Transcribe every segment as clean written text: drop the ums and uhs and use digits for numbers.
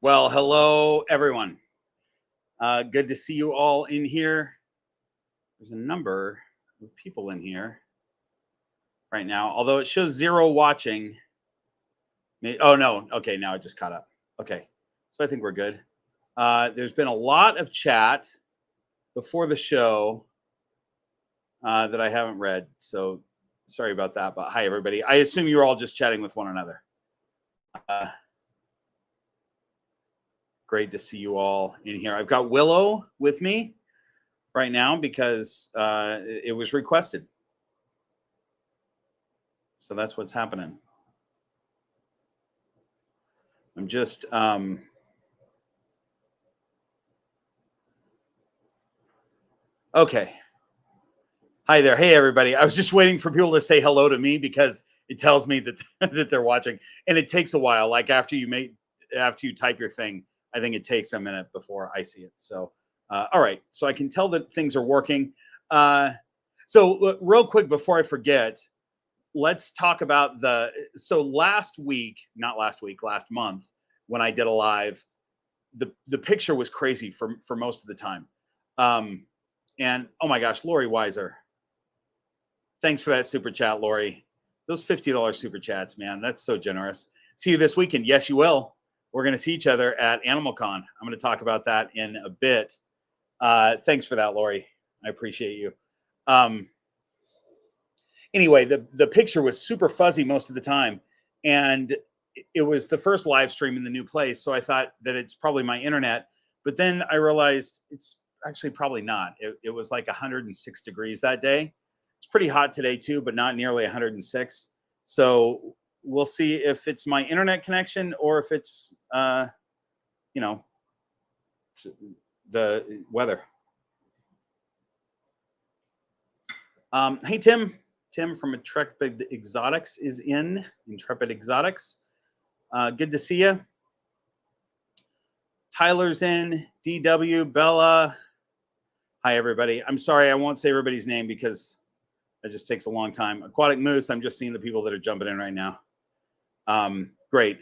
Well, hello, everyone. Good to see you all in here. There's a number of people in here right now, although it shows 0 watching. Oh, no. Okay, now it just caught up. Okay, so I think we're good. There's been a lot of chat before the show that I haven't read, so sorry about that. But hi, everybody. I assume you're all just chatting with one another. Great to see you all in here. I've got Willow with me right now because it was requested. So that's what's happening. I'm just okay. Hi there. Hey, everybody. I was just waiting for people to say hello to me because it tells me that that they're watching, and it takes a while. Like after you type your thing, I think it takes a minute before I see it. So, all right. So I can tell that things are working. So look, real quick before I forget, let's talk about last month when I did a live, the picture was crazy for most of the time. And oh my gosh, Lori Weiser. Thanks for that super chat, Lori. Those $50 super chats, man, that's so generous. See you this weekend. Yes, you will. We're going to see each other at Animal Con. I'm going to talk about that in a bit. Thanks for that, Lori. I appreciate you. Anyway, the picture was super fuzzy most of the time, and it was the first live stream in the new place, so I thought that it's probably my internet, but then I realized it's actually probably not. It was like 106 degrees that day. It's pretty hot today too, but not nearly 106. So we'll see if it's my internet connection or if it's the weather. Hey, Tim. Tim from Intrepid Exotics is in. Intrepid Exotics. Good to see you. Tyler's in. DW, Bella. Hi, everybody. I'm sorry, I won't say everybody's name because it just takes a long time. Aquatic Moose, I'm just seeing the people that are jumping in right now. Great.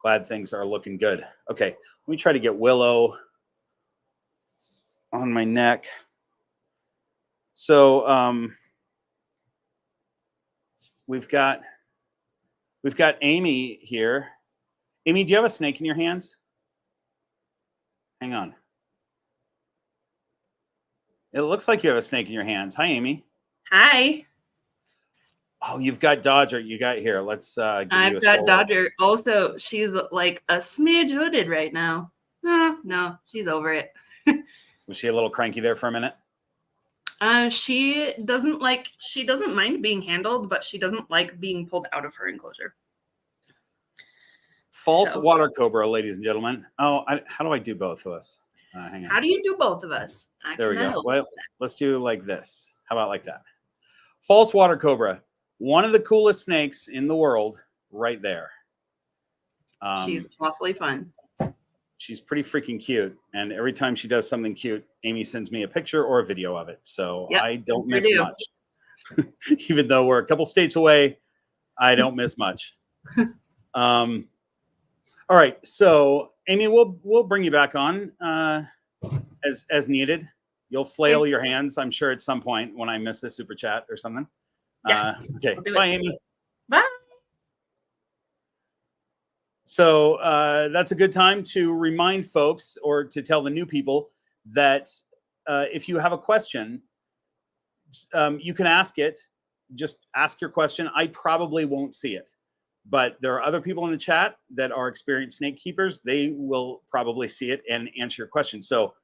Glad things are looking good. Okay, let me try to get Willow on my neck. So, we've got Amy here. Amy, do you have a snake in your hands? Hang on. It looks like you have a snake in your hands. Hi, Amy. Hi. Oh, you've got Dodger. You got here. Let's give I've you a got solo. Dodger. Also, she's like a smidge hooded right now. No, she's over it. Was she a little cranky there for a minute? She doesn't mind being handled, but she doesn't like being pulled out of her enclosure. False water cobra, ladies and gentlemen. Oh, how do I do both of us? Hang on. How do you do both of us? There we go. Well, let's do like this. How about like that? False water cobra. One of the coolest snakes in the world right there. She's awfully fun. She's pretty freaking cute. And every time she does something cute, Amy sends me a picture or a video of it. So yep, I don't miss much. Even though we're a couple states away, I don't miss much. All right. So, Amy, we'll bring you back on as needed. You'll flail your hands, I'm sure, at some point when I miss a super chat or something. Yeah. Okay. Bye, Amy. Bye. So that's a good time to remind folks or to tell the new people that if you have a question, you can ask it. Just ask your question. I probably won't see it, but there are other people in the chat that are experienced snake keepers. They will probably see it and answer your question. So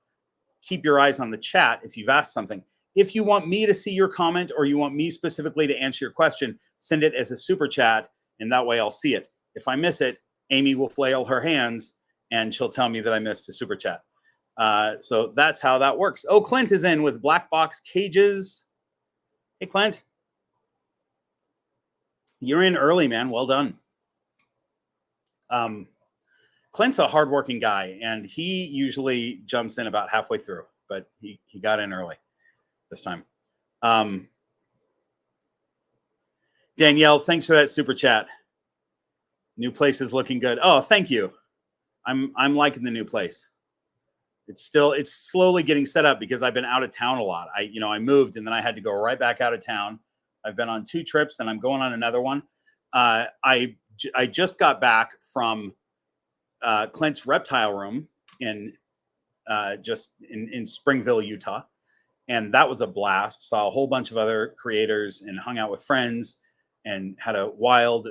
keep your eyes on the chat if you've asked something. If you want me to see your comment or you want me specifically to answer your question, send it as a super chat, and that way I'll see it. If I miss it, Amy will flail her hands and she'll tell me that I missed a super chat. So that's how that works. Oh, Clint is in with Black Box Cages. Hey, Clint. You're in early, man. Well done. Clint's a hardworking guy, and he usually jumps in about halfway through, but he got in early this time. Danielle, thanks for that super chat. New place is looking good. Oh, thank you. I'm liking the new place. It's slowly getting set up because I've been out of town a lot. I moved and then I had to go right back out of town. I've been on 2 trips and I'm going on another one. I just got back from Clint's reptile room in Springville, Utah. And that was a blast. Saw a whole bunch of other creators and hung out with friends and had a wild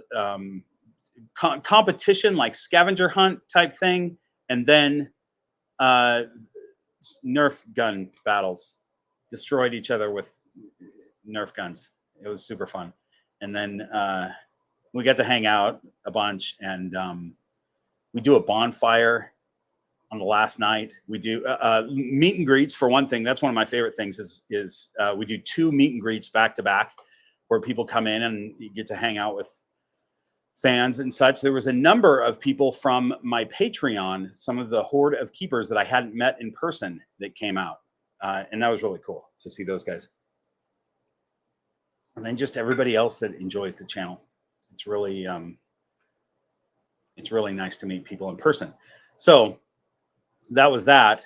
competition, like scavenger hunt type thing. And then Nerf gun battles, destroyed each other with Nerf guns. It was super fun. And then we got to hang out a bunch, and we do a bonfire on the last night. We do meet and greets for one thing. That's one of my favorite things is we do 2 meet and greets back to back where people come in and you get to hang out with fans and such. There was a number of people from my Patreon, some of the horde of keepers that I hadn't met in person that came out. And that was really cool to see those guys. And then just everybody else that enjoys the channel. It's really nice to meet people in person. So that was that.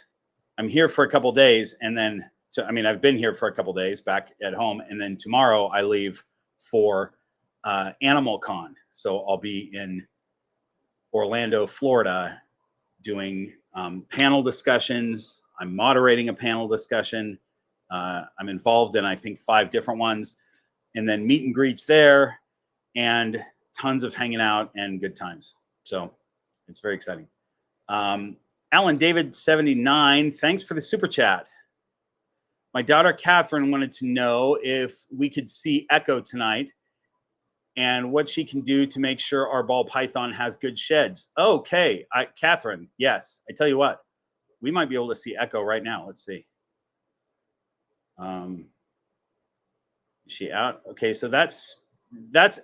I'm here for a couple of days, and then I've been here for a couple of days back at home, and then tomorrow I leave for Animal Con. So I'll be in Orlando, Florida, doing panel discussions. I'm moderating a panel discussion. I'm involved in, I think, 5 different ones, and then meet and greets there, and tons of hanging out and good times. So it's very exciting. Alan David 79, thanks for the super chat. My daughter Catherine wanted to know if we could see Echo tonight and what she can do to make sure our ball python has good sheds. Okay, Catherine, yes. I tell you what, we might be able to see Echo right now. Let's see. Is she out? Okay, so that's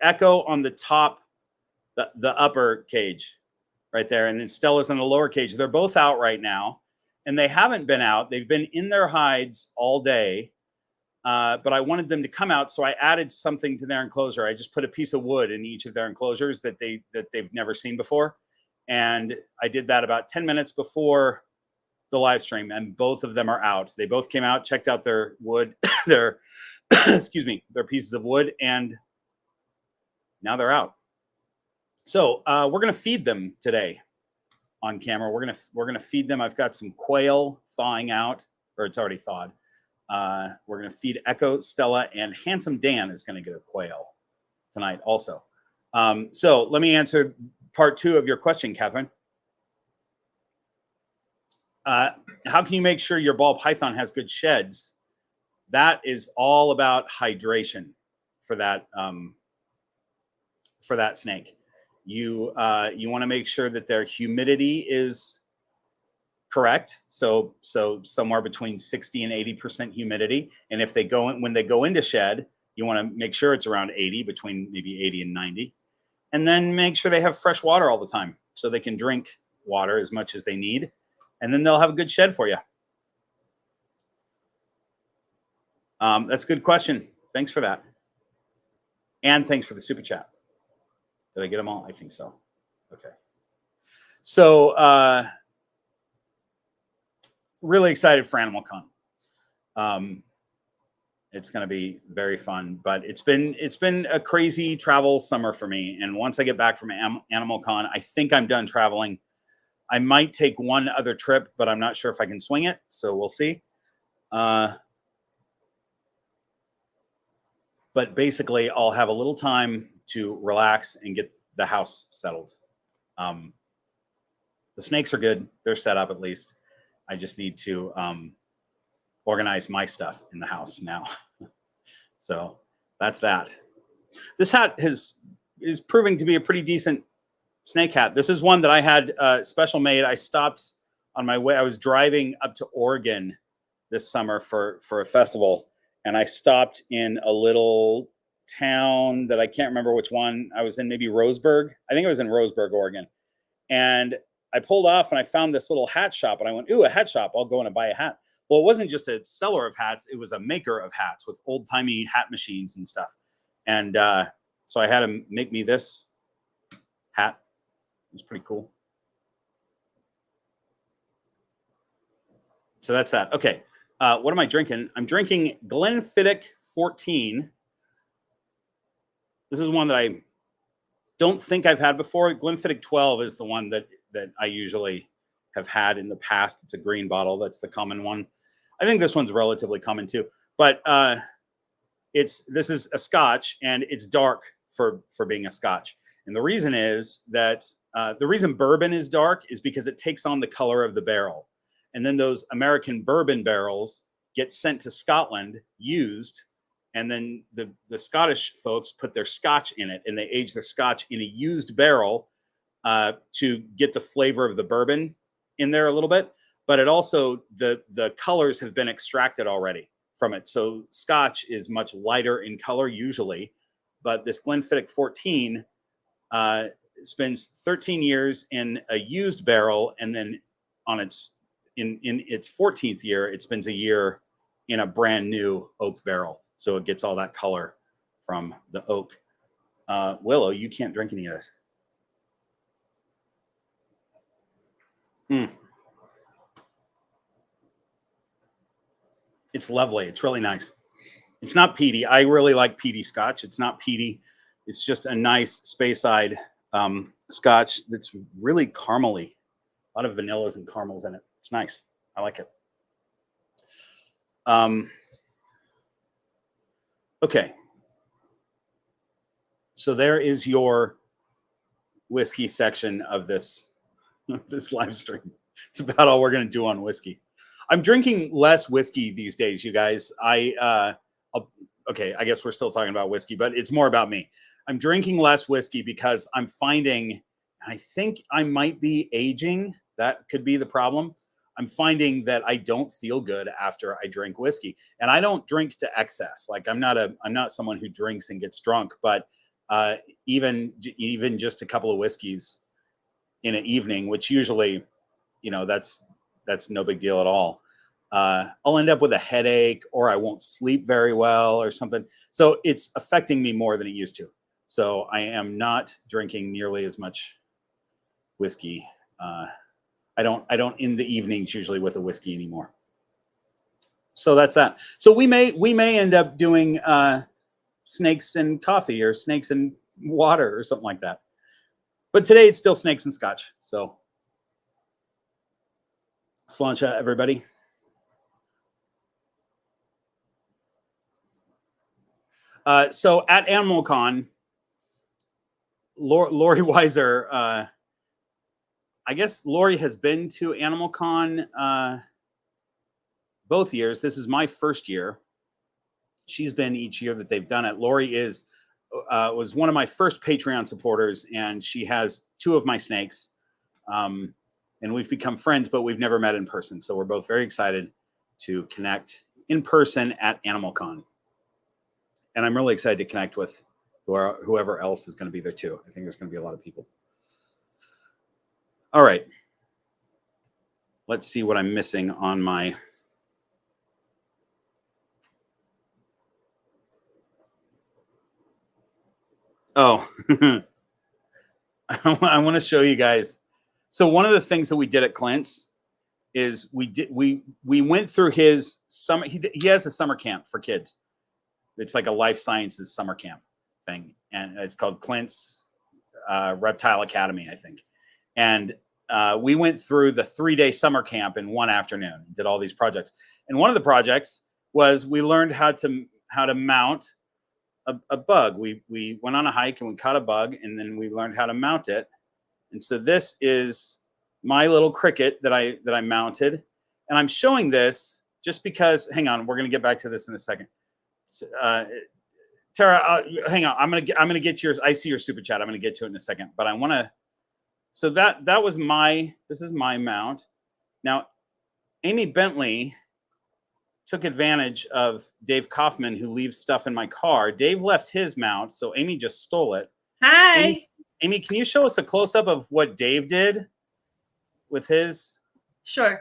Echo on the top, the upper cage right there, and then Stella's on the lower cage. They're both out right now, and they haven't been out. They've been in their hides all day, but I wanted them to come out, so I added something to their enclosure. I just put a piece of wood in each of their enclosures that they've never seen before, and I did that about 10 minutes before the live stream, and both of them are out. They both came out, checked out their wood, their excuse me, their pieces of wood, and now they're out. So we're gonna feed them today on camera. We're gonna feed them. I've got some quail thawing out, or it's already thawed. We're gonna feed Echo, Stella, and Handsome Dan is gonna get a quail tonight also. So let me answer part 2 of your question, Catherine. How can you make sure your ball python has good sheds? That is all about hydration for that snake. You want to make sure that their humidity is correct. So somewhere between 60 and 80% humidity. And if when they go into shed, you want to make sure it's around 80, between maybe 80 and 90. And then make sure they have fresh water all the time so they can drink water as much as they need. And then they'll have a good shed for you. That's a good question. Thanks for that. And thanks for the super chat. Did I get them all? I think so. Okay. So really excited for Animal Con. It's going to be very fun, but it's been a crazy travel summer for me. And once I get back from Animal Con, I think I'm done traveling. I might take one other trip, but I'm not sure if I can swing it. So we'll see. But basically, I'll have a little time to relax and get the house settled. The snakes are good. They're set up at least. I just need to organize my stuff in the house now. So that's that. This hat is proving to be a pretty decent snake hat. This is one that I had special made. I stopped on my way. I was driving up to Oregon this summer for a festival, and I stopped in a little town that I can't remember which one. I was in, maybe Roseburg. I think I was in Roseburg, Oregon. And I pulled off and I found this little hat shop, and I went, ooh, a hat shop. I'll go in and buy a hat. Well, it wasn't just a seller of hats. It was a maker of hats with old-timey hat machines and stuff. And so I had him make me this hat. It's pretty cool. So that's that. Okay. What am I drinking? I'm drinking Glenfiddich 14. This is one that I don't think I've had before. Glenfiddich 12 is the one that I usually have had in the past. It's a green bottle. That's the common one. I think this one's relatively common too. But this is a Scotch, and it's dark for being a Scotch. And the reason is that the reason bourbon is dark is because it takes on the color of the barrel. And then those American bourbon barrels get sent to Scotland, used, and then the Scottish folks put their Scotch in it, and they age their Scotch in a used barrel to get the flavor of the bourbon in there a little bit. But it also, the colors have been extracted already from it. So Scotch is much lighter in color usually, but this Glenfiddich 14 spends 13 years in a used barrel, and then in its 14th year, it spends a year in a brand new oak barrel. So it gets all that color from the oak. Willow, you can't drink any of this. It's lovely. It's really nice. It's not peaty. I really like peaty Scotch. It's not peaty. It's just a nice Speyside Scotch that's really caramely. A lot of vanillas and caramels in it. It's nice. I like it. Okay. So there is your whiskey section of this live stream. It's about all we're going to do on whiskey. I'm drinking less whiskey these days, you guys. Okay, I guess we're still talking about whiskey, but it's more about me. I'm drinking less whiskey because I'm finding, I think I might be aging. That could be the problem. I'm finding that I don't feel good after I drink whiskey, and I don't drink to excess. Like I'm not someone who drinks and gets drunk, but even just a couple of whiskeys in an evening, which usually, that's no big deal at all. I'll end up with a headache, or I won't sleep very well or something. So it's affecting me more than it used to. So I am not drinking nearly as much whiskey. I don't in the evenings usually with a whiskey anymore. So that's that. So we may end up doing snakes and coffee or snakes and water or something like that. But today it's still snakes and Scotch. So sláinte, everybody. So at AnimalCon, Lori Weiser, I guess Lori has been to AnimalCon both years. This is my first year. She's been each year that they've done it. Lori was one of my first Patreon supporters, and she has 2 of my snakes. And we've become friends, but we've never met in person. So we're both very excited to connect in person at AnimalCon. And I'm really excited to connect with whoever else is going to be there too. I think there's going to be a lot of people. All right. Let's see what I'm missing on my... Oh, I want to show you guys. So one of the things that we did at Clint's is we went through his summer. He has a summer camp for kids. It's like a life sciences summer camp thing, and it's called Clint's Reptile Academy, I think. And we went through the 3-day summer camp in one afternoon, did all these projects. And one of the projects was we learned how to mount a bug. We went on a hike and we caught a bug, and then we learned how to mount it. And so this is my little cricket that I mounted, and I'm showing this just because. Hang on, we're going to get back to this in a second. Tara, hang on. I'm gonna get yours. I see your super chat. I'm gonna get to it in a second, but I want to. So that was this is my mount. Now, Amy Bentley took advantage of Dave Kaufman, who leaves stuff in my car. Dave left his mount, so Amy just stole it. Hi. Amy, can you show us a close-up of what Dave did with his? Sure.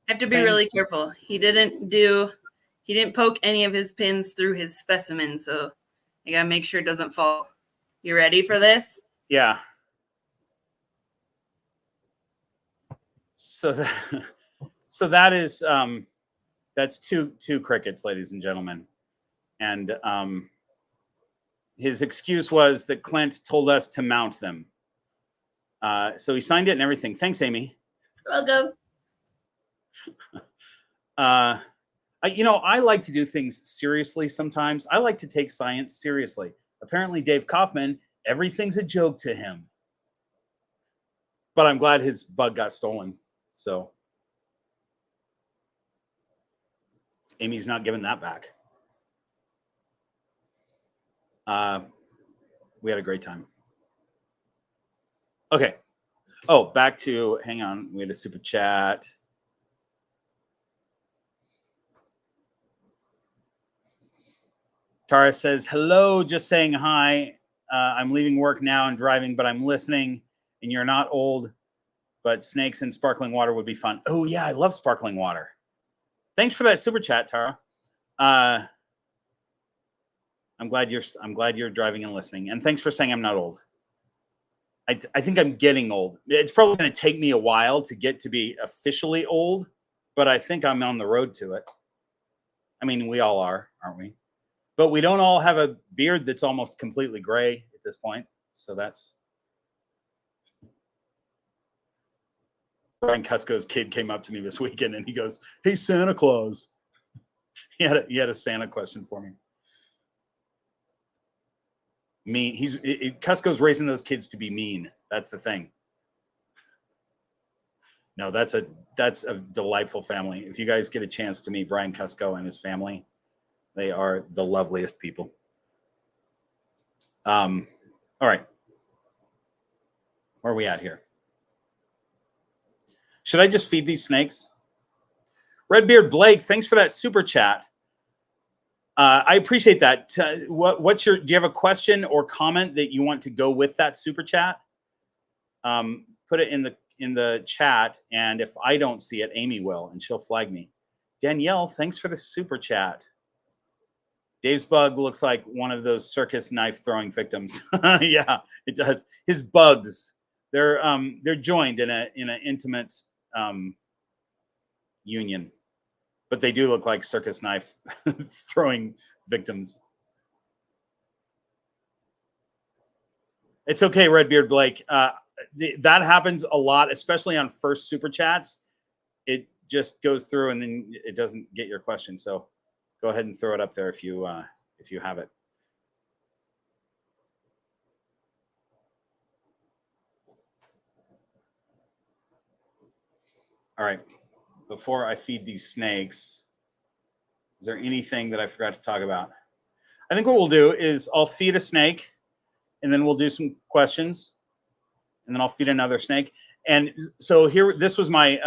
I have to be really careful. He didn't poke any of his pins through his specimen, so I gotta make sure it doesn't fall. You ready for this? Yeah. So So that is that's two crickets, ladies and gentlemen. And his excuse was that Clint told us to mount them. So he signed it and everything. Thanks, Amy. Welcome. I like to do things seriously sometimes. I like to take science seriously. Apparently, Dave Kaufman, everything's a joke to him. But I'm glad his bug got stolen. So Amy's not giving that back. We had a great time. Okay. Oh, back to, hang on. We had a super chat. Tara says, hello, just saying hi. I'm leaving work now and driving, but I'm listening. And you're not old, but snakes and sparkling water would be fun. Oh, yeah, I love sparkling water. Thanks for that super chat, Tara. I'm glad you're driving and listening. And thanks for saying I'm not old. I think I'm getting old. It's probably going to take me a while to get to be officially old, but I think I'm on the road to it. I mean, we all are, aren't we? But we don't all have a beard that's almost completely gray at this point. So that's... Brian Cusco's kid came up to me this weekend and he goes, hey, Santa Claus. He had a Santa question for me. Cusco's raising those kids to be mean. That's the thing. No, that's a delightful family. If you guys get a chance to meet Brian Cusco and his family, they are the loveliest people. All right. Where are we at here? Should I just feed these snakes? Redbeard Blake, thanks for that super chat. I appreciate that. Do you have a question or comment that you want to go with that super chat? Put it in the chat, and if I don't see it, Amy will, and she'll flag me. Danielle, thanks for the super chat. Dave's bug looks like one of those circus knife throwing victims. Yeah, it does. His bugs, they're joined in an intimate union. But they do look like circus knife throwing victims. It's okay, Redbeard Blake. That happens a lot, especially on first super chats. It just goes through and then it doesn't get your question. So go ahead and throw it up there if you have it. All right. Before I feed these snakes, is there anything that I forgot to talk about? I think what we'll do is I'll feed a snake and then we'll do some questions and then I'll feed another snake. And so here, this was my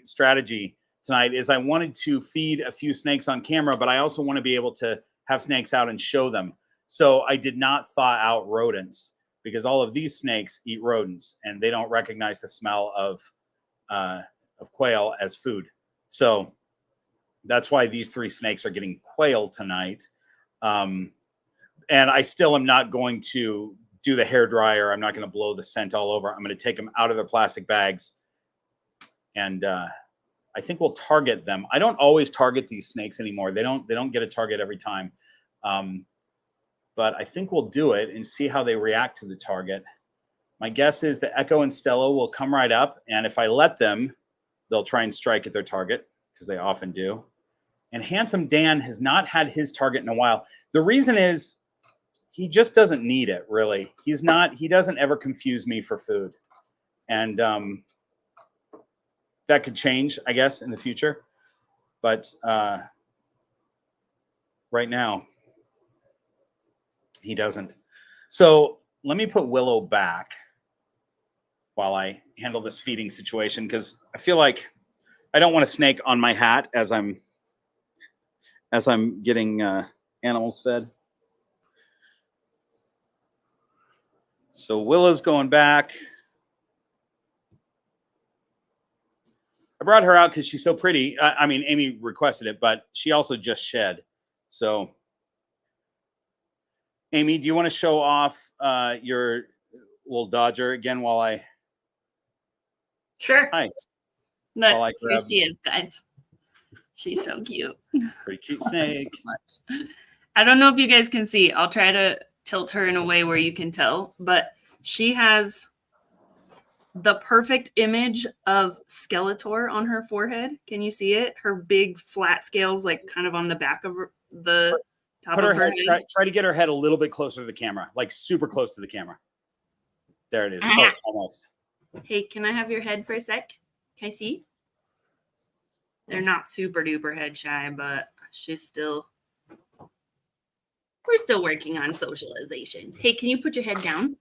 strategy tonight is I wanted to feed a few snakes on camera, but I also want to be able to have snakes out and show them. So I did not thaw out rodents because all of these snakes eat rodents and they don't recognize the smell of quail as food. So that's why these 3 snakes are getting quail tonight. And I still am not going to do the hair dryer. I'm not going to blow the scent all over. I'm going to take them out of their plastic bags. And I think we'll target them. I don't always target these snakes anymore. They don't get a target every time. But I think we'll do it and see how they react to the target. My guess is that Echo and Stella will come right up. And if I let them, they'll try and strike at their target because they often do. And Handsome Dan has not had his target in a while. The reason is he just doesn't need it, really. He doesn't ever confuse me for food. And that could change, I guess, in the future. But right now, he doesn't. So let me put Willow back while I handle this feeding situation, because I feel like I don't want a snake on my hat as I'm getting animals fed. So Willow's going back. I brought her out because she's so pretty. I mean, Amy requested it, but she also just shed. So, Amy, do you want to show off your little Dodger again while I... Sure. Hi. But While I here grab she is, guys. She's so cute. pretty cute Love her snake. so much. I don't know if you guys can see. I'll try to tilt her in a way where you can tell, but she has the perfect image of Skeletor on her forehead. Can you see it? Her big flat scales, like kind of on the back of the top Put of her her head, head. try to get her head a little bit closer to the camera, like super close to the camera. There it is. Oh, almost. Hey, can I have your head for a sec? Can I see? They're not super duper head shy, but she's still. We're still working on socialization. Hey, can you put your head down?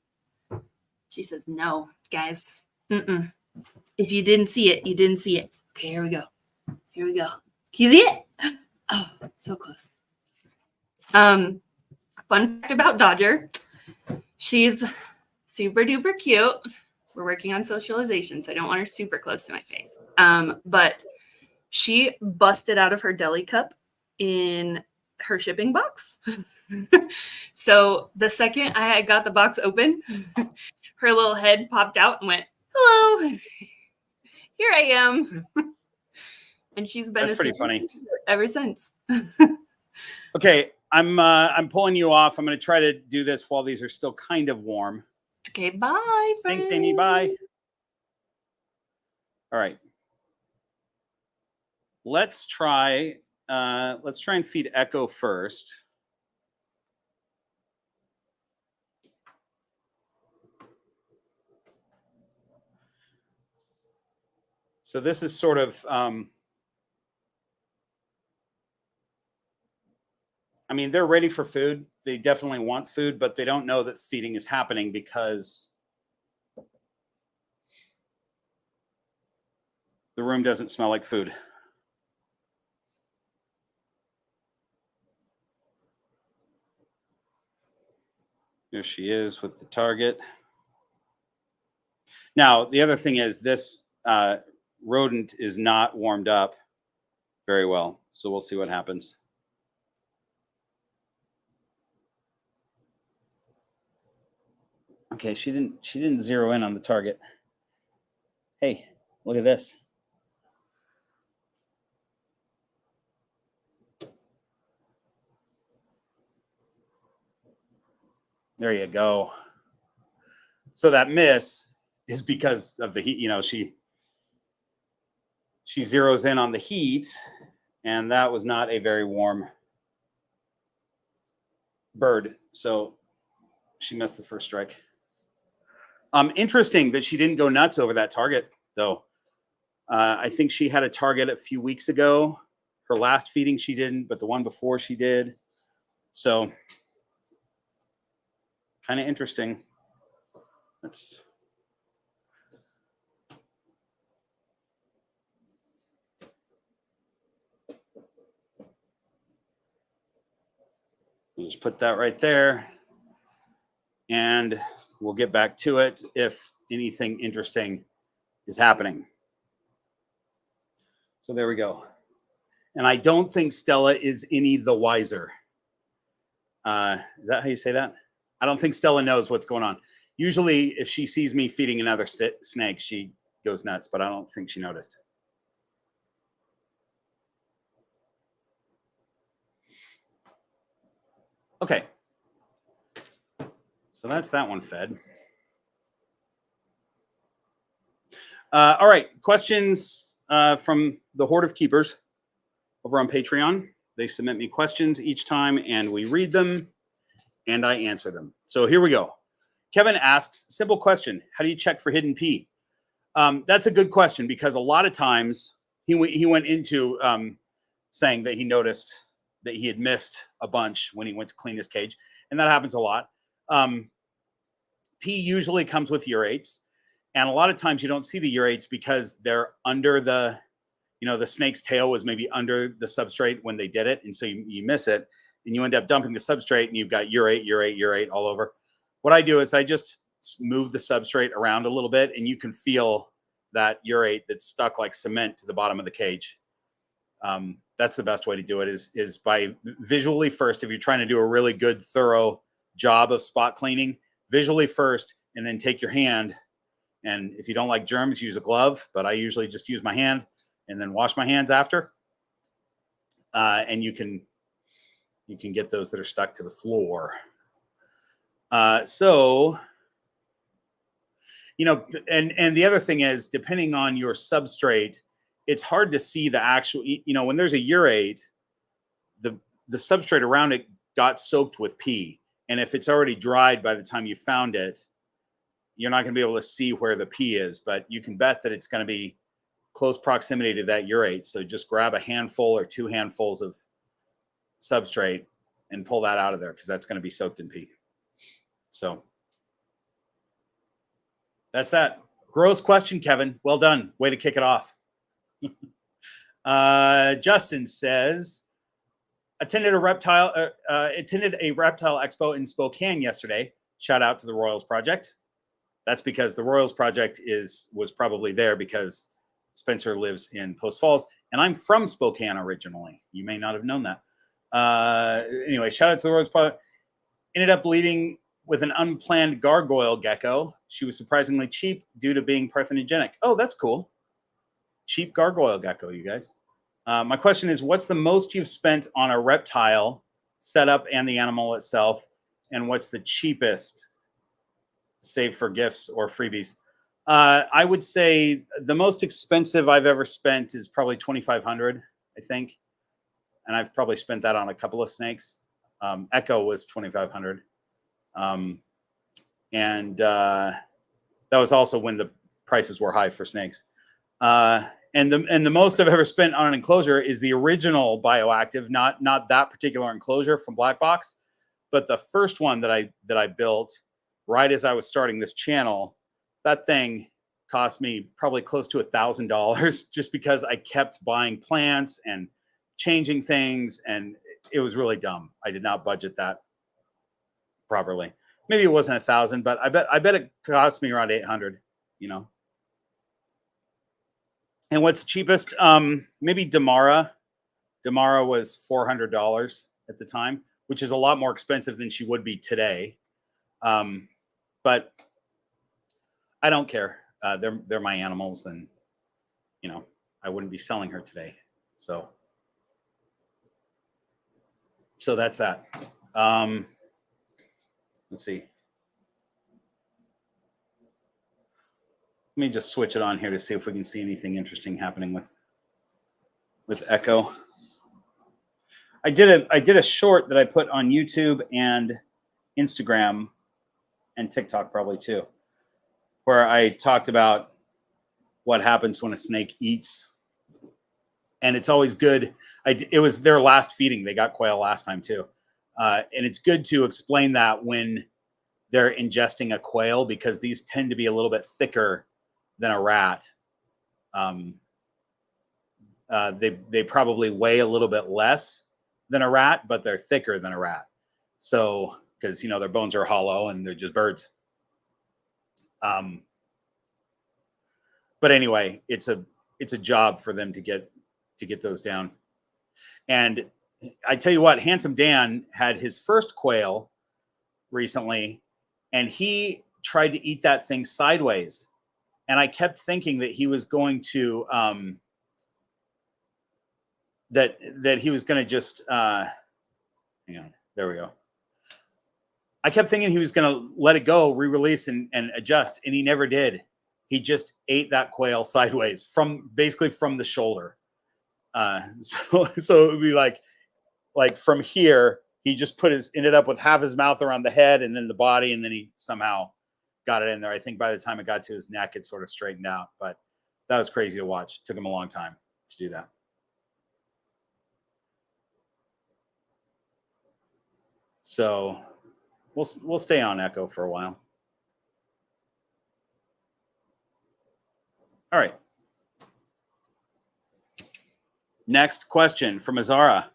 She says, no, guys. Mm-mm. If you didn't see it, you didn't see it. Okay, here we go. Here we go. Can you see it? Oh, so close. Fun fact about Dodger. She's super duper cute. We're working on socialization, so I don't want her super close to my face. But she busted out of her deli cup in her shipping box. So the second I got the box open, her little head popped out and went, hello, here I am. And she's been That's pretty funny ever since. Okay, I'm pulling you off. I'm going to try to do this while these are still kind of warm. Okay, bye, friends. Thanks, Amy. Bye. All right. Let's try and feed Echo first. So this is sort of, I mean, they're ready for food. They definitely want food, but they don't know that feeding is happening because the room doesn't smell like food. There she is with the target. Now, the other thing is this rodent is not warmed up very well. So we'll see what happens. Okay, she didn't zero in on the target. Hey, look at this. There you go. So that miss is because of the heat. You know, she zeroes in on the heat, and that was not a very warm bird. So she missed the first strike. Interesting that she didn't go nuts over that target, though. I think she had a target a few weeks ago. Her last feeding she didn't, but the one before she did. So kind of interesting. Let's just put that right there. And we'll get back to it if anything interesting is happening. So there we go. And I don't think Stella is any the wiser. Is that how you say that? I don't think Stella knows what's going on. Usually, if she sees me feeding another snake, she goes nuts, but I don't think she noticed. Okay. So that's that one fed. All right. Questions from the Horde of Keepers over on Patreon. They submit me questions each time, and we read them, and I answer them. So here we go. Kevin asks, simple question. How do you check for hidden pee? That's a good question because a lot of times he went into saying that he noticed that he had missed a bunch when he went to clean his cage. And that happens a lot. Pee usually comes with urates. And a lot of times you don't see the urates because they're under the, you know, the snake's tail was maybe under the substrate when they did it. And so you miss it and you end up dumping the substrate and you've got urate all over. What I do is I just move the substrate around a little bit and you can feel that urate that's stuck like cement to the bottom of the cage. That's the best way to do it is by visually first. If you're trying to do a really good, thorough job of spot cleaning, visually first, and then take your hand And if you don't like germs, use a glove, but I usually just use my hand and then wash my hands after. And you can get those that are stuck to the floor. So, you know, and the other thing is, depending on your substrate, it's hard to see the actual, you know, when there's a urate, the substrate around it got soaked with pee. And if it's already dried by the time you found it, you're not going to be able to see where the pee is, but you can bet that it's going to be close proximity to that urate. So just grab a handful or 2 handfuls of substrate and pull that out of there, because that's going to be soaked in pee. So that's that. Gross question, Kevin. Well done. Way to kick it off. Justin says, attended a reptile expo in Spokane yesterday. Shout out to the Royals Project. That's because the Royals Project was probably there because Spencer lives in Post Falls, and I'm from Spokane originally. You may not have known that. Anyway, shout out to the Royals Project. Ended up leaving with an unplanned gargoyle gecko. She was surprisingly cheap due to being parthenogenic. Oh, that's cool. Cheap gargoyle gecko, you guys. My question is, what's the most you've spent on a reptile setup and the animal itself? And what's the cheapest, save for gifts or freebies? I would say the most expensive I've ever spent is probably $2,500, I think. And I've probably spent that on a couple of snakes. Echo was $2,500. And that was also when the prices were high for snakes. And the most I've ever spent on an enclosure is the original bioactive, not that particular enclosure from Black Box, but the first one that I built right as I was starting this channel. That thing cost me probably close to $1,000 just because I kept buying plants and changing things, and it was really dumb. I did not budget that properly. Maybe it wasn't 1,000, but I bet it cost me around 800, you know. And what's cheapest? Maybe Damara. Damara was $400 at the time, which is a lot more expensive than she would be today. But I don't care. They're my animals, and you know, I wouldn't be selling her today. So that's that. Let's see. Let me just switch it on here to see if we can see anything interesting happening with Echo. I did a short that I put on YouTube and Instagram and TikTok probably too, where I talked about what happens when a snake eats. And it's always good. It was their last feeding. They got quail last time too. And it's good to explain that when they're ingesting a quail, because these tend to be a little bit thicker than a rat. They probably weigh a little bit less than a rat, but they're thicker than a rat. So, because, you know, their bones are hollow and they're just birds. But anyway, it's a job for them to get those down. And I tell you what, Handsome Dan had his first quail recently, and he tried to eat that thing sideways. And I kept thinking that he was going to that he was going to just hang on, there we go. I kept thinking he was going to let it go, re-release, and adjust, and he never did. He just ate that quail sideways basically from the shoulder. So it would be like from here, he just ended up with half his mouth around the head and then the body, and then he somehow got it in there. I think by the time it got to his neck, it sort of straightened out, but that was crazy to watch. It took him a long time to do that. So we'll stay on Echo for a while. All right. Next question from Azara.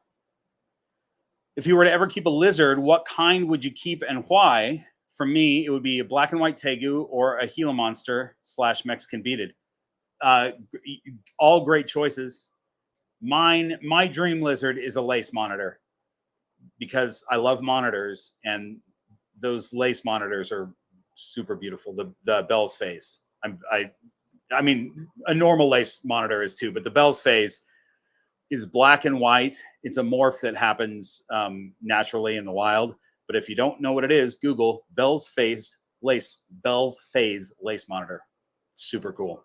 If you were to ever keep a lizard, what kind would you keep and why? For me, it would be a black and white tegu or a Gila monster / Mexican beaded. All great choices. My dream lizard is a lace monitor, because I love monitors, and those lace monitors are super beautiful. The Bell's face. I mean, a normal lace monitor is too, but the Bell's Phase is black and white. It's a morph that happens naturally in the wild. But if you don't know what it is, Google Bell's Phase lace monitor. Super cool.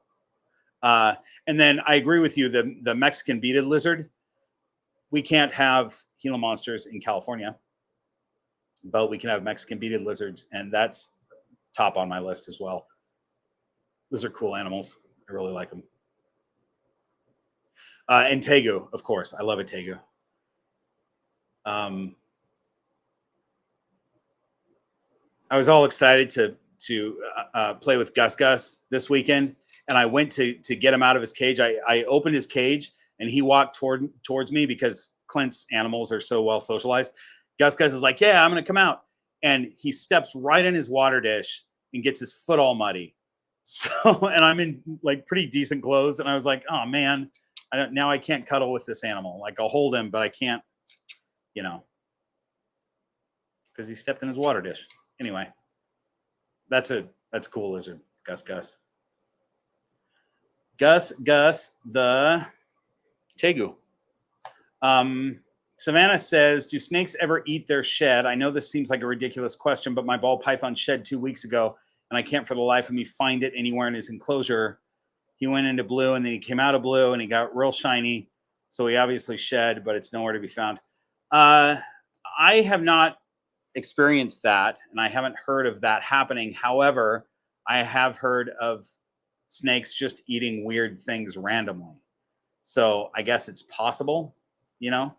And then I agree with you. The Mexican beaded lizard, we can't have Gila monsters in California, but we can have Mexican beaded lizards, and that's top on my list as well. Those are cool animals. I really like them. And tegu, of course. I love a tegu. I was all excited to play with Gus this weekend, and I went to get him out of his cage. I opened his cage, and he walked towards me because Clint's animals are so well socialized. Gus is like, yeah, I'm going to come out. And he steps right in his water dish and gets his foot all muddy. So, and I'm in like pretty decent clothes. And I was like, oh man, now I can't cuddle with this animal. Like I'll hold him, but I can't, you know, because he stepped in his water dish. Anyway, that's a cool lizard, Gus. Gus, the tegu. Savannah says, do snakes ever eat their shed? I know this seems like a ridiculous question, but my ball python shed 2 weeks ago, and I can't for the life of me find it anywhere in his enclosure. He went into blue, and then he came out of blue, and he got real shiny. So he obviously shed, but it's nowhere to be found. I have not experienced that, and I haven't heard of that happening. However, I have heard of snakes just eating weird things randomly. So I guess it's possible, you know?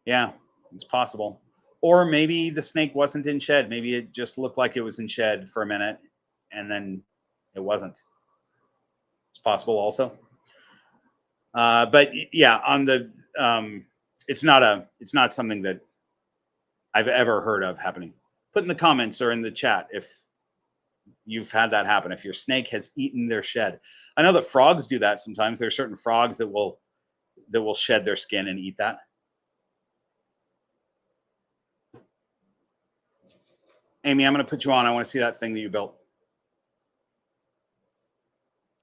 Yeah, it's possible. Or maybe the snake wasn't in shed. Maybe it just looked like it was in shed for a minute and then it wasn't. It's possible also. But yeah, on the it's not something that I've ever heard of happening. Put in the comments or in the chat if you've had that happen, if your snake has eaten their shed. I know that frogs do that sometimes. There are certain frogs that will shed their skin and eat that. Amy, I'm going to put you on. I want to see that thing that you built.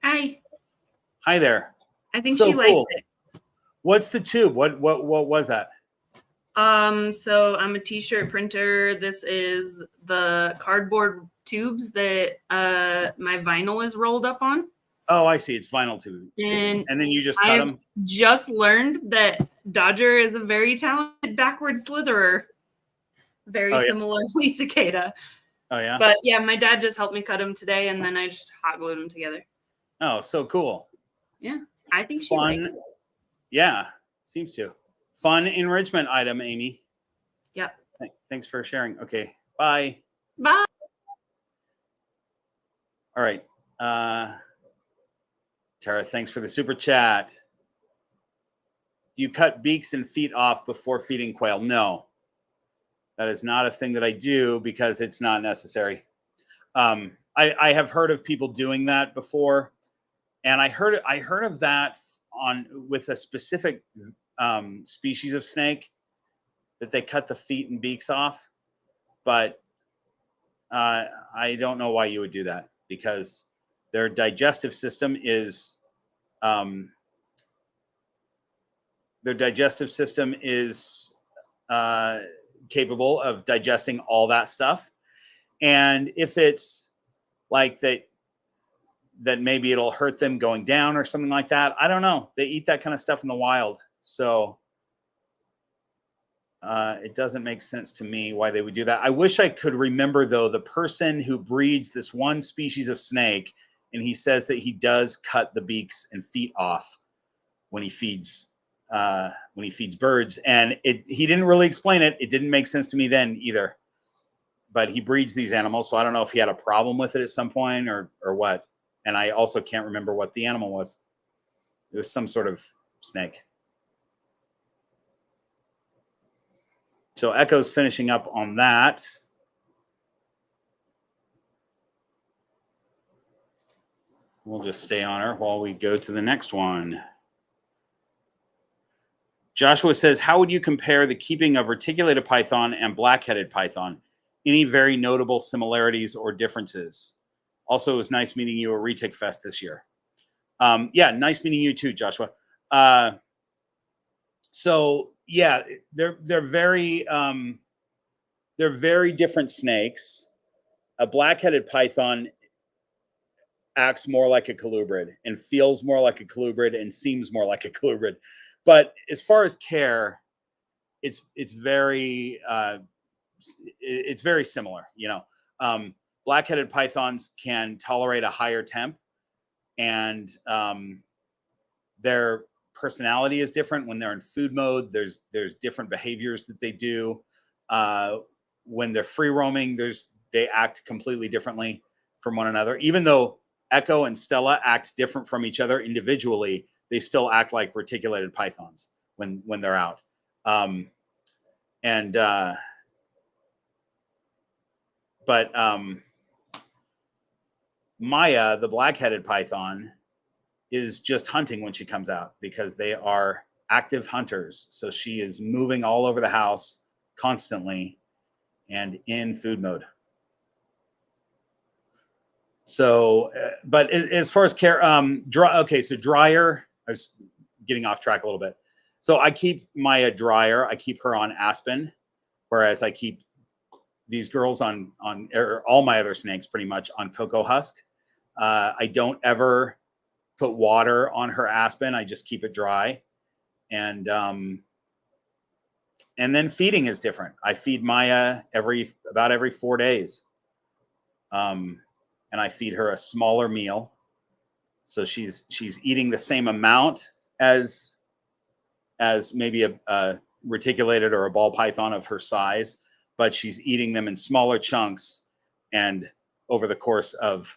Hi. Hi there. I think so she cool. liked it. What's the tube? What was that? So I'm a t-shirt printer. This is the cardboard tubes that my vinyl is rolled up on. Oh, I see. It's vinyl tube. And then you just cut them? Just learned that Dodger is a very talented backward slitherer. Very similarly to Kata. Oh, yeah? But yeah, my dad just helped me cut them today, and then I just hot glued them together. Oh, so cool. Yeah, I think she likes it. Yeah, seems to. Fun enrichment item, Amy. Yep. Thanks for sharing. Okay, bye. Bye. All right. Tara, thanks for the super chat. Do you cut beaks and feet off before feeding quail? No. That is not a thing that I do because it's not necessary. I have heard of people doing that before, and I heard of that with a specific species of snake that they cut the feet and beaks off, but I don't know why you would do that because their digestive system is capable of digesting all that stuff. And if it's like that maybe it'll hurt them going down or something like that. I don't know. They eat that kind of stuff in the wild. So it doesn't make sense to me why they would do that. I wish I could remember, though, the person who breeds this one species of snake, and he says that he does cut the beaks and feet off when he feeds birds. And he didn't really explain it. It didn't make sense to me then either. But he breeds these animals, so I don't know if he had a problem with it at some point or what. And I also can't remember what the animal was. It was some sort of snake. So Echo's finishing up on that. We'll just stay on her while we go to the next one. Joshua says, how would you compare the keeping of reticulated python and black-headed python? Any very notable similarities or differences? Also, it was nice meeting you at Retic Fest this year. Yeah, nice meeting you too, Joshua. So yeah, they're very different snakes. A black-headed python acts more like a colubrid and feels more like a colubrid and seems more like a colubrid. But as far as care, it's very similar. You know, black-headed pythons can tolerate a higher temp, and their personality is different. When they're in food mode, there's different behaviors that they do. When they're free roaming, they act completely differently from one another. Even though Echo and Stella act different from each other individually, they still act like reticulated pythons when they're out. But Maya, the black-headed python, is just hunting when she comes out because they are active hunters. So she is moving all over the house constantly and in food mode. So, but as far as care, okay, so dryer, I was getting off track a little bit. So I keep Maya drier. I keep her on Aspen, whereas I keep these girls on or all my other snakes pretty much on cocoa husk. I don't ever put water on her Aspen. I just keep it dry. And then feeding is different. I feed Maya about every 4 days. And I feed her a smaller meal. So she's eating the same amount as maybe a reticulated or a ball python of her size, but she's eating them in smaller chunks and over the course of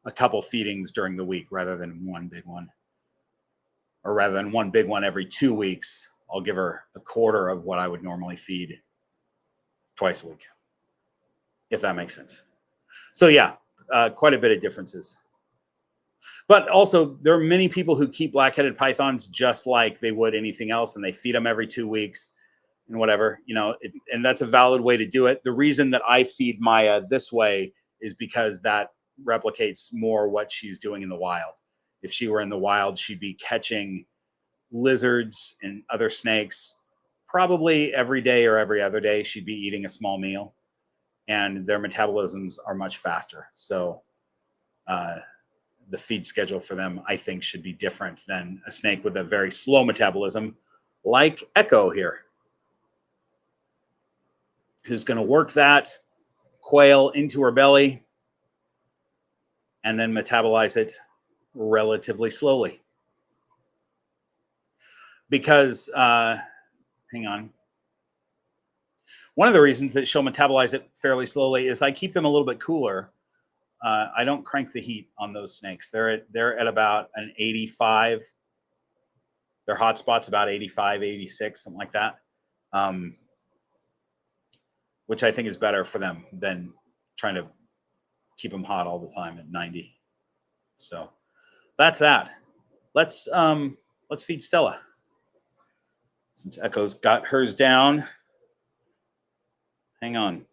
a couple feedings during the week rather than one big one. Or rather than one big one every 2 weeks, I'll give her a quarter of what I would normally feed twice a week, if that makes sense. So yeah, quite a bit of differences. But also, there are many people who keep black-headed pythons just like they would anything else, and they feed them every 2 weeks and whatever, you know, and that's a valid way to do it. The reason that I feed Maya this way is because that replicates more what she's doing in the wild. If she were in the wild, she'd be catching lizards and other snakes probably every day or every other day. She'd be eating a small meal, and their metabolisms are much faster. So the feed schedule for them, I think, should be different than a snake with a very slow metabolism like Echo here, who's going to work that quail into her belly and then metabolize it relatively slowly. Because, hang on. One of the reasons that she'll metabolize it fairly slowly is I keep them a little bit cooler. I don't crank the heat on those snakes. They're at about an 85. Their hot spot's about 85, 86, something like that. Which I think is better for them than trying to keep them hot all the time at 90. So that's that. Let's feed Stella. Since Echo's got hers down. Hang on.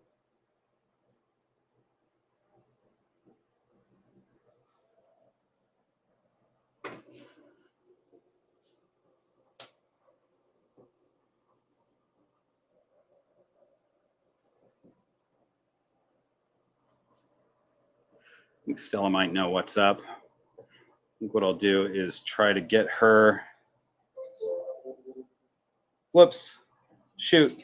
I think Stella might know what's up. I think what I'll do is try to get her. Whoops. Shoot.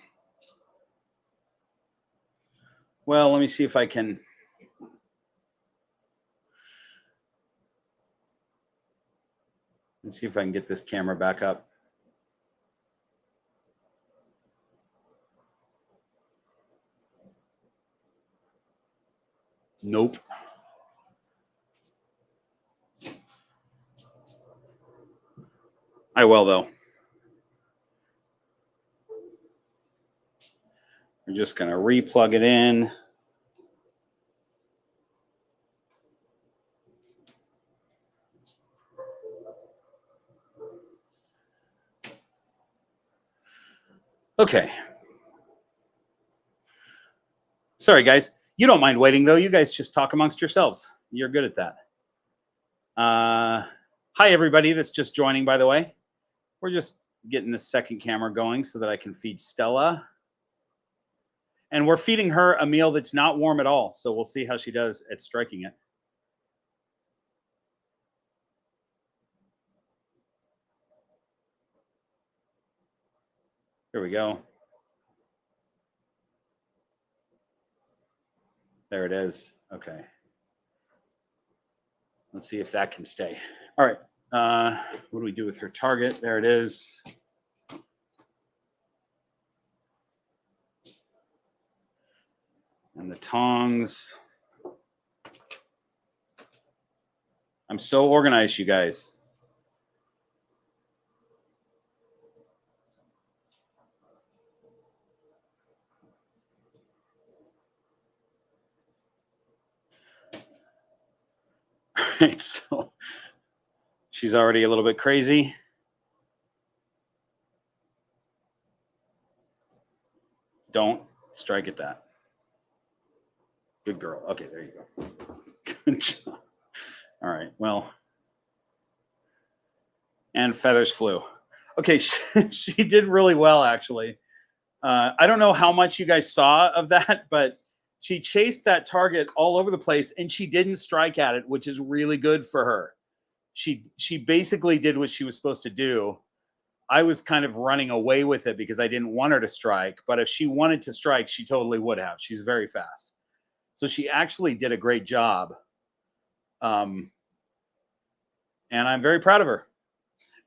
Well, let me see if I can. Let's see if I can get this camera back up. Nope. I will, though. We're just going to re-plug it in. Okay. Sorry, guys. You don't mind waiting, though. You guys just talk amongst yourselves. You're good at that. Hi, everybody that's just joining, by the way. We're just getting the second camera going so that I can feed Stella. And we're feeding her a meal that's not warm at all. So we'll see how she does at striking it. Here we go. There it is. Okay. Let's see if that can stay. All right. What do we do with her target? There it is. And the tongs. I'm so organized, you guys. All right, so she's already a little bit crazy. Don't strike at that. Good girl. Okay, there you go. Good job. All right, well. And feathers flew. Okay, she did really well, actually. I don't know how much you guys saw of that, but she chased that target all over the place, and she didn't strike at it, which is really good for her. She basically did what she was supposed to do. I was kind of running away with it because I didn't want her to strike, but if she wanted to strike, she totally would have. She's very fast. So she actually did a great job. And I'm very proud of her.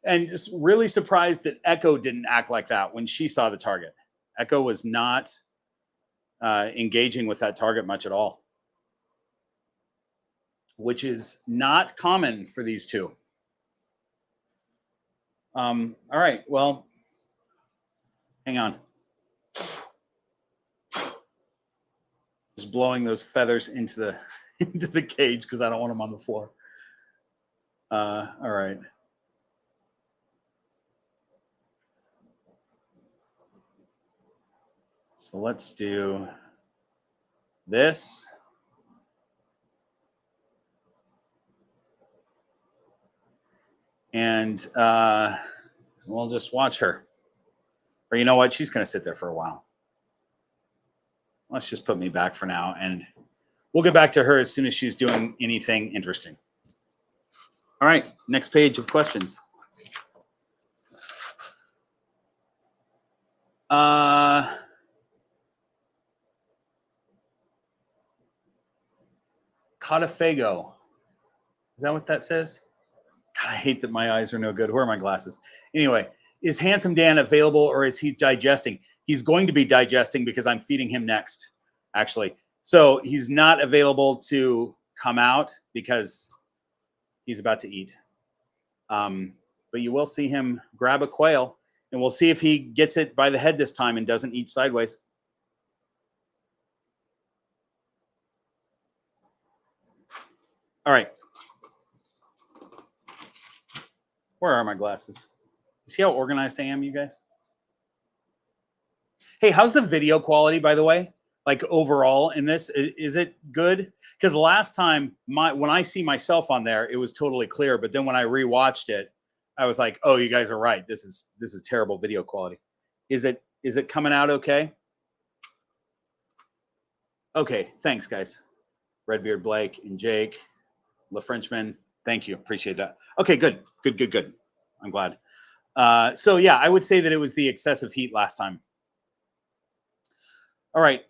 And just really surprised that Echo didn't act like that when she saw the target. Echo was not engaging with that target much at all, which is not common for these two. All right, well, hang on. Just blowing those feathers into the into the cage because I don't want them on the floor. All right. So let's do this. And we'll just watch her. Or you know what? She's going to sit there for a while. Let's just put me back for now. And we'll get back to her as soon as she's doing anything interesting. All right. Next page of questions. Cotafago. Is that what that says? God, I hate that my eyes are no good. Where are my glasses? Anyway, is Handsome Dan available or is he digesting? He's going to be digesting because I'm feeding him next, actually. So he's not available to come out because he's about to eat. But you will see him grab a quail, and we'll see if he gets it by the head this time and doesn't eat sideways. All right. Where are my glasses? You see how organized I am, you guys? Hey, how's the video quality, by the way? Like overall in this, is it good? Because last time, when I see myself on there, it was totally clear. But then when I rewatched it, I was like, "Oh, you guys are right. This is terrible video quality." Is it coming out okay? Okay, thanks, guys. Redbeard Blake and Jake, LaFrenchman. Thank you, appreciate that. Okay, good. I'm glad. So yeah, I would say that it was the excessive heat last time. All right.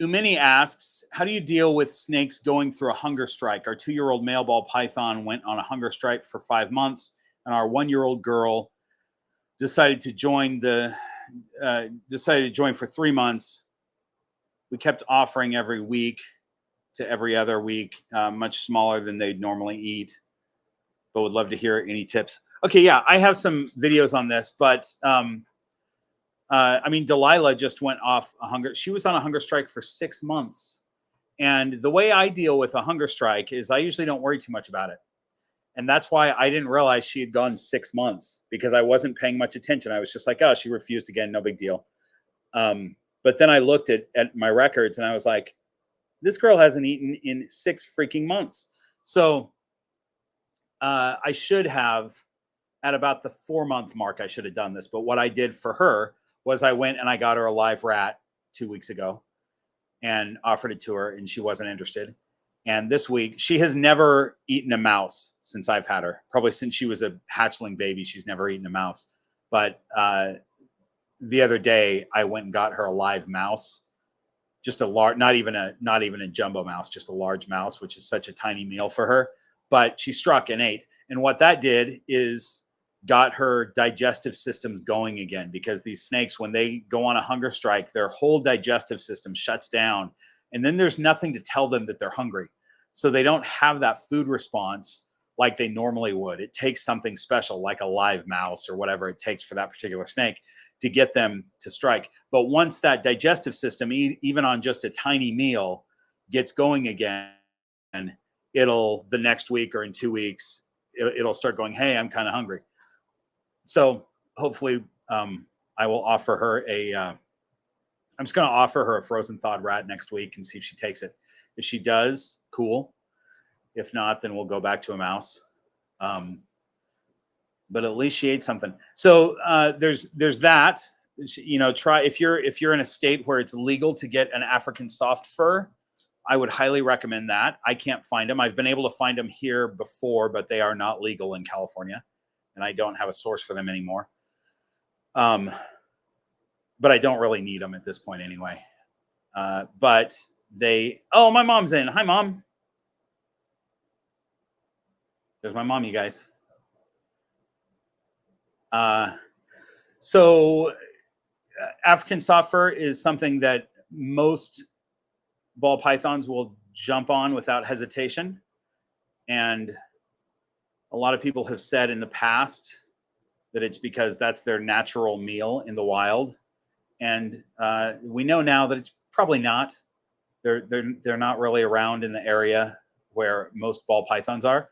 Umini asks, how do you deal with snakes going through a hunger strike? Our 2-year-old male ball python went on a hunger strike for 5 months, and our 1-year-old girl decided to join for 3 months. We kept offering every week to every other week, much smaller than they'd normally eat, but would love to hear any tips. Okay, yeah, I have some videos on this, but I mean, Delilah just went off a hunger. She was on a hunger strike for 6 months. And the way I deal with a hunger strike is I usually don't worry too much about it. And that's why I didn't realize she had gone 6 months because I wasn't paying much attention. I was just like, oh, she refused again. No big deal. But then I looked at my records and I was like, This girl hasn't eaten in 6 freaking months. So I should have, at about the 4-month mark, I should have done this. But what I did for her was I went and I got her a live rat 2 weeks ago and offered it to her, and she wasn't interested. And this week, she has never eaten a mouse since I've had her. Probably since she was a hatchling baby, she's never eaten a mouse. But the other day, I went and got her a live mouse, just a large, not even a jumbo mouse, just a large mouse, which is such a tiny meal for her. But she struck and ate. And what that did is got her digestive systems going again, because these snakes, when they go on a hunger strike, their whole digestive system shuts down. And then there's nothing to tell them that they're hungry. So they don't have that food response like they normally would. It takes something special, like a live mouse or whatever it takes for that particular snake to get them to strike. But once that digestive system, even on just a tiny meal, gets going again, it'll, the next week or in 2 weeks, it'll start going, hey, I'm kind of hungry. So hopefully I will offer her I'm just going to offer her a frozen thawed rat next week and see if she takes it. If she does, cool. If not, then we'll go back to a mouse. But at least she ate something. So there's that. You know, try, if you're in a state where it's legal to get an African soft fur, I would highly recommend that. I can't find them. I've been able to find them here before, but they are not legal in California, and I don't have a source for them anymore. But I don't really need them at this point anyway. But they, oh, my mom's in. Hi, Mom. There's my mom, you guys. So African soft fur is something that most ball pythons will jump on without hesitation. And a lot of people have said in the past that it's because that's their natural meal in the wild. And we know now that it's probably not. They're not really around in the area where most ball pythons are.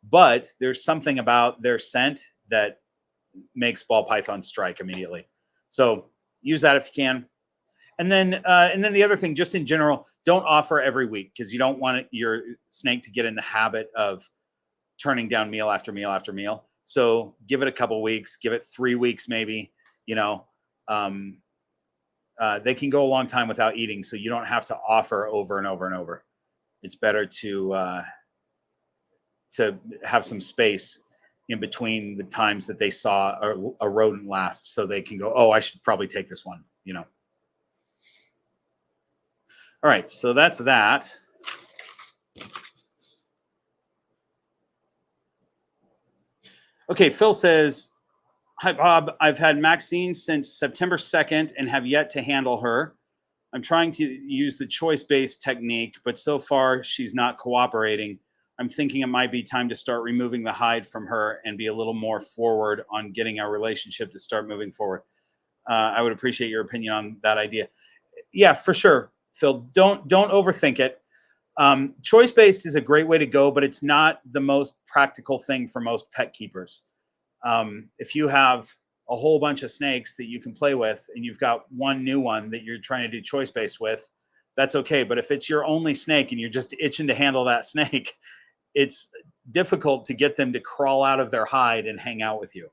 But there's something about their scent that makes ball pythons strike immediately. So use that if you can. And then the other thing, just in general, don't offer every week, because you don't want your snake to get in the habit of turning down meal after meal after meal. So give it a couple weeks, give it 3 weeks maybe. You know, they can go a long time without eating, so you don't have to offer over and over and over. It's better to have some space in between the times that they saw a rodent last, so they can go, oh, I should probably take this one, you know. All right, so that's that. Okay, Phil says, hi, Bob. I've had Maxine since September 2nd and have yet to handle her. I'm trying to use the choice-based technique, but so far she's not cooperating. I'm thinking it might be time to start removing the hide from her and be a little more forward on getting our relationship to start moving forward. I would appreciate your opinion on that idea. Yeah, for sure, Phil. Don't overthink it. Choice-based is a great way to go, but it's not the most practical thing for most pet keepers. If you have a whole bunch of snakes that you can play with and you've got one new one that you're trying to do choice-based with, that's okay. But if it's your only snake and you're just itching to handle that snake, it's difficult to get them to crawl out of their hide and hang out with you,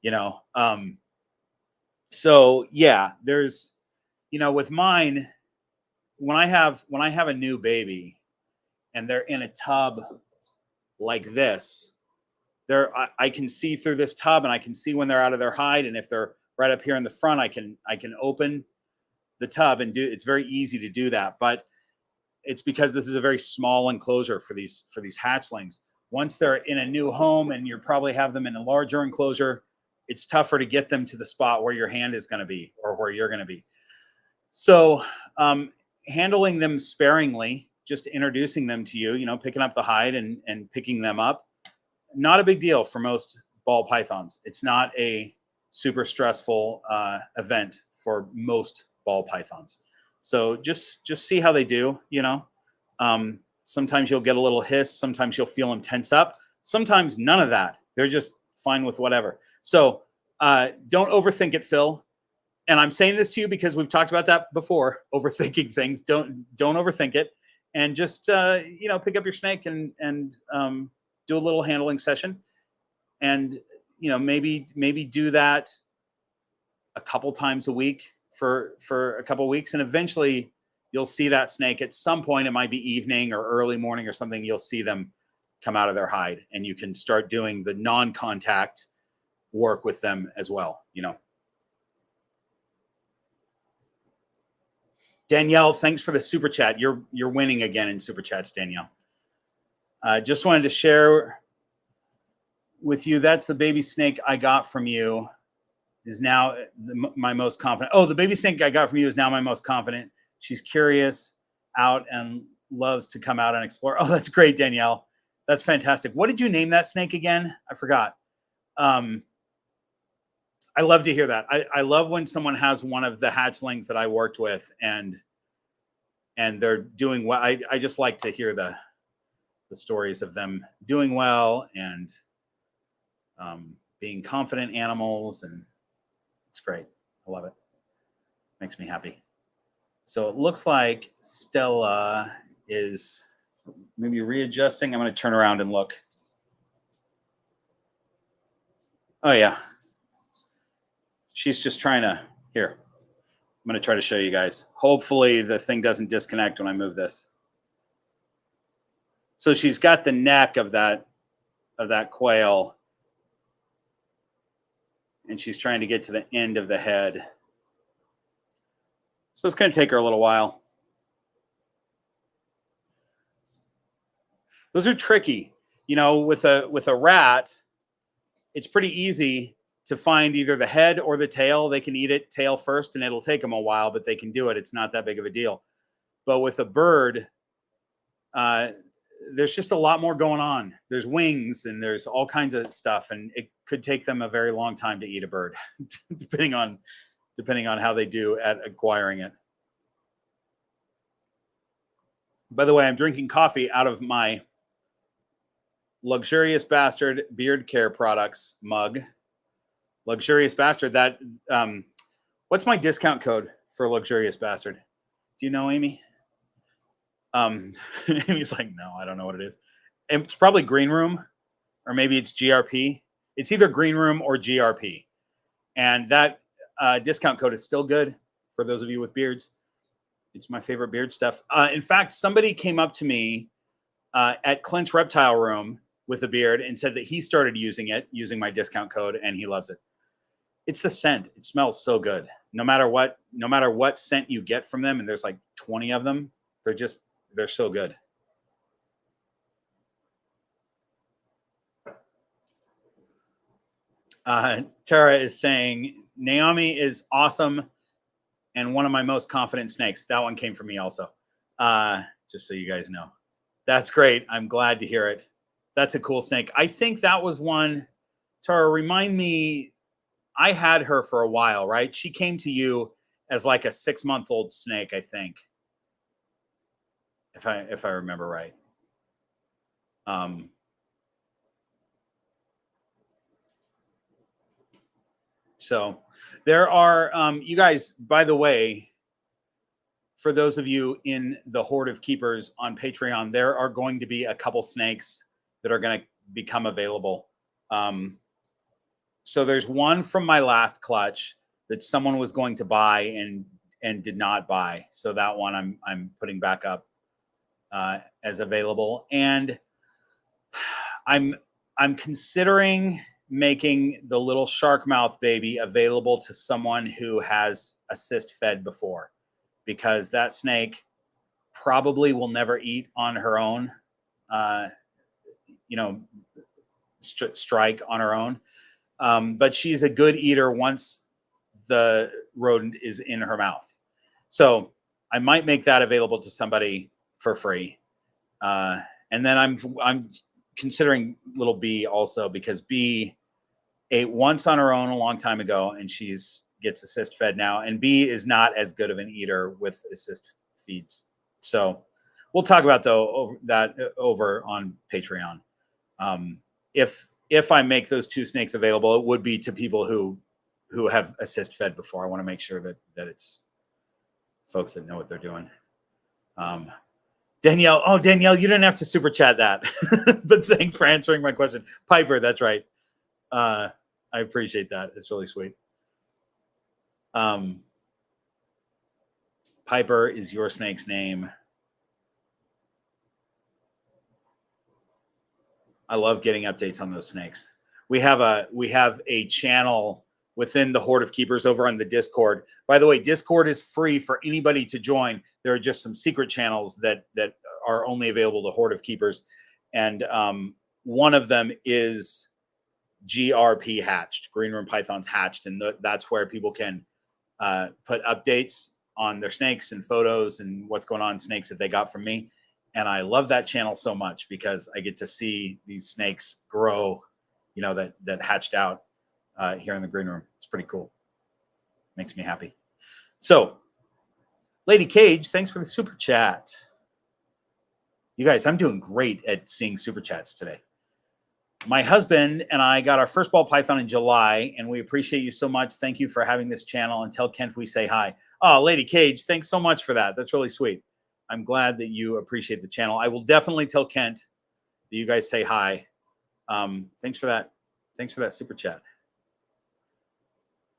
you know? So yeah, there's, you know, with mine, when I have a new baby and they're in a tub like this, I can see through this tub and I can see when they're out of their hide. And if they're right up here in the front, I can open the tub and it's very easy to do that. But it's because this is a very small enclosure for these hatchlings. Once they're in a new home and you probably have them in a larger enclosure, it's tougher to get them to the spot where your hand is going to be or where you're going to be. So handling them sparingly, just introducing them to you, you know, picking up the hide and picking them up, not a big deal for most ball pythons. It's not a super stressful event for most ball pythons. So just see how they do, you know. Sometimes you'll get a little hiss. Sometimes you'll feel them tense up. Sometimes none of that. They're just fine with whatever. So don't overthink it, Phil. And I'm saying this to you because we've talked about that before, overthinking things. Don't overthink it. and just pick up your snake and do a little handling session, and maybe do that a couple times a week for a couple of weeks, and eventually you'll see that snake at some point. It might be evening or early morning or something. You'll see them come out of their hide, and you can start doing the non-contact work with them as well. Danielle, thanks for the super chat. You're winning again in super chats, Danielle. Just wanted to share with you, that's the baby snake I got from you is now my most confident. Oh, the baby snake I got from you is now my most confident. She's curious, out, and loves to come out and explore. Oh, that's great, Danielle. That's fantastic. What did you name that snake again? I forgot. I love to hear that. I love when someone has one of the hatchlings that I worked with and they're doing well. I just like to hear the stories of them doing well and being confident animals, and it's great. I love it. Makes me happy. So it looks like Stella is maybe readjusting. I'm going to turn around and look. Oh yeah. She's just trying to, here, I'm going to try to show you guys. Hopefully the thing doesn't disconnect when I move this. So she's got the neck of that quail, and she's trying to get to the end of the head. So it's going to take her a little while. Those are tricky. With a rat, it's pretty easy to find either the head or the tail. They can eat it tail first, and it'll take them a while, but they can do it. It's not that big of a deal. But with a bird, there's just a lot more going on. There's wings and there's all kinds of stuff, and it could take them a very long time to eat a bird, depending on how they do at acquiring it. By the way, I'm drinking coffee out of my Luxurious Bastard Beard Care Products mug. Luxurious Bastard. That what's my discount code for Luxurious Bastard? Do you know, Amy? Amy's like, no, I don't know what it is. It's probably Green Room, or maybe it's GRP. It's either Green Room or GRP, and that discount code is still good for those of you with beards. It's my favorite beard stuff. In fact, somebody came up to me at Clint's Reptile Room with a beard and said that he started using my discount code, and he loves it. It's the scent. It smells so good. No matter what scent you get from them, and there's like 20 of them, they're so good. Tara is saying, Naomi is awesome and one of my most confident snakes. That one came from me also. Just so you guys know. That's great. I'm glad to hear it. That's a cool snake. I think that was one, Tara, remind me, I had her for a while, right? She came to you as like a 6-month-old snake, I think. If I remember right. So there are, you guys, by the way, for those of you in the Horde of Keepers on Patreon, there are going to be a couple snakes that are going to become available. So there's one from my last clutch that someone was going to buy and did not buy. So that one I'm putting back up as available. And I'm considering making the little shark mouth baby available to someone who has assist fed before, because that snake probably will never eat on her own, strike on her own. But she's a good eater once the rodent is in her mouth. So I might make that available to somebody for free. And then I'm considering little B also, because B ate once on her own a long time ago, and gets assist fed now. And B is not as good of an eater with assist feeds. So we'll talk about that over on Patreon. If I make those two snakes available, it would be to people who have assist fed before. I want to make sure that it's folks that know what they're doing. Danielle. Oh, Danielle, you didn't have to super chat that, but thanks for answering my question. Piper, that's right. I appreciate that. It's really sweet. Piper is your snake's name. I love getting updates on those snakes. We have a channel within the Horde of Keepers over on the Discord. By the way, Discord is free for anybody to join. There are just some secret channels that are only available to Horde of Keepers, and one of them is GRP Hatched, Green Room Pythons Hatched, and that's where people can put updates on their snakes and photos and what's going on, snakes that they got from me. And I love that channel so much because I get to see these snakes grow, you know, that hatched out here in the green room. It's pretty cool. Makes me happy. So, Lady Cage, thanks for the super chat. You guys, I'm doing great at seeing super chats today. My husband and I got our first ball python in July, and we appreciate you so much. Thank you for having this channel, and tell Kent we say hi. Oh, Lady Cage, thanks so much for that. That's really sweet. I'm glad that you appreciate the channel. I will definitely tell Kent that you guys say hi. Thanks for that. Thanks for that super chat.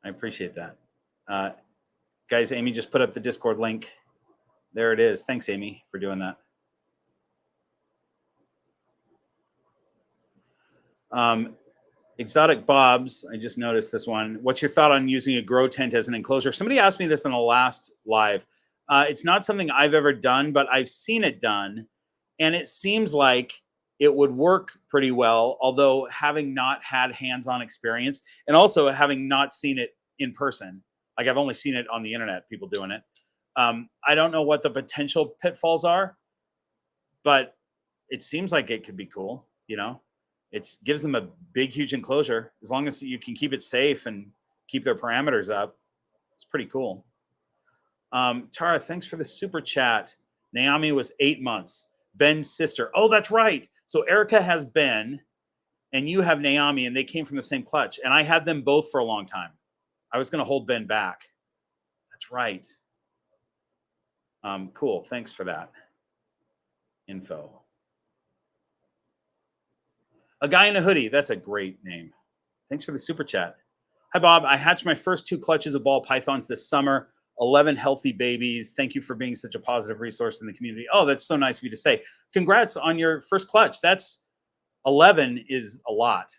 I appreciate that. Guys, Amy just put up the Discord link. There it is. Thanks, Amy, for doing that. Exotic Bobs, I just noticed this one. What's your thought on using a grow tent as an enclosure? Somebody asked me this in the last live. It's not something I've ever done, but I've seen it done, and it seems like it would work pretty well, although having not had hands-on experience and also having not seen it in person. Like, I've only seen it on the internet, people doing it. I don't know what the potential pitfalls are, but it seems like it could be cool, you know? It gives them a big, huge enclosure. As long as you can keep it safe and keep their parameters up, it's pretty cool. Tara, thanks for the super chat. Naomi was 8 months. Ben's sister. Oh, that's right. So Erica has Ben, and you have Naomi, and they came from the same clutch. And I had them both for a long time. I was going to hold Ben back. That's right. Cool. Thanks for that info. A Guy in a Hoodie. That's a great name. Thanks for the super chat. Hi, Bob. I hatched my first 2 clutches of ball pythons this summer. 11 healthy babies. Thank you for being such a positive resource in the community. Oh, that's so nice of you to say. Congrats on your first clutch. That's 11 is a lot.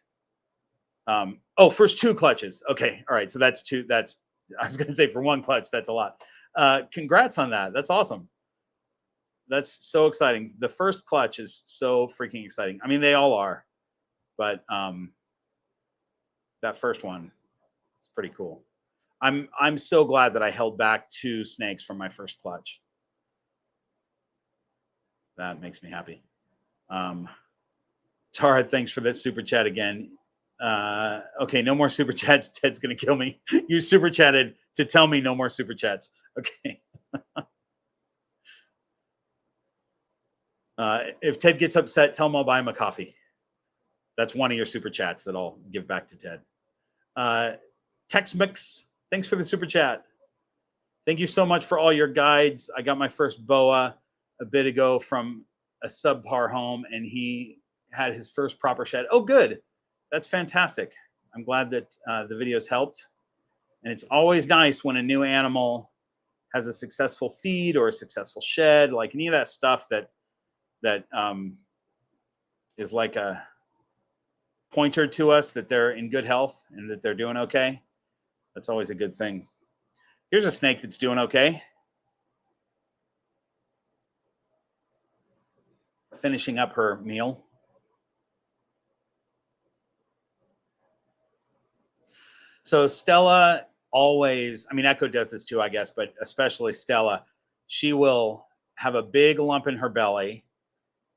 Oh, first 2 clutches. Okay. All right. So that's 2. That's, I was going to say for 1 clutch, that's a lot. Congrats on that. That's awesome. That's so exciting. The first clutch is so freaking exciting. I mean, they all are, but that first one is pretty cool. I'm so glad that I held back 2 snakes from my first clutch. That makes me happy. Tara, thanks for this super chat again. Okay, no more super chats. Ted's gonna kill me. You super chatted to tell me no more super chats. Okay. If Ted gets upset, tell him I'll buy him a coffee. That's one of your super chats that I'll give back to Ted. Tex-Mex, thanks for the super chat. Thank you so much for all your guides. I got my first boa a bit ago from a subpar home, and he had his first proper shed. Oh, good. That's fantastic. I'm glad that the videos helped. And it's always nice when a new animal has a successful feed or a successful shed, like any of that stuff that is like a pointer to us that they're in good health and that they're doing okay. That's always a good thing. Here's a snake that's doing okay. Finishing up her meal. So Stella always, I mean, Echo does this too, I guess, but especially Stella, she will have a big lump in her belly,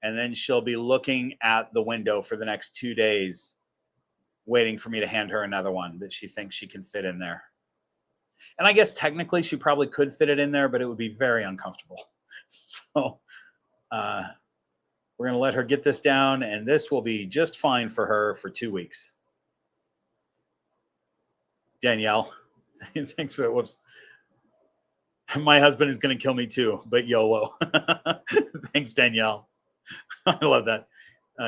and then she'll be looking at the window for the next 2 days, waiting for me to hand her another one that she thinks she can fit in there. And I guess technically she probably could fit it in there, but it would be very uncomfortable. So we're going to let her get this down, and this will be just fine for her for 2 weeks. Danielle, thanks for that. Whoops. My husband is going to kill me too, but YOLO. Thanks, Danielle. I love that.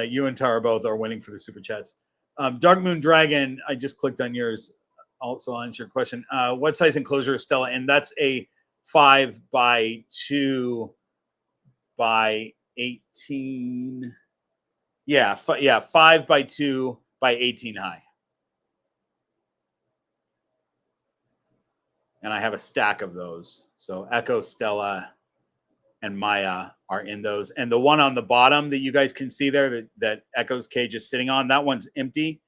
You and Tara both are winning for the super chats. Dark Moon Dragon, I just clicked on yours. Also, I'll answer your question. What size enclosure is Stella? And that's a 5 by 2 by 18. Yeah, 5 by 2 by 18 high. And I have a stack of those. So Echo, Stella, and Maya are in those. And the one on the bottom that you guys can see there that Echo's cage is sitting on, that one's empty.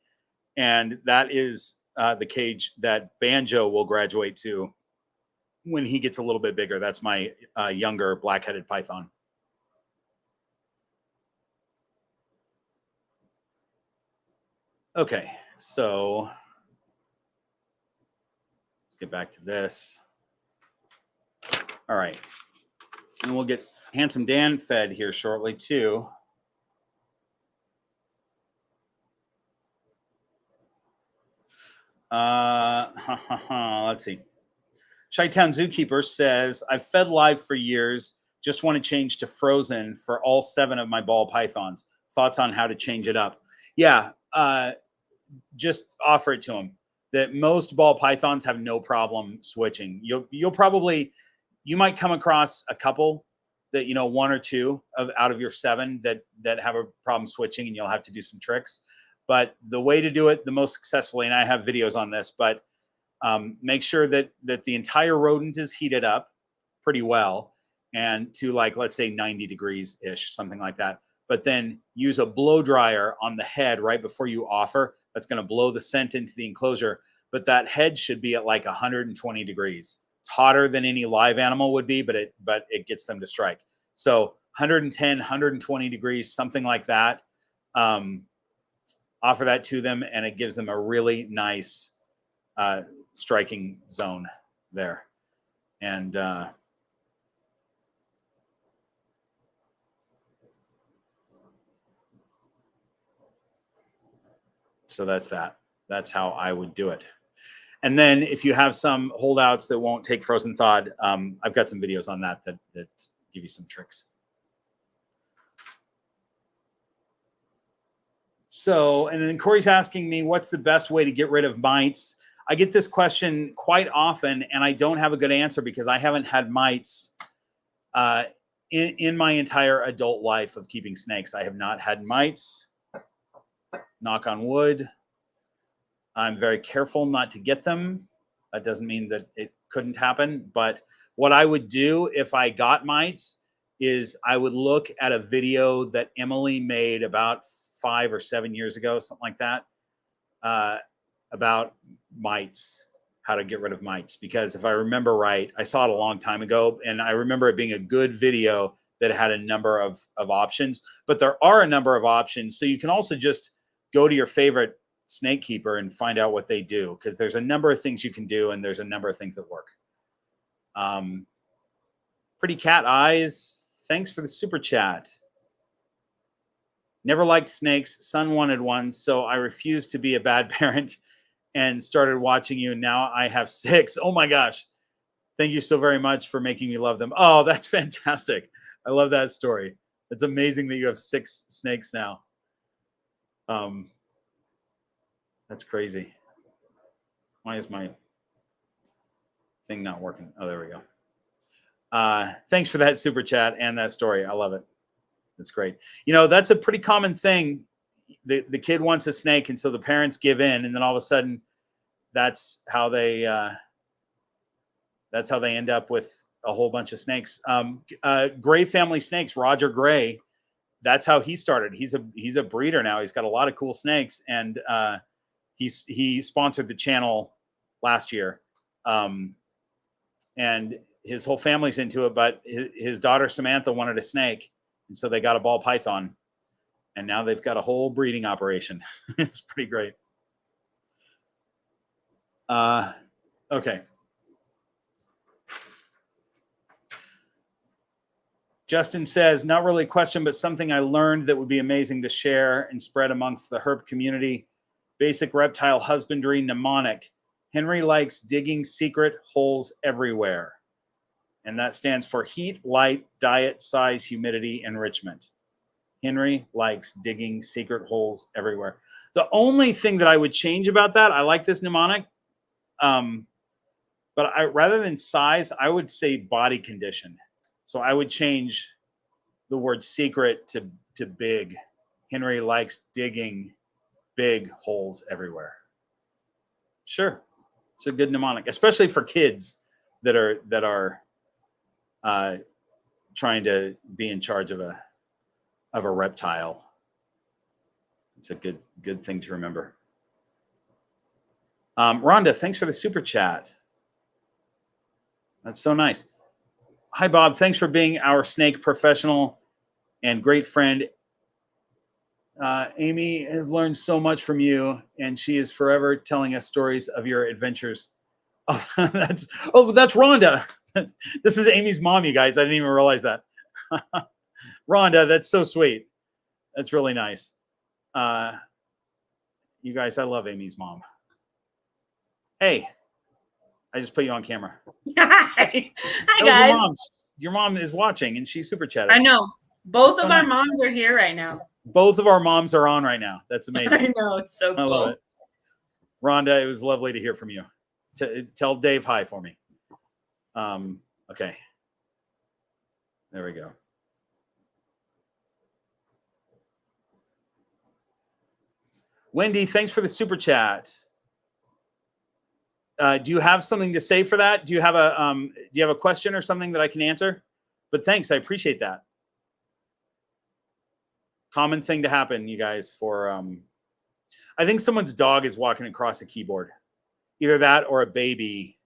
And that is the cage that Banjo will graduate to when he gets a little bit bigger. That's my younger black-headed python. Okay, so let's get back to this. All right. And we'll get Handsome Dan fed here shortly too. Let's see. Chi-Town Zookeeper says, I've fed live for years. Just want to change to frozen for all 7 of my ball pythons. Thoughts on how to change it up? Yeah, just offer it to them. That most ball pythons have no problem switching. You might come across a couple that, 1 or 2 out of your 7 that have a problem switching, and you'll have to do some tricks. But the way to do it the most successfully, and I have videos on this, but make sure that the entire rodent is heated up pretty well, and to let's say 90 degrees ish, something like that. But then use a blow dryer on the head right before you offer. That's going to blow the scent into the enclosure. But that head should be at 120 degrees. It's hotter than any live animal would be, but it gets them to strike. So 110, 120 degrees, something like that. Offer that to them, and it gives them a really nice striking zone there. And so that's that. That's how I would do it. And then if you have some holdouts that won't take frozen thawed, I've got some videos on that give you some tricks. So, and then Corey's asking me, what's the best way to get rid of mites? I get this question quite often, and I don't have a good answer because I haven't had mites in my entire adult life of keeping snakes. I have not had mites, knock on wood. I'm very careful not to get them. That doesn't mean that it couldn't happen. But what I would do if I got mites is I would look at a video that Emily made about 5 or 7 years ago, something like that, about mites, how to get rid of mites. Because if I remember right, I saw it a long time ago, and I remember it being a good video that had a number of options. But there are a number of options. So you can also just go to your favorite snake keeper and find out what they do, because there's a number of things you can do, and there's a number of things that work. Pretty Cat Eyes, thanks for the super chat. Never liked snakes. Son wanted one, so I refused to be a bad parent and started watching you. Now I have 6. Oh my gosh. Thank you so very much for making me love them. Oh, that's fantastic. I love that story. It's amazing that you have 6 snakes now. That's crazy. Why is my thing not working? Oh, there we go. Thanks for that super chat and that story. I love it. That's great. That's a pretty common thing. The kid wants a snake, and so the parents give in, and then all of a sudden that's how they end up with a whole bunch of snakes. Gray Family Snakes, Roger Gray, that's how he started. He's a breeder now. He's got a lot of cool snakes, and he sponsored the channel last year, and his whole family's into it. But his daughter Samantha wanted a snake, and so they got a ball python, and now they've got a whole breeding operation. It's pretty great. Okay. Justin says, not really a question, but something I learned that would be amazing to share and spread amongst the herp community. Basic reptile husbandry mnemonic. Henry likes digging secret holes everywhere. And that stands for heat, light, diet, size, humidity, enrichment. Henry likes digging secret holes everywhere. The only thing that I would change about that, I like this mnemonic, but rather than size, I would say body condition. So I would change the word secret to big. Henry likes digging big holes everywhere. Sure, it's a good mnemonic, especially for kids that are trying to be in charge of a reptile. It's a good thing to remember. Rhonda, thanks for the super chat. That's so nice. Hi, Bob. Thanks for being our snake professional and great friend. Amy has learned so much from you, and she is forever telling us stories of your adventures. Oh, that's Rhonda. This is Amy's mom, you guys. I didn't even realize that. Rhonda, that's so sweet. That's really nice. You guys, I love Amy's mom. Hey, I just put you on camera. Hi guys. Your mom is watching, and she's super chatting. I know. Both of our moms are here right now. Both of our moms are on right now. That's amazing. I know, it's so cool. I love it. Rhonda, it was lovely to hear from you. Tell Dave hi for me. Okay. There we go. Wendy, thanks for the super chat. Do you have something to say for that? Do you have a question or something that I can answer? But thanks, I appreciate that. Common thing to happen, you guys, for I think someone's dog is walking across a keyboard. Either that or a baby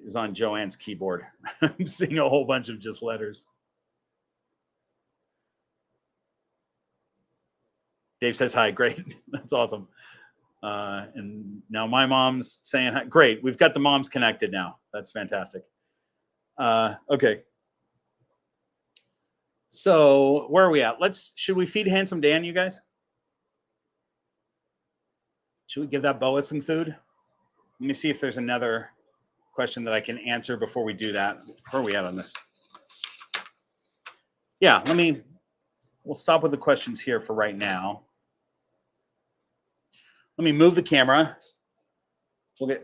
is on Joanne's keyboard. I'm seeing a whole bunch of just letters. Dave says hi. Great. That's awesome. And now my mom's saying hi. Great. We've got the moms connected now. That's fantastic. Okay. So where are we at? Should we feed Handsome Dan, you guys? Should we give that boa some food? Let me see if there's another question that I can answer before we do that. Where are we at on this? Yeah, we'll stop with the questions here for right now. Let me move the camera. We're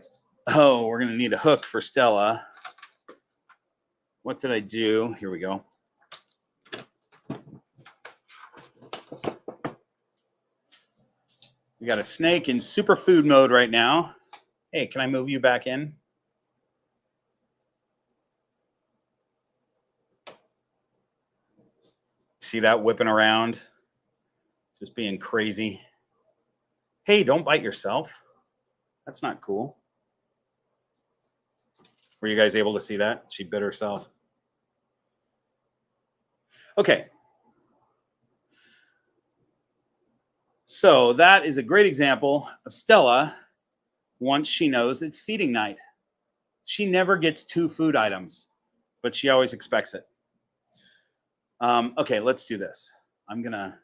going to need a hook for Stella. What did I do? Here we go. We got a snake in superfood mode right now. Hey, can I move you back in? See that whipping around? Just being crazy. Hey, don't bite yourself. That's not cool. Were you guys able to see that? She bit herself. Okay. So that is a great example of Stella once she knows it's feeding night. She never gets 2 food items, but she always expects it. Okay, let's do this. I'm gonna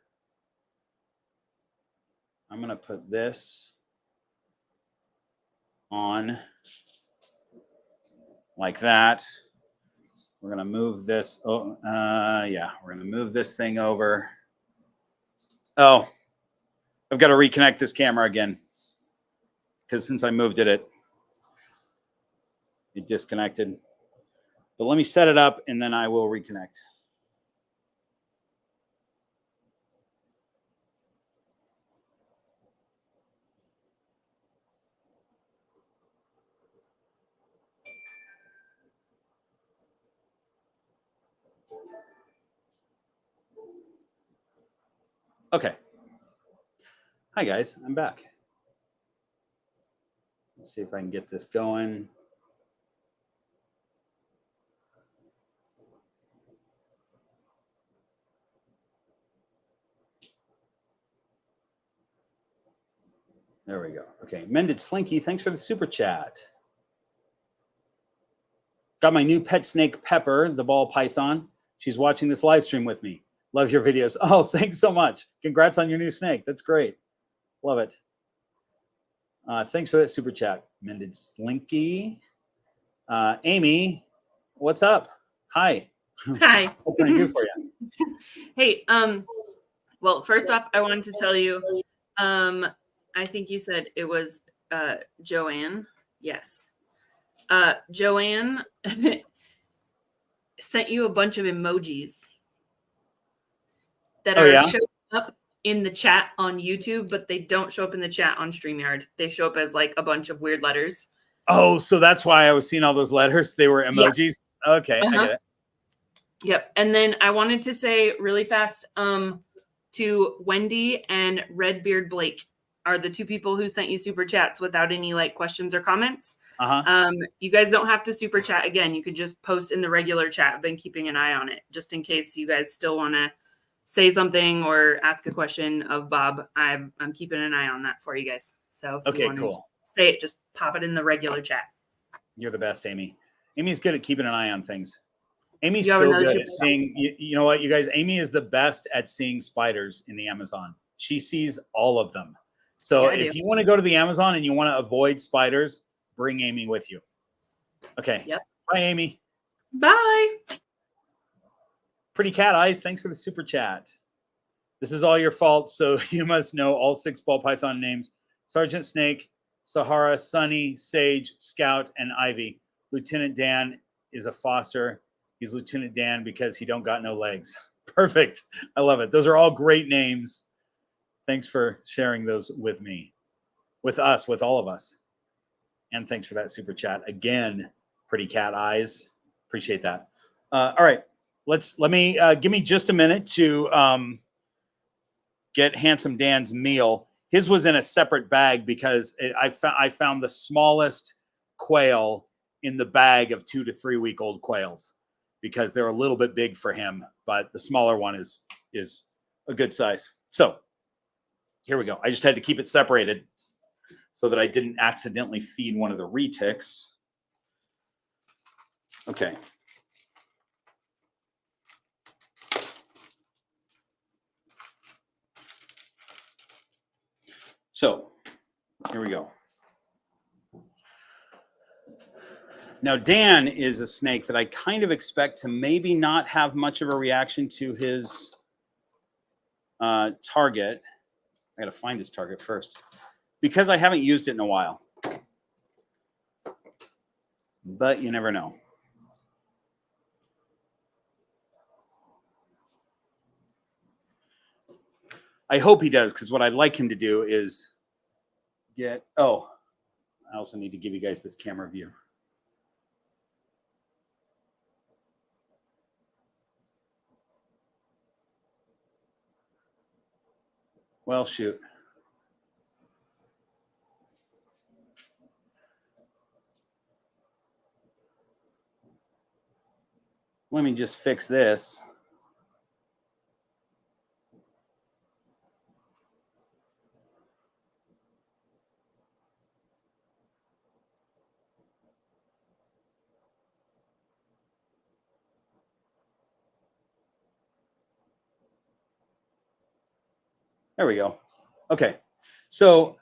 put this on like that. We're gonna move this. Oh, yeah, we're gonna move this thing over. Oh, I've got to reconnect this camera again because since I moved it disconnected. But let me set it up and then I will reconnect. Okay. Hi guys, I'm back. Let's see if I can get this going. There we go. Okay, Mended Slinky, thanks for the super chat. Got my new pet snake, Pepper, the ball python. She's watching this live stream with me. Loves your videos. Oh, thanks so much. Congrats on your new snake. That's great. Love it. Thanks for that super chat, Mended Slinky. Amy, what's up? Hi. Hi. What can I do for you? Hey, well, first off, I wanted to tell you, I think you said it was Joanne. Yes. Joanne sent you a bunch of emojis that Oh, are yeah? showing up in the chat on YouTube, but they don't show up in the chat on StreamYard. They show up as like a bunch of weird letters. Oh, so that's why I was seeing all those letters. They were emojis. Yeah. Okay, I get it. Yep. And then I wanted to say really fast, to Wendy and Redbeard Blake are the two people who sent you super chats without any like questions or comments. You guys don't have to super chat again. You could just post in the regular chat. I've been keeping an eye on it just in case you guys still want to say something or ask a question of Bob. I'm keeping an eye on that for you guys. So if you want to say it, just pop it in the regular chat. You're the best, Amy. Amy's good at keeping an eye on things. Amy's so good at seeing, you know what, you guys, Amy is the best at seeing spiders in the Amazon. She sees all of them. So if you want to go to the Amazon and you want to avoid spiders, bring Amy with you. Okay. Yep. Bye, Amy. Bye. Pretty Cat Eyes, thanks for the super chat. This is all your fault, so you must know all 6 ball python names. Sergeant Snake, Sahara, Sunny, Sage, Scout, and Ivy. Lieutenant Dan is a foster. He's Lieutenant Dan because he don't got no legs. Perfect. I love it. Those are all great names. Thanks for sharing those with me, with us, with all of us. And thanks for that super chat. Again, Pretty Cat Eyes. Appreciate that. All right. Let me give me just a minute to get Handsome Dan's meal. His was in a separate bag because I found the smallest quail in the bag of 2 to 3 week old quails, because they're a little bit big for him, but the smaller one is a good size. So here we go. I just had to keep it separated so that I didn't accidentally feed one of the retics. Okay. So here we go. Now, Dan is a snake that I kind of expect to maybe not have much of a reaction to his target. I got to find his target first because I haven't used it in a while. But you never know. I hope he does, because what I'd like him to do is get... Oh, I also need to give you guys this camera view. Well, shoot. Let me just fix this. There we go. Okay. So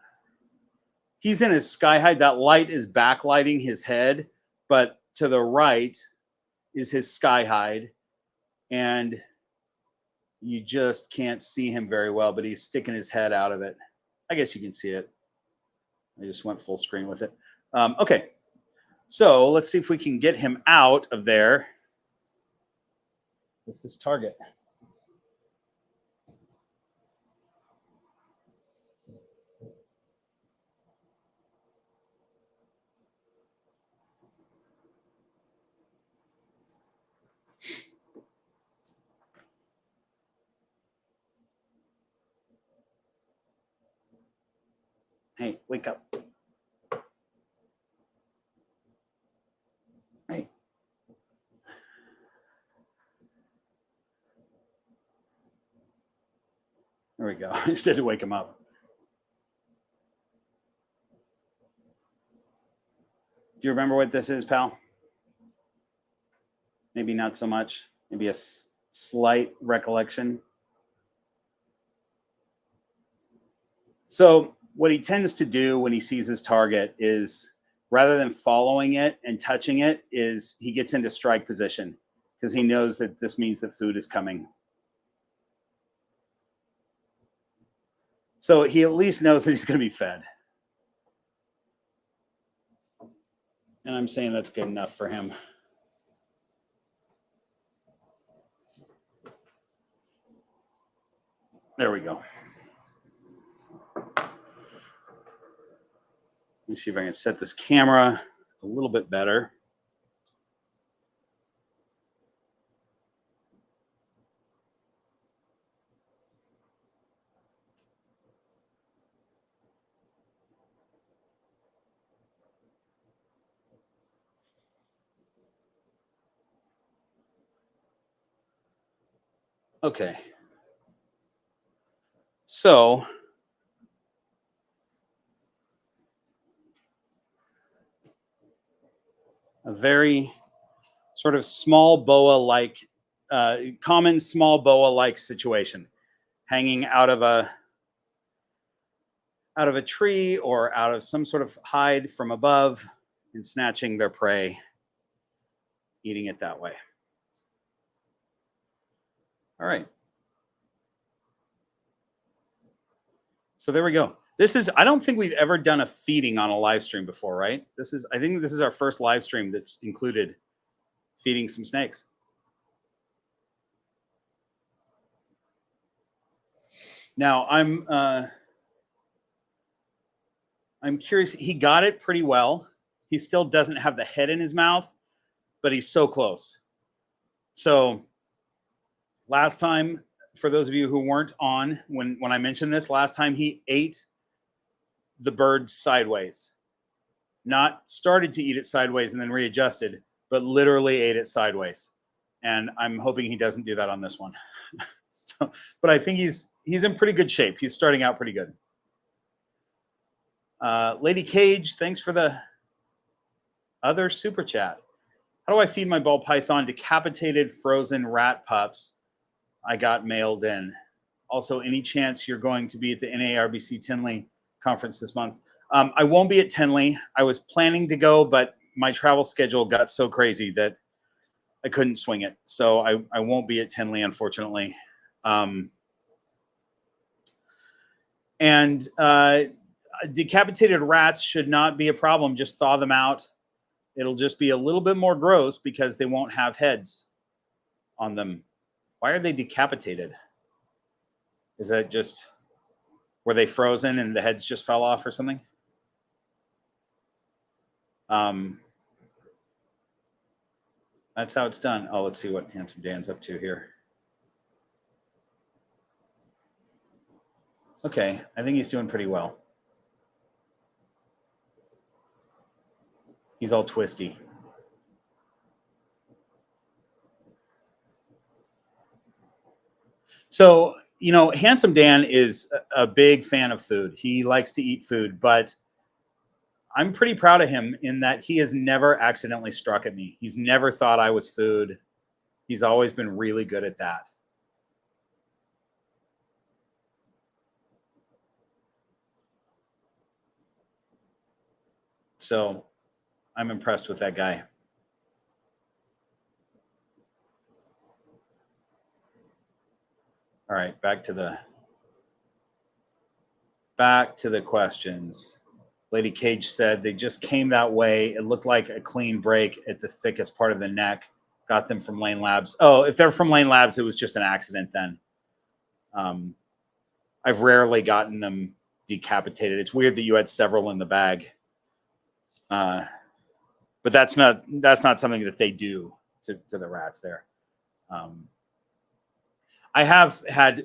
he's in his sky hide. That light is backlighting his head, but to the right is his sky hide. And you just can't see him very well, but he's sticking his head out of it. I guess you can see it. I just went full screen with it. Okay. So let's see if we can get him out of there with this target. Hey, wake up. Hey. There we go. I just had to wake him up. Do you remember what this is, pal? Maybe not so much. Maybe a slight recollection. So what he tends to do when he sees his target is rather than following it and touching it, is he gets into strike position because he knows that this means that food is coming. So he at least knows that he's going to be fed. And I'm saying that's good enough for him. There we go. Let me see if I can set this camera a little bit better. Okay. So a very sort of small boa-like, common small boa-like situation, hanging out of a tree or out of some sort of hide from above and snatching their prey, eating it that way. All right. So there we go. This is, I don't think we've ever done a feeding on a live stream before, right? I think this is our first live stream that's included feeding some snakes. Now I'm curious. He got it pretty well. He still doesn't have the head in his mouth, but he's so close. So last time, for those of you who weren't on when I mentioned this, last time he ate the bird sideways. Not started to eat it sideways and then readjusted, but literally ate it sideways. And I'm hoping he doesn't do that on this one. So, but I think he's in pretty good shape. He's starting out pretty good. Lady Cage, thanks for the other super chat. How do I feed my ball python decapitated frozen rat pups I got mailed in? Also, any chance you're going to be at the NARBC Tinley conference this month? I won't be at Tinley. I was planning to go, but my travel schedule got so crazy that I couldn't swing it. So I won't be at Tinley, unfortunately. Decapitated rats should not be a problem. Just thaw them out. It'll just be a little bit more gross because they won't have heads on them. Why are they decapitated? Is that just, were they frozen and the heads just fell off or something? That's how it's done. Oh, let's see what Handsome Dan's up to here. Okay, I think he's doing pretty well. He's all twisty. So, you know, Handsome Dan is a big fan of food. He likes to eat food, but I'm pretty proud of him in that he has never accidentally struck at me. He's never thought I was food. He's always been really good at that. So I'm impressed with that guy. All right, back to the questions. Lady Cage said they just came that way. It looked like a clean break at the thickest part of the neck. Got them from Lane Labs. Oh, if they're from Lane Labs, it was just an accident then. I've rarely gotten them decapitated. It's weird that you had several in the bag. But that's not something that they do to the rats there. I have had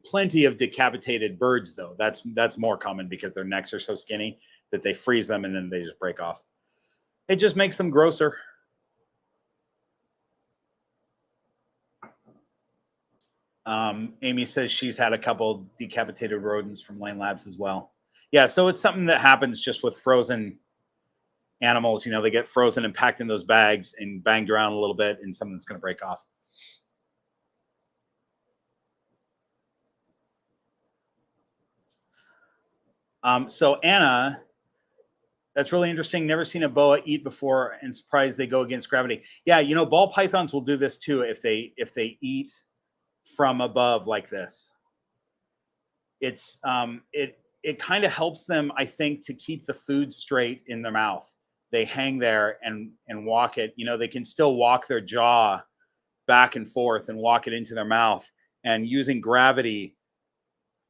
plenty of decapitated birds, though. That's more common because their necks are so skinny that they freeze them and then they just break off. It just makes them grosser. Amy says she's had a couple decapitated rodents from Lane Labs as well. Yeah, so it's something that happens just with frozen animals. You know, they get frozen and packed in those bags and banged around a little bit, and something's going to break off. So Anna That's really interesting. Never seen a boa eat before, and surprised they go against gravity. Yeah, you know, ball pythons will do this too if they eat from above like this. It's it kind of helps them, I think, to keep the food straight in their mouth. They hang there and walk it. You know, they can still walk their jaw back and forth and walk it into their mouth, and using gravity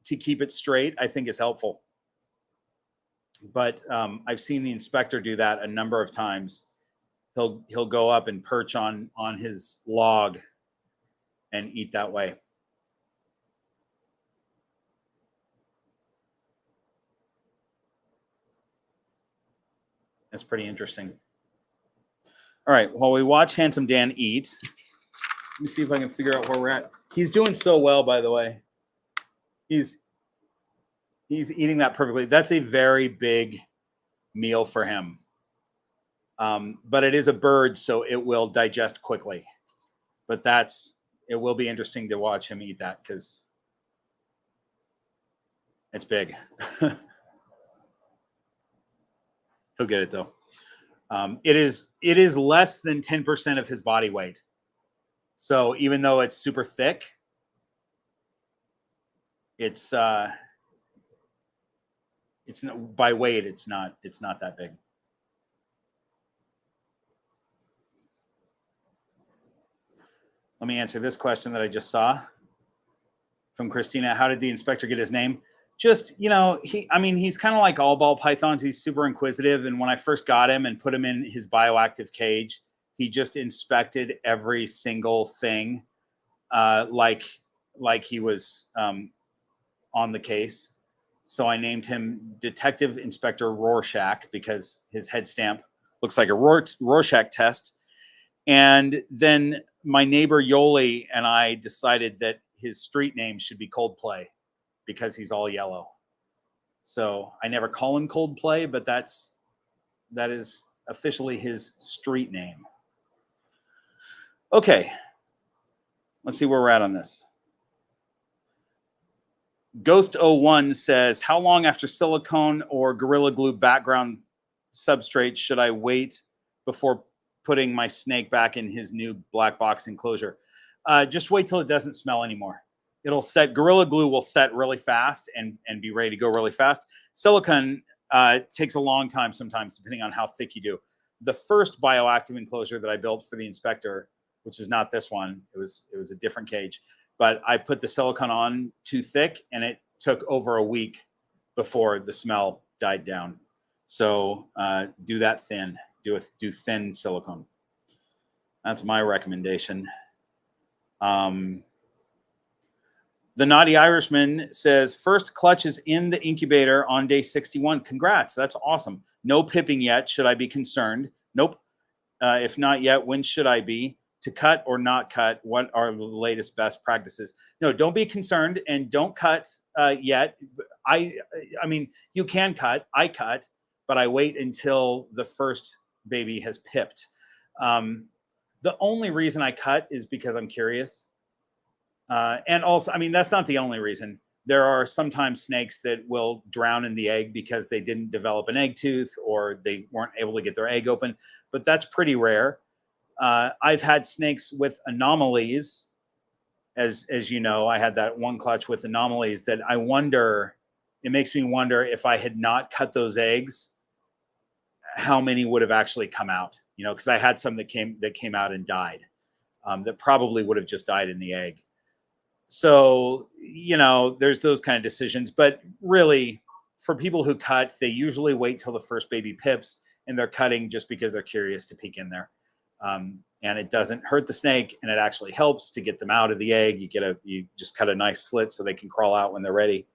to keep it straight, I think, is helpful. But I've seen the inspector do that a number of times. He'll go up and perch on his log and eat that way. That's pretty interesting. All right, while we watch Handsome Dan eat, let me see if I can figure out where we're at. He's doing so well, by the way. He's eating that perfectly. That's a very big meal for him. But it is a bird, so it will digest quickly. But it will be interesting to watch him eat that because it's big. He'll get it though. It is less than 10% of his body weight. So even though it's super thick, it's not, by weight, it's not that big. Let me answer this question that I just saw from Christina. How did the inspector get his name? Just, you know, he's kind of like all ball pythons. He's super inquisitive. And when I first got him and put him in his bioactive cage, he just inspected every single thing, like he was on the case. So I named him Detective Inspector Rorschach because his head stamp looks like a Rorschach test. And then my neighbor Yoli and I decided that his street name should be Coldplay because he's all yellow. So I never call him Coldplay, but that is officially his street name. Okay, let's see where we're at on this. Ghost01 says, how long after silicone or Gorilla Glue background substrate should I wait before putting my snake back in his new black box enclosure? Just wait till it doesn't smell anymore. It'll set, Gorilla Glue will set really fast and be ready to go really fast. Silicone takes a long time sometimes, depending on how thick you do. The first bioactive enclosure that I built for the inspector, which is not this one, it was a different cage, but I put the silicone on too thick and it took over a week before the smell died down. So do that thin, do thin silicone. That's my recommendation. The Naughty Irishman says, first clutch is in the incubator on day 61. Congrats, that's awesome. No pipping yet. Should I be concerned? Nope. If not yet, when should I be? To cut or not cut? What are the latest best practices? No, don't be concerned and don't cut yet. I mean, you can cut. I cut, but I wait until the first baby has pipped. The only reason I cut is because I'm curious. And also, I mean, that's not the only reason. There are sometimes snakes that will drown in the egg because they didn't develop an egg tooth or they weren't able to get their egg open, but that's pretty rare. I've had snakes with anomalies. As you know, I had that one clutch with anomalies that it makes me wonder if I had not cut those eggs, how many would have actually come out, you know, because I had some that came out and died, that probably would have just died in the egg. So, you know, there's those kind of decisions, but really for people who cut, they usually wait till the first baby pips and they're cutting just because they're curious to peek in there. And it doesn't hurt the snake and it actually helps to get them out of the egg. You just cut a nice slit so they can crawl out when they're ready.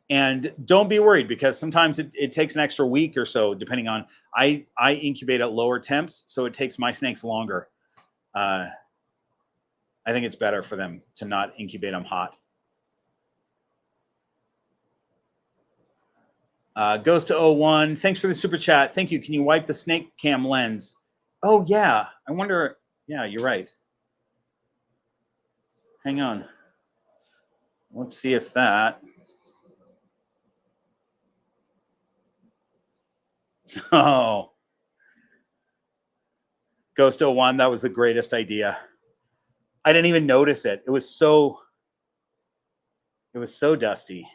And don't be worried because sometimes it takes an extra week or so, depending on, I incubate at lower temps. So it takes my snakes longer. I think it's better for them to not incubate them hot. Goes to 01. Thanks for the super chat. Thank you. Can you wipe the snake cam lens? Oh, yeah. I wonder. Yeah, you're right. Hang on. Let's see if that. Oh. Ghost 01, that was the greatest idea. I didn't even notice it. It was so dusty.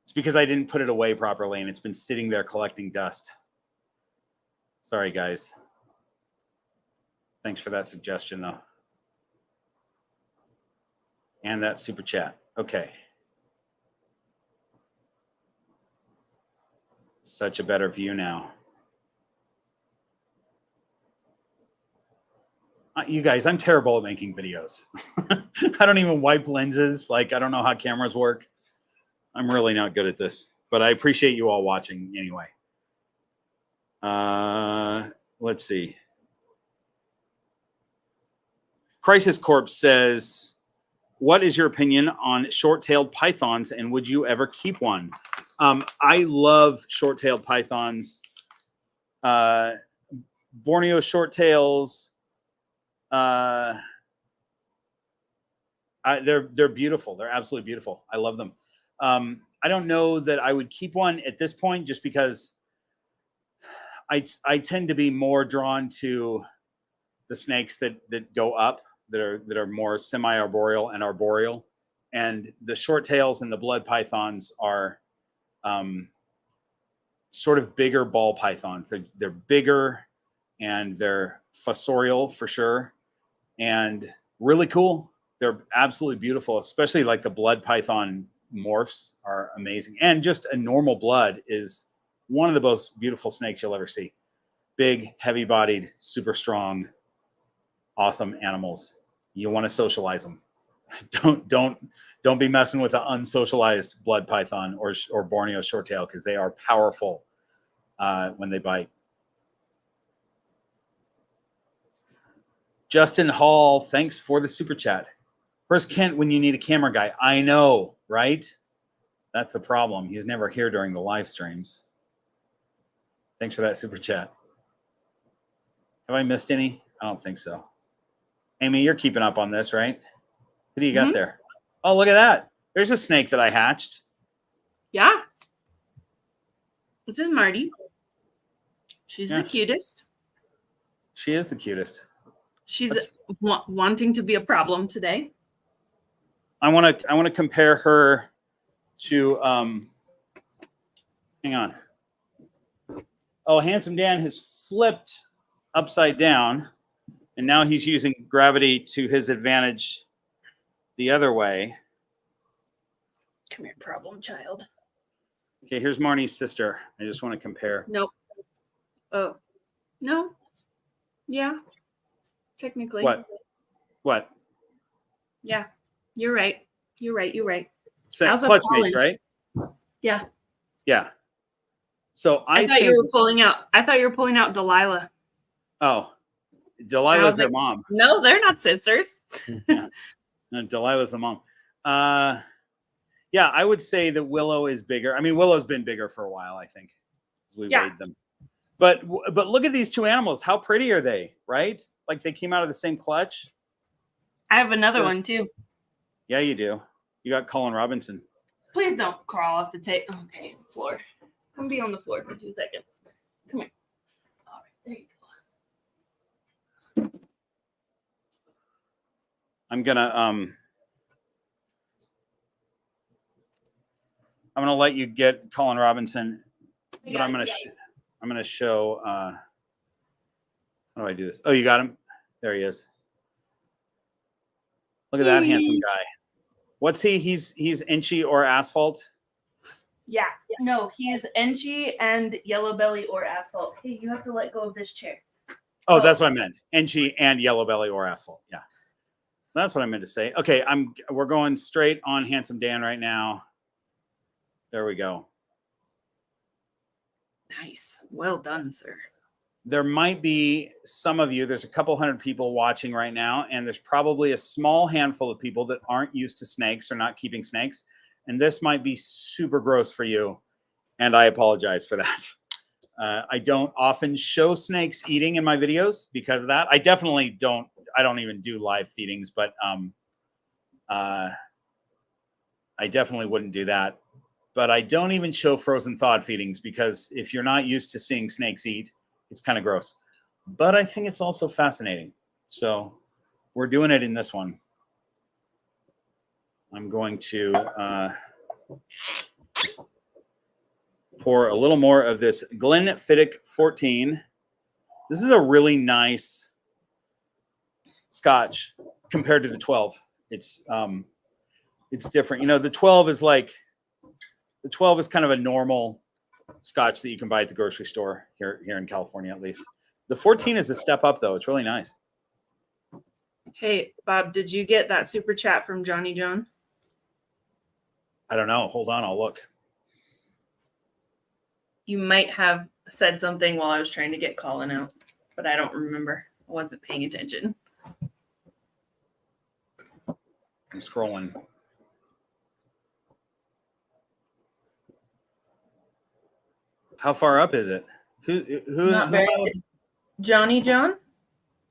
It's because I didn't put it away properly and it's been sitting there collecting dust. Sorry, guys. Thanks for that suggestion, though. And that super chat. Okay. Such a better view now. You guys, I'm terrible at making videos. I don't even wipe lenses. Like, I don't know how cameras work. I'm really not good at this, but I appreciate you all watching anyway. Let's see. Crisis Corp says, what is your opinion on short-tailed pythons and would you ever keep one? I love short-tailed pythons. Borneo short-tails. They're beautiful. They're absolutely beautiful. I love them. I don't know that I would keep one at this point just because I tend to be more drawn to the snakes that go up, that are more semi-arboreal and arboreal. And the short tails and the blood pythons are sort of bigger ball pythons. They're bigger and they're fossorial for sure and really cool. They're absolutely beautiful, especially like the blood python morphs are amazing. And just a normal blood is one of the most beautiful snakes you'll ever see. Big, heavy-bodied, super strong, awesome animals. You want to socialize them. Don't be messing with an unsocialized blood python or Borneo shorttail because they are powerful when they bite. Justin Hall, thanks for the super chat. Where's Kent when you need a camera guy? I know, right? That's the problem. He's never here during the live streams. Thanks for that super chat. Have I missed any? I don't think so. Amy, you're keeping up on this, right? What do you got there? Oh, look at that. There's a snake that I hatched. Yeah. This is Marty. She's the cutest. She is the cutest. She's wanting to be a problem today. I want to compare her to hang on. Oh, Handsome Dan has flipped upside down, and now he's using gravity to his advantage the other way. Come here, problem child. Okay, here's Marnie's sister. I just want to compare. Nope. Oh, no. Yeah. Technically. What? Yeah. You're right. You're right. Clutch mates, right? Yeah. Yeah. So I thought you were pulling out Delilah. Oh, Delilah's their mom. No, they're not sisters. Yeah. No, Delilah's the mom. Yeah, I would say that Willow is bigger. I mean, Willow's been bigger for a while, I think, as we weighed them. But look at these two animals. How pretty are they, right? Like they came out of the same clutch. I have another one too. Yeah, you do. You got Colin Robinson. Please don't crawl off the table. Okay, floor. Come be on the floor for 2 seconds. Come here. All right, there you go. I'm gonna let you get Colin Robinson, but I'm gonna show. How do I do this? Oh, you got him. There he is. Look at that handsome guy. What's he? He's inchy or asphalt. Yeah. No, he is NG and yellow belly or asphalt. Hey, you have to let go of this chair. Oh, that's what I meant. NG and yellow belly or asphalt. Yeah. That's what I meant to say. Okay, we're going straight on Handsome Dan right now. There we go. Nice. Well done, sir. There might be some of you, there's a couple hundred people watching right now, and there's probably a small handful of people that aren't used to snakes or not keeping snakes. And this might be super gross for you, and I apologize for that. I don't often show snakes eating in my videos because of that. I definitely don't. I don't even do live feedings, but I definitely wouldn't do that. but I don't even show frozen thawed feedings because if you're not used to seeing snakes eat, it's kind of gross. But I think it's also fascinating. So we're doing it in this one. I'm going to pour a little more of this Glenfiddich 14. This is a really nice Scotch compared to the 12. It's different. You know, the 12 is kind of a normal Scotch that you can buy at the grocery store here in California, at least. The 14 is a step up, though. It's really nice. Hey, Bob, did you get that super chat from Johnny John? I don't know. Hold on. I'll look. You might have said something while I was trying to get Colin out, but I don't remember. I wasn't paying attention. I'm scrolling. How far up is it? Who Not very good. Johnny John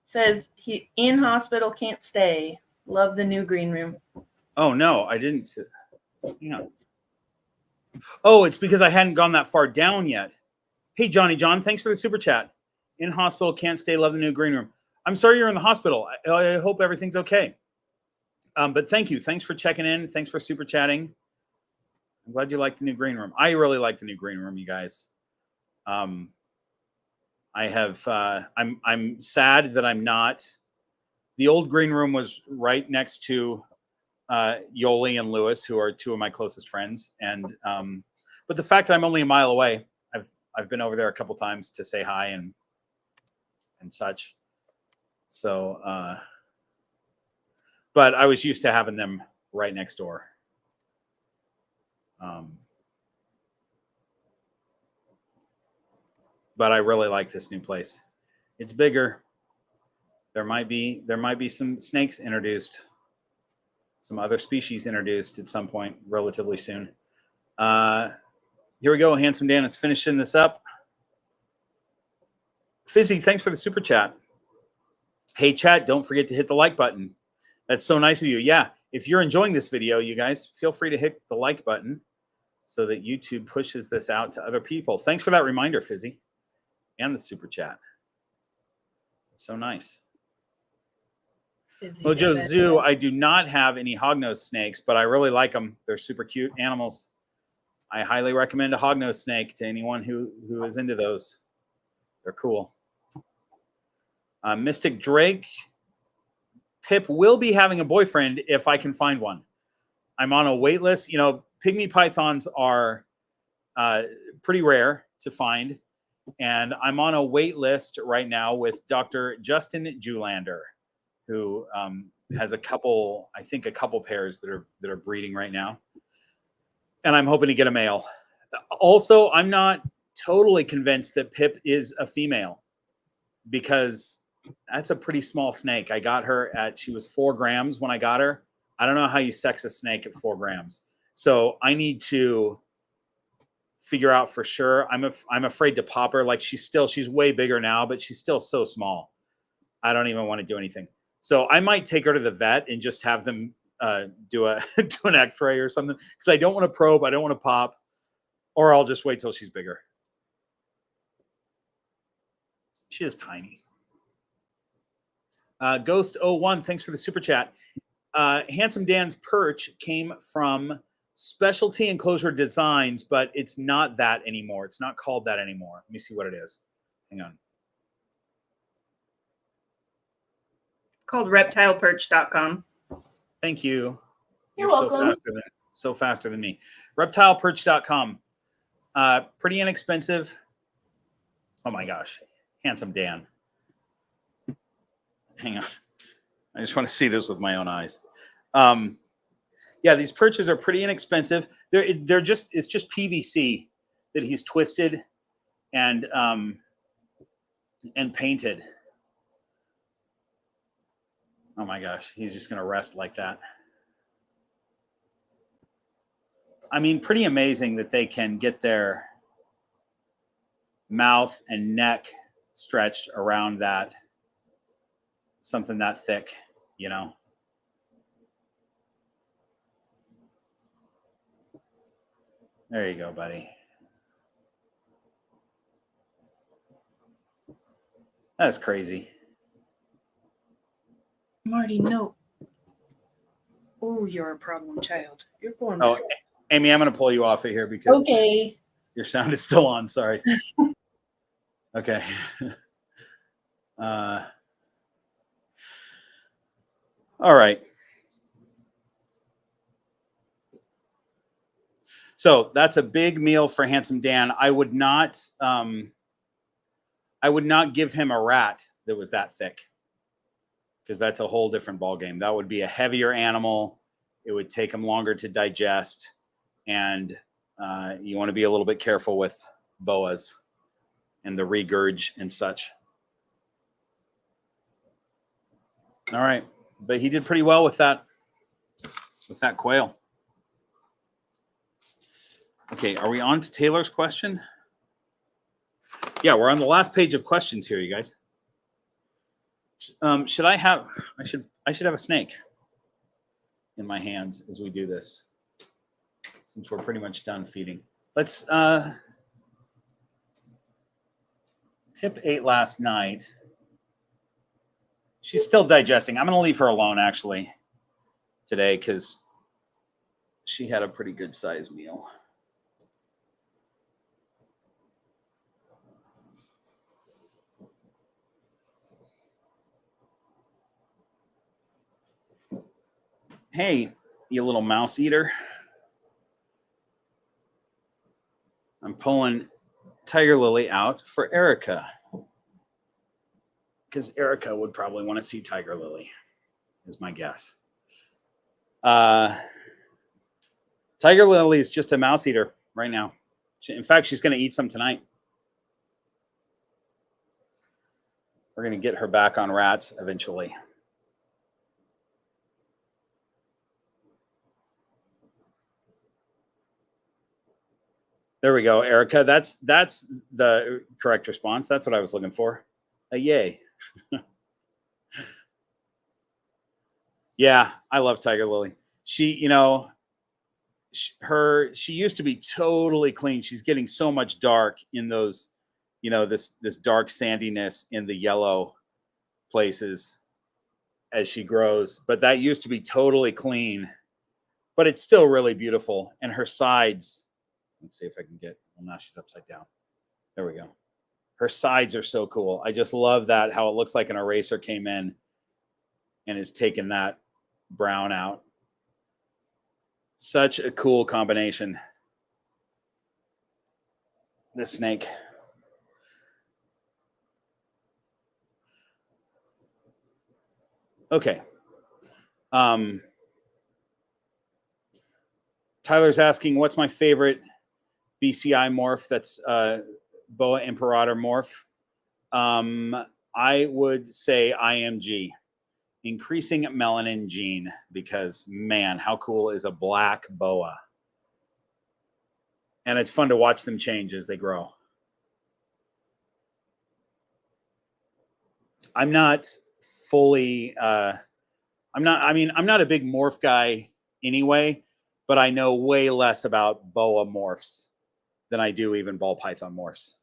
says he in hospital, can't stay. Love the new green room. Oh no, I didn't. Yeah. Oh, it's because I hadn't gone that far down yet. Hey, Johnny John, thanks for the super chat. In hospital, can't stay. Love the new green room. I'm sorry you're in the hospital. I hope everything's okay. But thank you. Thanks for checking in. Thanks for super chatting. I'm glad you like the new green room. I really like the new green room, you guys. I'm sad that I'm not. The old green room was right next to Yoli and Lewis, who are two of my closest friends. And but the fact that I'm only a mile away, I've been over there a couple times to say hi and such. So, but I was used to having them right next door. But I really like this new place. It's bigger. There might be some snakes introduced, some other species introduced at some point relatively soon. Here we go. Handsome Dan is finishing this up. Fizzy, thanks for the super chat. Hey, chat, don't forget to hit the like button. That's so nice of you. Yeah, if you're enjoying this video, you guys, feel free to hit the like button so that YouTube pushes this out to other people. Thanks for that reminder, Fizzy, and the super chat. It's so nice. Mojo Zoo, I do not have any hognose snakes, but I really like them. They're super cute animals. I highly recommend a hognose snake to anyone who is into those. They're cool. Mystic Drake, Pip will be having a boyfriend if I can find one. I'm on a wait list. You know, pygmy pythons are pretty rare to find. And I'm on a wait list right now with Dr. Justin Julander, who has a couple pairs that are breeding right now. And I'm hoping to get a male. Also, I'm not totally convinced that Pip is a female because that's a pretty small snake. I got her she was 4 grams when I got her. I don't know how you sex a snake at 4 grams. So I need to figure out for sure. I'm afraid to pop her. Like she's way bigger now, but she's still so small. I don't even want to do anything. So I might take her to the vet and just have them do an x-ray or something. Because I don't want to probe. I don't want to pop. Or I'll just wait till she's bigger. She is tiny. Ghost01, thanks for the super chat. Handsome Dan's perch came from Specialty Enclosure Designs, but it's not that anymore. It's not called that anymore. Let me see what it is. Hang on. Called reptileperch.com. Thank you. You're welcome. So faster than me. Reptileperch.com. Pretty inexpensive. Oh my gosh. Handsome Dan. Hang on. I just want to see this with my own eyes. Yeah, these perches are pretty inexpensive. It's just PVC that he's twisted and painted. Oh my gosh, he's just gonna rest like that. I mean, pretty amazing that they can get their mouth and neck stretched around that, something that thick, you know. There you go, buddy. That's crazy. Marty, no. Oh, you're a problem child. You're going. Oh, Amy, I'm going to pull you off of here because Okay. your sound is still on. Sorry. Okay. All right. So that's a big meal for Handsome Dan. I would not give him a rat that was that thick, because that's a whole different ball game. That would be a heavier animal. It would take him longer to digest, and you want to be a little bit careful with boas and the regurg and such. All right, but he did pretty well with that quail. Okay, are we on to Taylor's question? Yeah, we're on the last page of questions here, you guys. I should have a snake in my hands as we do this, since we're pretty much done feeding. Let's Pip ate last night. She's still digesting. I'm going to leave her alone actually today because she had a pretty good size meal. Hey, you little mouse eater. I'm pulling Tiger Lily out for Erica, because Erica would probably want to see Tiger Lily, is my guess. Tiger Lily is just a mouse eater right now. In fact, she's going to eat some tonight. We're going to get her back on rats eventually. There we go, Erica. That's the correct response. That's what I was looking for. A yay. Yeah, I love Tiger Lily. She, she used to be totally clean. She's getting so much dark in those, this dark sandiness in the yellow places as she grows. But that used to be totally clean, but it's still really beautiful. And her sides, let's see if I can get, well, now she's upside down. There we go. Her sides are so cool. I just love that, how it looks like an eraser came in and has taken that brown out. Such a cool combination. This snake. Okay. Tyler's asking, what's my favorite BCI morph that's Boa Imperator morph? I would say IMG, increasing melanin gene, because man, how cool is a black boa? And it's fun to watch them change as they grow. I'm not fully, I'm not a big morph guy anyway, but I know way less about boa morphs than I do even ball python morphs.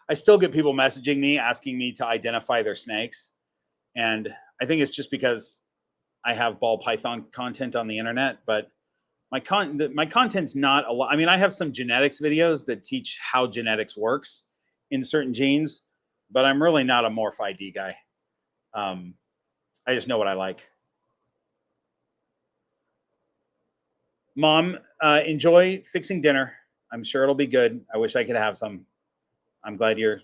I still get people messaging me asking me to identify their snakes. And I think it's just because I have ball python content on the internet, but my content's not a lot. I mean, I have some genetics videos that teach how genetics works in certain genes, but I'm really not a morph ID guy. I just know what I like. Mom, enjoy fixing dinner. I'm sure it'll be good. I wish I could have some. I'm glad you're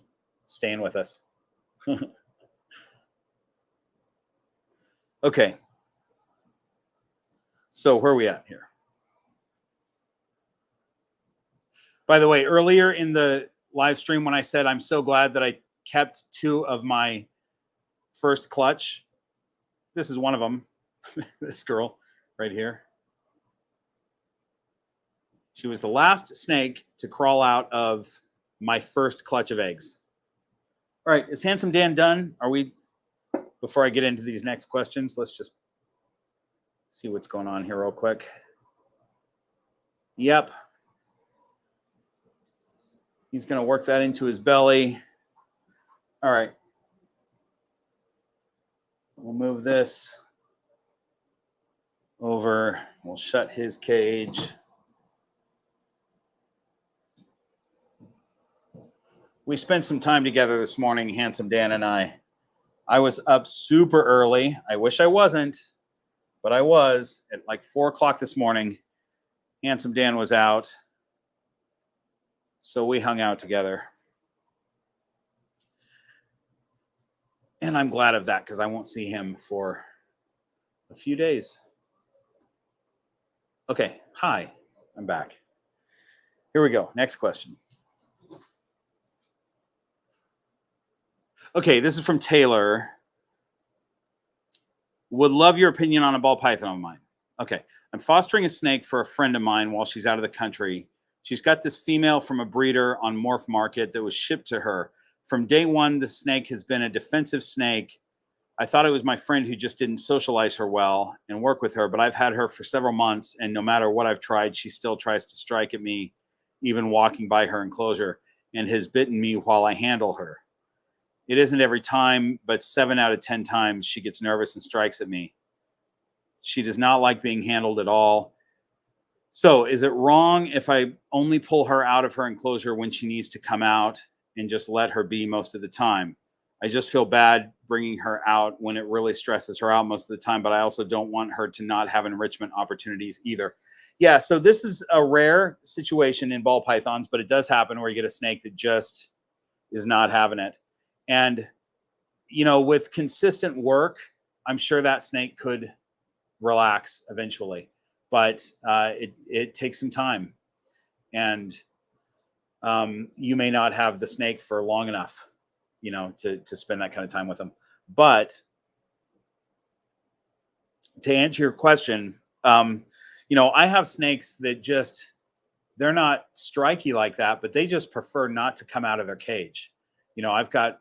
staying with us. Okay. So where are we at here? By the way, earlier in the live stream, when I said I'm so glad that I kept 2 of my first clutch, this is one of them. This girl right here. She was the last snake to crawl out of my first clutch of eggs. All right, is Handsome Dan done? Are we, before I get into these next questions, let's just see what's going on here real quick. Yep. He's going to work that into his belly. All right. We'll move this over. We'll shut his cage. We spent some time together this morning, Handsome Dan and I. I was up super early. I wish I wasn't, but I was at like 4 o'clock this morning. Handsome Dan was out. So we hung out together. And I'm glad of that because I won't see him for a few days. Okay. Hi. I'm back. Here we go. Next question. Okay. This is from Taylor. Would love your opinion on a ball python of mine. Okay. I'm fostering a snake for a friend of mine while she's out of the country. She's got this female from a breeder on Morph Market that was shipped to her. From day one, the snake has been a defensive snake. I thought it was my friend who just didn't socialize her well and work with her, but I've had her for several months, and no matter what I've tried, she still tries to strike at me, even walking by her enclosure, and has bitten me while I handle her. It isn't every time, but 7 out of 10 times she gets nervous and strikes at me. She does not like being handled at all. So is it wrong if I only pull her out of her enclosure when she needs to come out and just let her be most of the time? I just feel bad bringing her out when it really stresses her out most of the time, but I also don't want her to not have enrichment opportunities either. Yeah, so this is a rare situation in ball pythons, but it does happen where you get a snake that just is not having it. And, you know, with consistent work, I'm sure that snake could relax eventually, but it takes some time, and you may not have the snake for long enough, you know, to spend that kind of time with them. But to answer your question, you know, I have snakes that just, they're not striky like that, but they just prefer not to come out of their cage. You know, I've got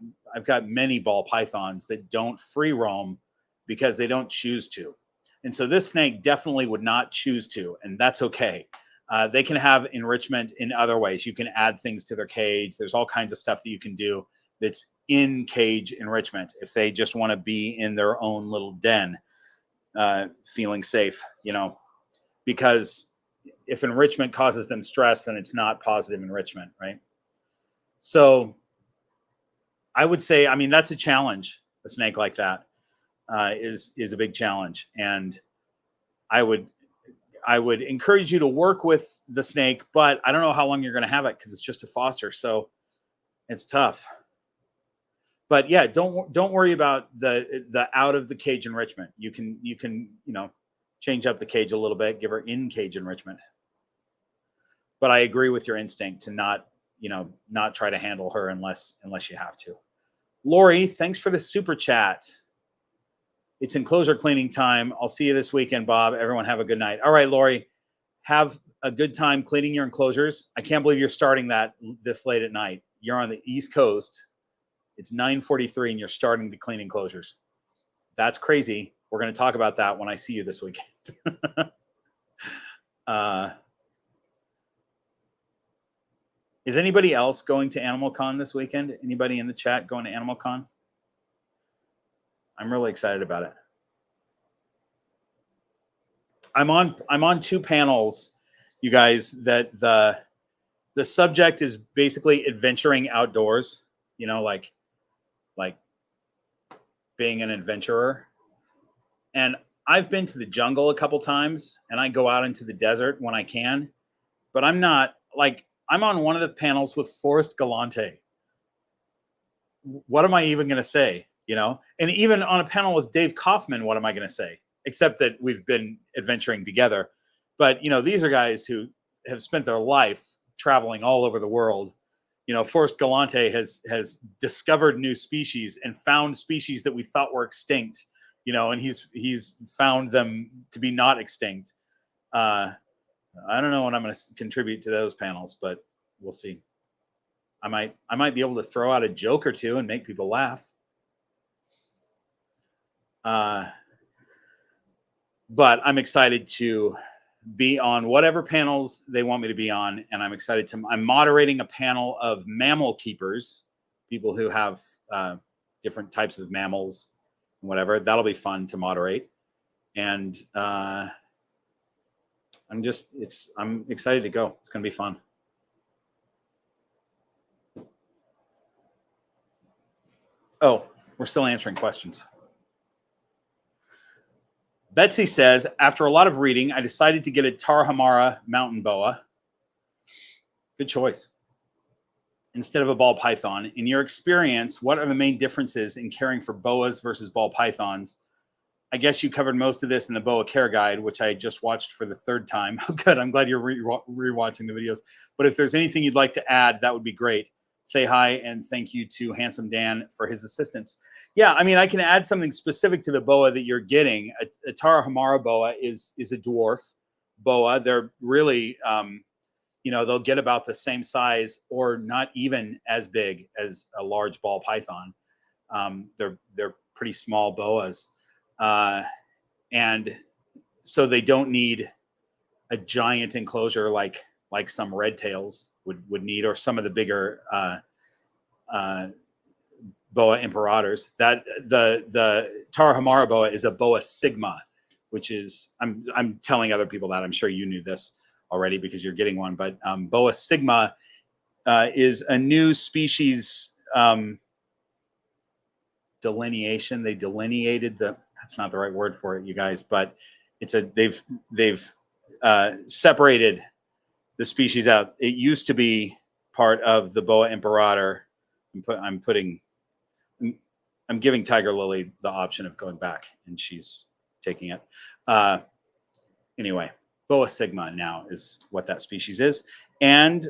many ball pythons that don't free roam because they don't choose to. And so this snake definitely would not choose to, and that's okay. They can have enrichment in other ways. You can add things to their cage. There's all kinds of stuff that you can do that's in cage enrichment if they just want to be in their own little den, feeling safe, you know, because if enrichment causes them stress, then it's not positive enrichment, right? So I would say, I mean, that's a challenge. A snake like that is a big challenge. And I would encourage you to work with the snake, but I don't know how long you're going to have it because it's just a foster. So it's tough. But yeah, don't worry about the out of the cage enrichment. You can, you know, change up the cage a little bit, give her in cage enrichment. But I agree with your instinct to not, you know, not try to handle her unless you have to. Lori, thanks for the super chat. It's enclosure cleaning time. I'll see you this weekend, Bob. Everyone have a good night. All right, Lori, have a good time cleaning your enclosures. I can't believe you're starting that this late at night. You're on the East Coast. It's 9:43 and you're starting to clean enclosures. That's crazy. We're going to talk about that when I see you this weekend. Is anybody else going to Animal Con this weekend? Anybody in the chat going to Animal Con? I'm really excited about it. I'm on 2 panels, you guys, that the subject is basically adventuring outdoors, you know, like being an adventurer. And I've been to the jungle a couple times, and I go out into the desert when I can, but I'm not like, I'm on one of the panels with Forrest Galante. What am I even going to say? You know, and even on a panel with Dave Kaufman, what am I going to say? Except that we've been adventuring together. But, you know, these are guys who have spent their life traveling all over the world. You know, Forrest Galante has discovered new species and found species that we thought were extinct, you know, and he's found them to be not extinct. I don't know when I'm going to contribute to those panels, but we'll see. I might be able to throw out a joke or two and make people laugh. But I'm excited to be on whatever panels they want me to be on. And I'm excited to, I'm moderating a panel of mammal keepers, people who have different types of mammals and whatever. That'll be fun to moderate. And I'm excited to go. It's going to be fun. Oh, we're still answering questions. Betsy says, after a lot of reading, I decided to get a Tarahumara mountain boa. Good choice. Instead of a ball python. In your experience, what are the main differences in caring for boas versus ball pythons? I guess you covered most of this in the Boa Care Guide, which I just watched for the 3rd time. Oh, good. I'm glad you're rewatching the videos. But if there's anything you'd like to add, that would be great. Say hi and thank you to Handsome Dan for his assistance. Yeah, I mean, I can add something specific to the boa that you're getting. A Tarahumara boa is a dwarf boa. They're really, you know, they'll get about the same size or not even as big as a large ball python. They're pretty small boas. And so they don't need a giant enclosure like some red tails would need, or some of the bigger boa imperators. That the Tarahumara boa is a boa sigma, which is, I'm telling other people that. I'm sure you knew this already because you're getting one, but boa sigma is a new species delineation. They delineated that's not the right word for it, you guys, but it's they've separated the species out. It used to be part of the boa imperator. I'm giving Tiger Lily the option of going back, and she's taking it. Anyway, boa sigma now is what that species is. And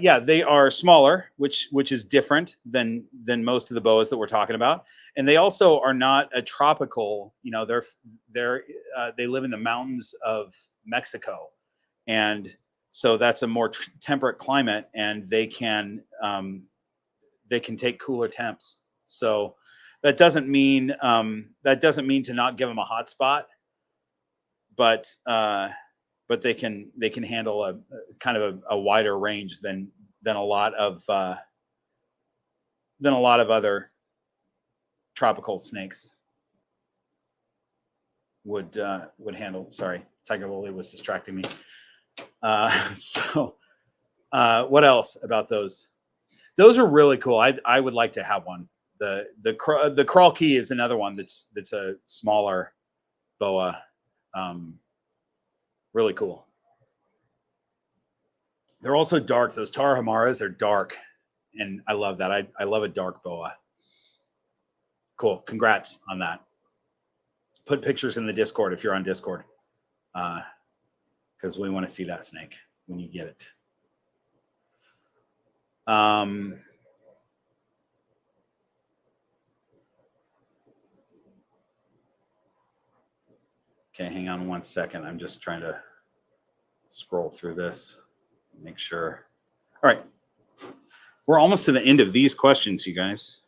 yeah, they are smaller, which is different than most of the boas that we're talking about. And they also are not a tropical, you know, they live in the mountains of Mexico. And so that's a more temperate climate, and they can take cooler temps. So that doesn't mean to not give them a hot spot, but they can handle a kind of a wider range than a lot of other tropical snakes would handle. Sorry, Tiger Lily was distracting me. What else about those? Those are really cool. I would like to have one. The crawl key is another one that's a smaller boa. Really cool. They're also dark. Those Tarahumaras are dark, and I love that. I love a dark boa. Cool. Congrats on that. Put pictures in the Discord if you're on Discord, because we want to see that snake when you get it. Okay, hang on 1 second. I'm just trying to scroll through this, make sure. All right. We're almost to the end of these questions, you guys.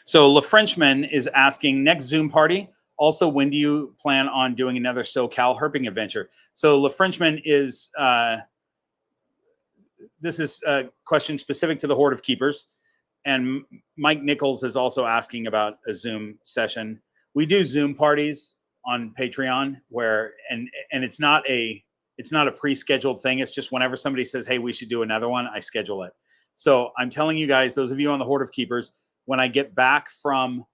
So Le Frenchman is asking, next Zoom party, also, when do you plan on doing another SoCal herping adventure? So Le Frenchman is, this is a question specific to the Horde of Keepers. And Mike Nichols is also asking about a Zoom session. We do Zoom parties on Patreon where, and it's not a pre-scheduled thing. It's just whenever somebody says, hey, we should do another one, I schedule it. So I'm telling you guys, those of you on the Horde of Keepers, when I get back from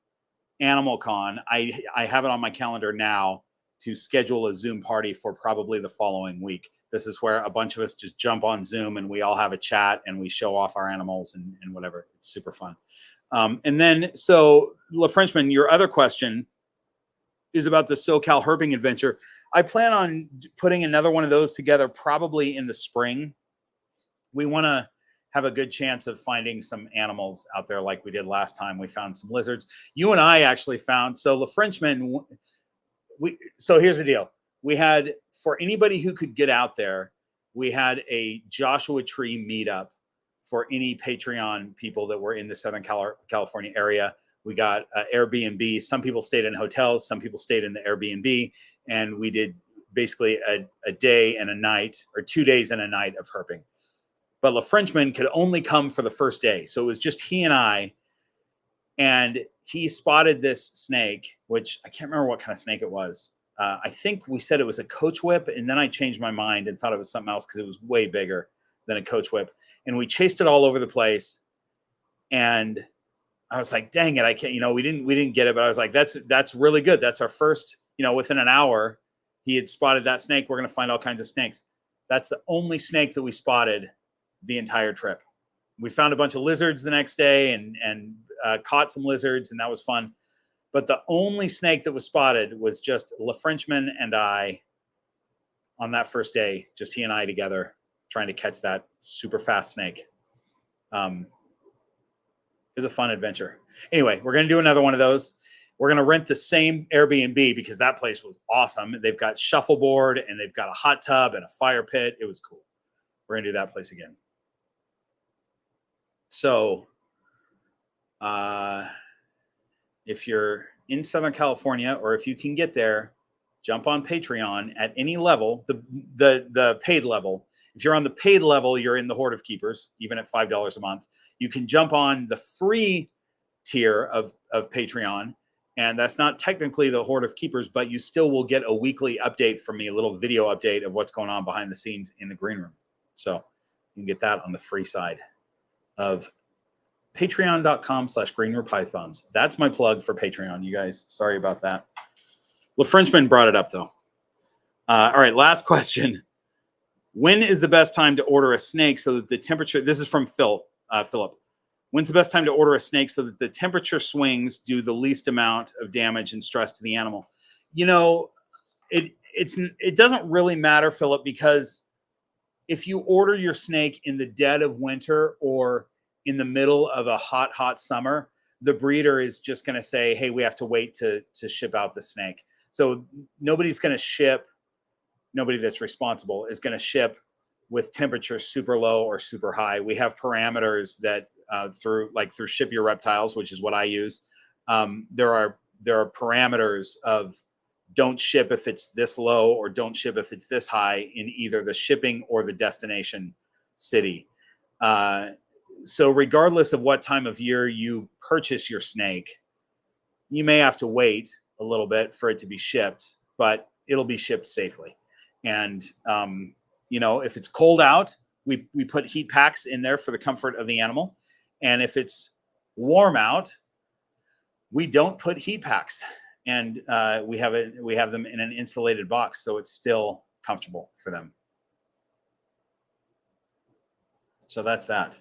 Animal Con, I have it on my calendar now to schedule a Zoom party for probably the following week. This is where a bunch of us just jump on Zoom and we all have a chat and we show off our animals and whatever. It's super fun. And then, so Le Frenchman, your other question is about the SoCal herping adventure. I plan on putting another one of those together probably in the spring. We want to have a good chance of finding some animals out there like we did last time. We found some lizards. You and I actually found, so Le Frenchman, so here's the deal. We had, for anybody who could get out there, we had a Joshua Tree meetup for any Patreon people that were in the Southern California area. We got Airbnb. Some people stayed in hotels. Some people stayed in the Airbnb. And we did basically a day and a night, or 2 days and a night of herping. But Frenchman could only come for the first day. So it was just he and I. And he spotted this snake, which I can't remember what kind of snake it was. I think we said it was a coach whip. And then I changed my mind and thought it was something else because it was way bigger than a coach whip. And we chased it all over the place. And I was like, dang it, I can't, we didn't get it, but I was like, that's really good. That's our first, within an hour, he had spotted that snake. We're going to find all kinds of snakes. That's the only snake that we spotted the entire trip. We found a bunch of lizards the next day and caught some lizards, and that was fun. But the only snake that was spotted was just Frenchman and I on that first day, just he and I together trying to catch that super fast snake. It was a fun adventure. Anyway, we're going to do another one of those. We're going to rent the same Airbnb because that place was awesome. They've got shuffleboard and they've got a hot tub and a fire pit. It was cool. We're going to do that place again. So if you're in Southern California, or if you can get there, jump on Patreon at any level, the paid level. If you're on the paid level, you're in the Horde of Keepers, even at $5 a month. You can jump on the free tier of Patreon, and that's not technically the Horde of Keepers, but you still will get a weekly update from me, a little video update of what's going on behind the scenes in the green room. So you can get that on the free side of patreon.com/greenroomPythons. That's my plug for Patreon, you guys. Sorry about that. Frenchman brought it up, though. All right, last question. When is the best time to order a snake so that the temperature, this is from Philip. When's the best time to order a snake so that the temperature swings do the least amount of damage and stress to the animal? It doesn't really matter, Philip, because if you order your snake in the dead of winter or in the middle of a hot summer, the breeder is just going to say, hey, we have to wait to ship out the snake. So nobody's going to ship, nobody that's responsible is going to ship with temperatures super low or super high. We have parameters that through Ship Your Reptiles, which is what I use. There are parameters of don't ship if it's this low or don't ship if it's this high in either the shipping or the destination city. So regardless of what time of year you purchase your snake, you may have to wait a little bit for it to be shipped, but it'll be shipped safely. And, if it's cold out, we put heat packs in there for the comfort of the animal. And if it's warm out, we don't put heat packs. And we have them in an insulated box, so it's still comfortable for them. So that's that.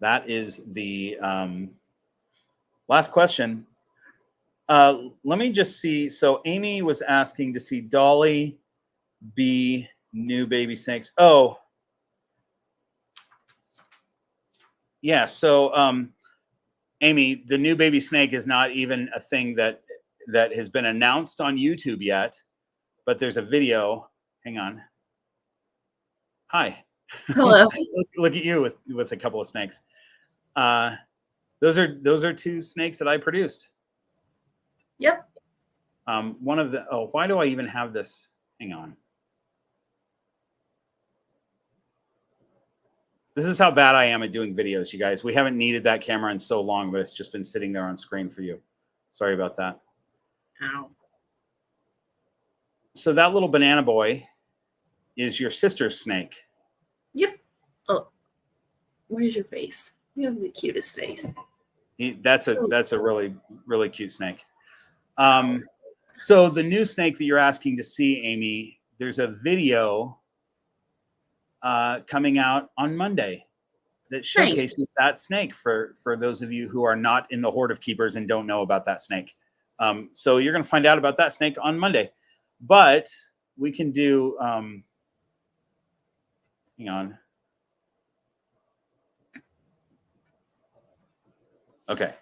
That is the last question. Let me just see. So Amy was asking to see Dolly B new baby snakes. Oh, yeah. So Amy, the new baby snake is not even a thing that has been announced on YouTube yet, but there's a video. Hang on. Hi. Hello. Look at you with a couple of snakes. Those are two snakes that I produced. Yep. One of the, why do I even have this? Hang on. This is how bad I am at doing videos, you guys. We haven't needed that camera in so long, but it's just been sitting there on screen for you. Sorry about that. Ow. So that little banana boy is your sister's snake. Yep. Oh, where's your face? You have the cutest face. That's a really, really cute snake. So the new snake that you're asking to see, Amy, there's a video coming out on Monday that showcases that snake for those of you who are not in the Horde of Keepers and don't know about that snake. So you're going to find out about that snake on Monday. But we can do, hang on. Okay.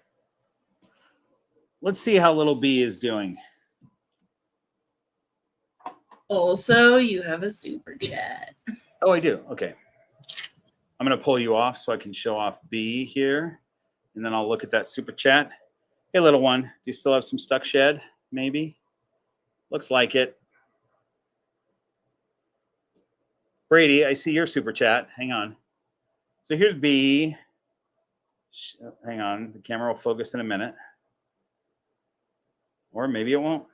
Let's see how little B is doing. Also, you have a super chat. Oh, I do. Okay. I'm going to pull you off so I can show off B here. And then I'll look at that super chat. Hey, little one, do you still have some stuck shed? Maybe. Looks like it. Brady, I see your super chat. Hang on. So here's B. Hang on. The camera will focus in a minute. Or maybe it won't.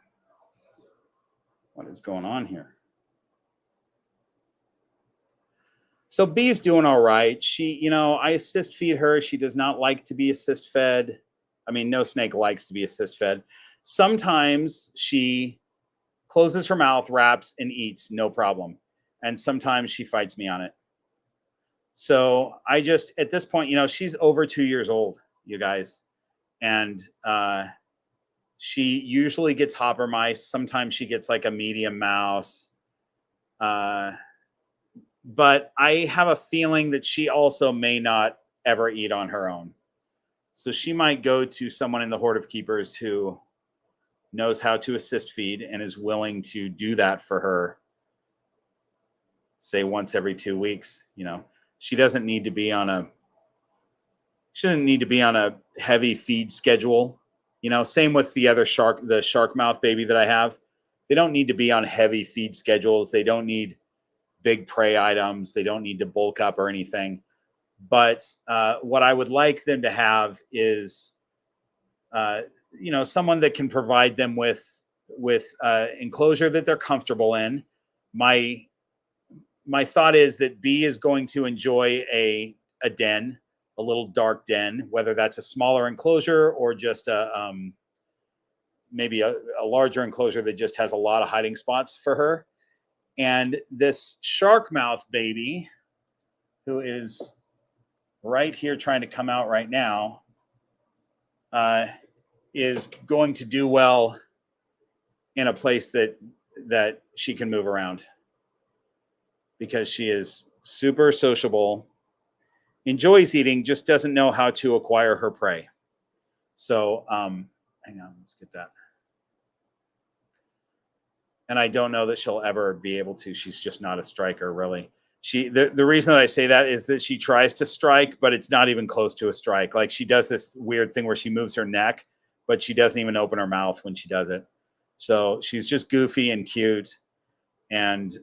What is going on here? So B's doing all right. She, you know, I assist feed her. She does not like to be assist fed. I mean, no snake likes to be assist fed. Sometimes she closes her mouth, wraps, and eats, no problem. And sometimes she fights me on it. So I just, at this point, you know, she's over 2 years old, you guys. And she usually gets hopper mice. Sometimes she gets like a medium mouse. But I have a feeling that she also may not ever eat on her own. So she might go to someone in the Horde of Keepers who knows how to assist feed and is willing to do that for her, say once every 2 weeks. You know, she doesn't need to be on a heavy feed schedule. You know, same with the shark mouth baby that I have. They don't need to be on heavy feed schedules. They don't need big prey items. They don't need to bulk up or anything. But what I would like them to have is, you know, someone that can provide them with enclosure that they're comfortable in. My thought is that B is going to enjoy a den, a little dark den, whether that's a smaller enclosure or just maybe a larger enclosure that just has a lot of hiding spots for her. And this shark mouth baby, who is right here trying to come out right now, is going to do well in a place that she can move around, because she is super sociable, enjoys eating, just doesn't know how to acquire her prey. So hang on, let's get that. And I don't know that she'll ever be able to. She's just not a striker, really. The reason that I say that is that she tries to strike, but it's not even close to a strike. Like, she does this weird thing where she moves her neck, but she doesn't even open her mouth when she does it. So she's just goofy and cute, and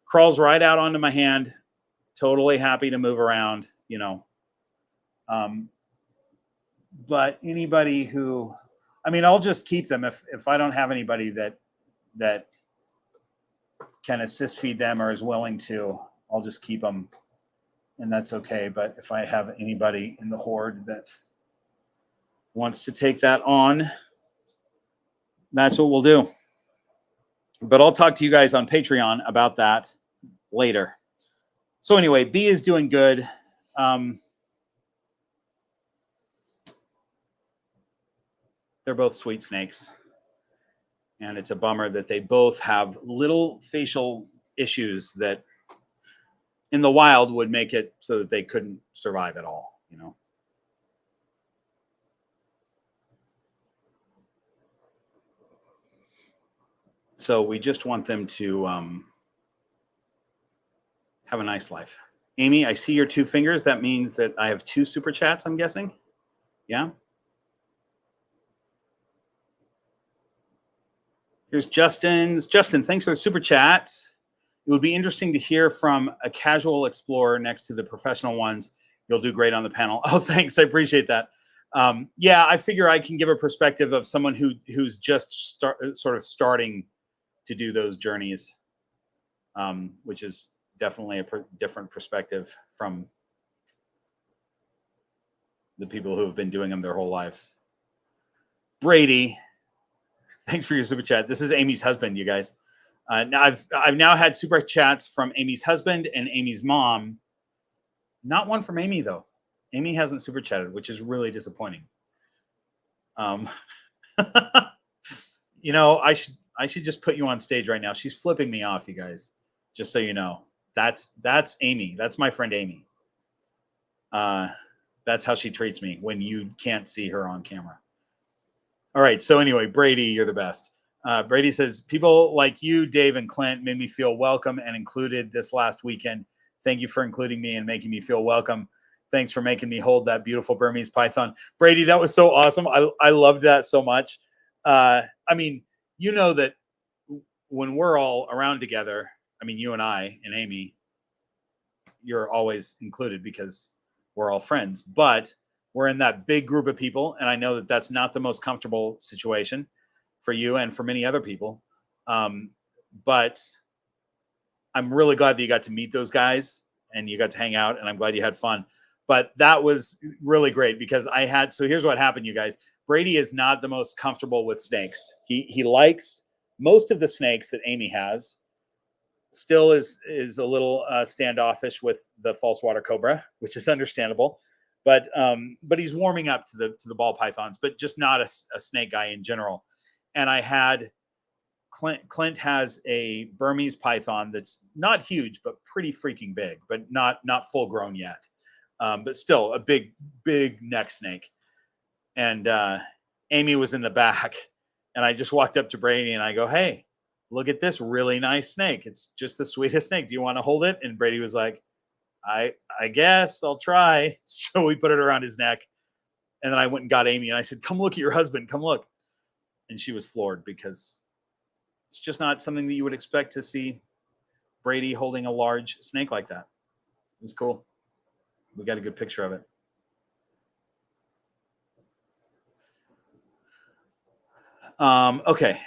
crawls right out onto my hand, totally happy to move around, you know. But anybody who, I mean, I'll just keep them if I don't have anybody that can assist feed them or is willing to. I'll just keep them, and that's okay. But if I have anybody in the Horde that wants to take that on, that's what we'll do. But I'll talk to you guys on Patreon about that later. So anyway, B is doing good. They're both sweet snakes. And it's a bummer that they both have little facial issues that in the wild would make it so that they couldn't survive at all, you know. So we just want them to have a nice life. Amy, I see your 2 fingers. That means that I have 2 super chats, I'm guessing. Yeah. Here's Justin's. Justin, thanks for the super chat. It would be interesting to hear from a casual explorer next to the professional ones. You'll do great on the panel. Oh, thanks. I appreciate that. Yeah, I figure I can give a perspective of someone who's just sort of starting to do those journeys, which is definitely a different perspective from the people who have been doing them their whole lives. Brady, thanks for your super chat. This is Amy's husband, you guys. Now I've now had super chats from Amy's husband and Amy's mom. Not one from Amy though. Amy hasn't super chatted, which is really disappointing. You know, I should just put you on stage right now. She's flipping me off, you guys. Just so you know, that's Amy. That's my friend Amy. That's how she treats me when you can't see her on camera. All right. So anyway, Brady, you're the best. Brady says, people like you, Dave, and Clint made me feel welcome and included this last weekend. Thank you for including me and making me feel welcome. Thanks for making me hold that beautiful Burmese python. Brady, that was so awesome. I loved that so much. I mean, you know that when we're all around together, I mean, you and I and Amy, you're always included because we're all friends, but we're in that big group of people. And I know that that's not the most comfortable situation for you and for many other people. But I'm really glad that you got to meet those guys and you got to hang out, and I'm glad you had fun. But that was really great because so here's what happened, you guys. Brady is not the most comfortable with snakes. He likes most of the snakes that Amy has. Still is a little standoffish with the false water cobra, which is understandable. But he's warming up to the ball pythons, but just not a snake guy in general. And I had Clint has a Burmese python that's not huge, but pretty freaking big, but not full grown yet. But still a big neck snake. And Amy was in the back, and I just walked up to Brady and I go, "Hey, look at this really nice snake. It's just the sweetest snake. Do you want to hold it?" And Brady was like, I guess I'll try. So we put it around his neck. And then I went and got Amy and I said, "Come look at your husband. Come look." And she was floored because it's just not something that you would expect to see Brady holding a large snake like that. It was cool. We got a good picture of it. Okay.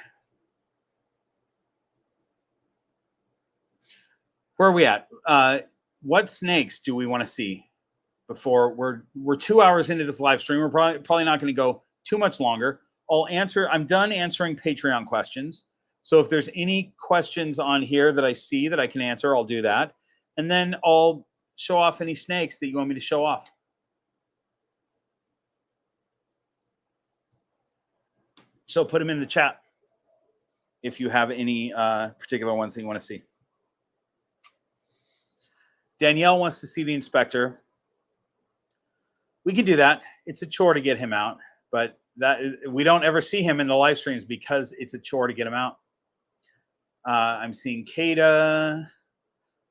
Where are we at? What snakes do we want to see before we're 2 hours into this live stream? We're probably not going to go too much longer. I'm done answering Patreon questions. So if there's any questions on here that I see that I can answer, I'll do that. And then I'll show off any snakes that you want me to show off. So put them in the chat if you have any particular ones that you want to see. Danielle wants to see the inspector. We can do that. It's a chore to get him out, but we don't ever see him in the live streams because it's a chore to get him out. I'm seeing Kada.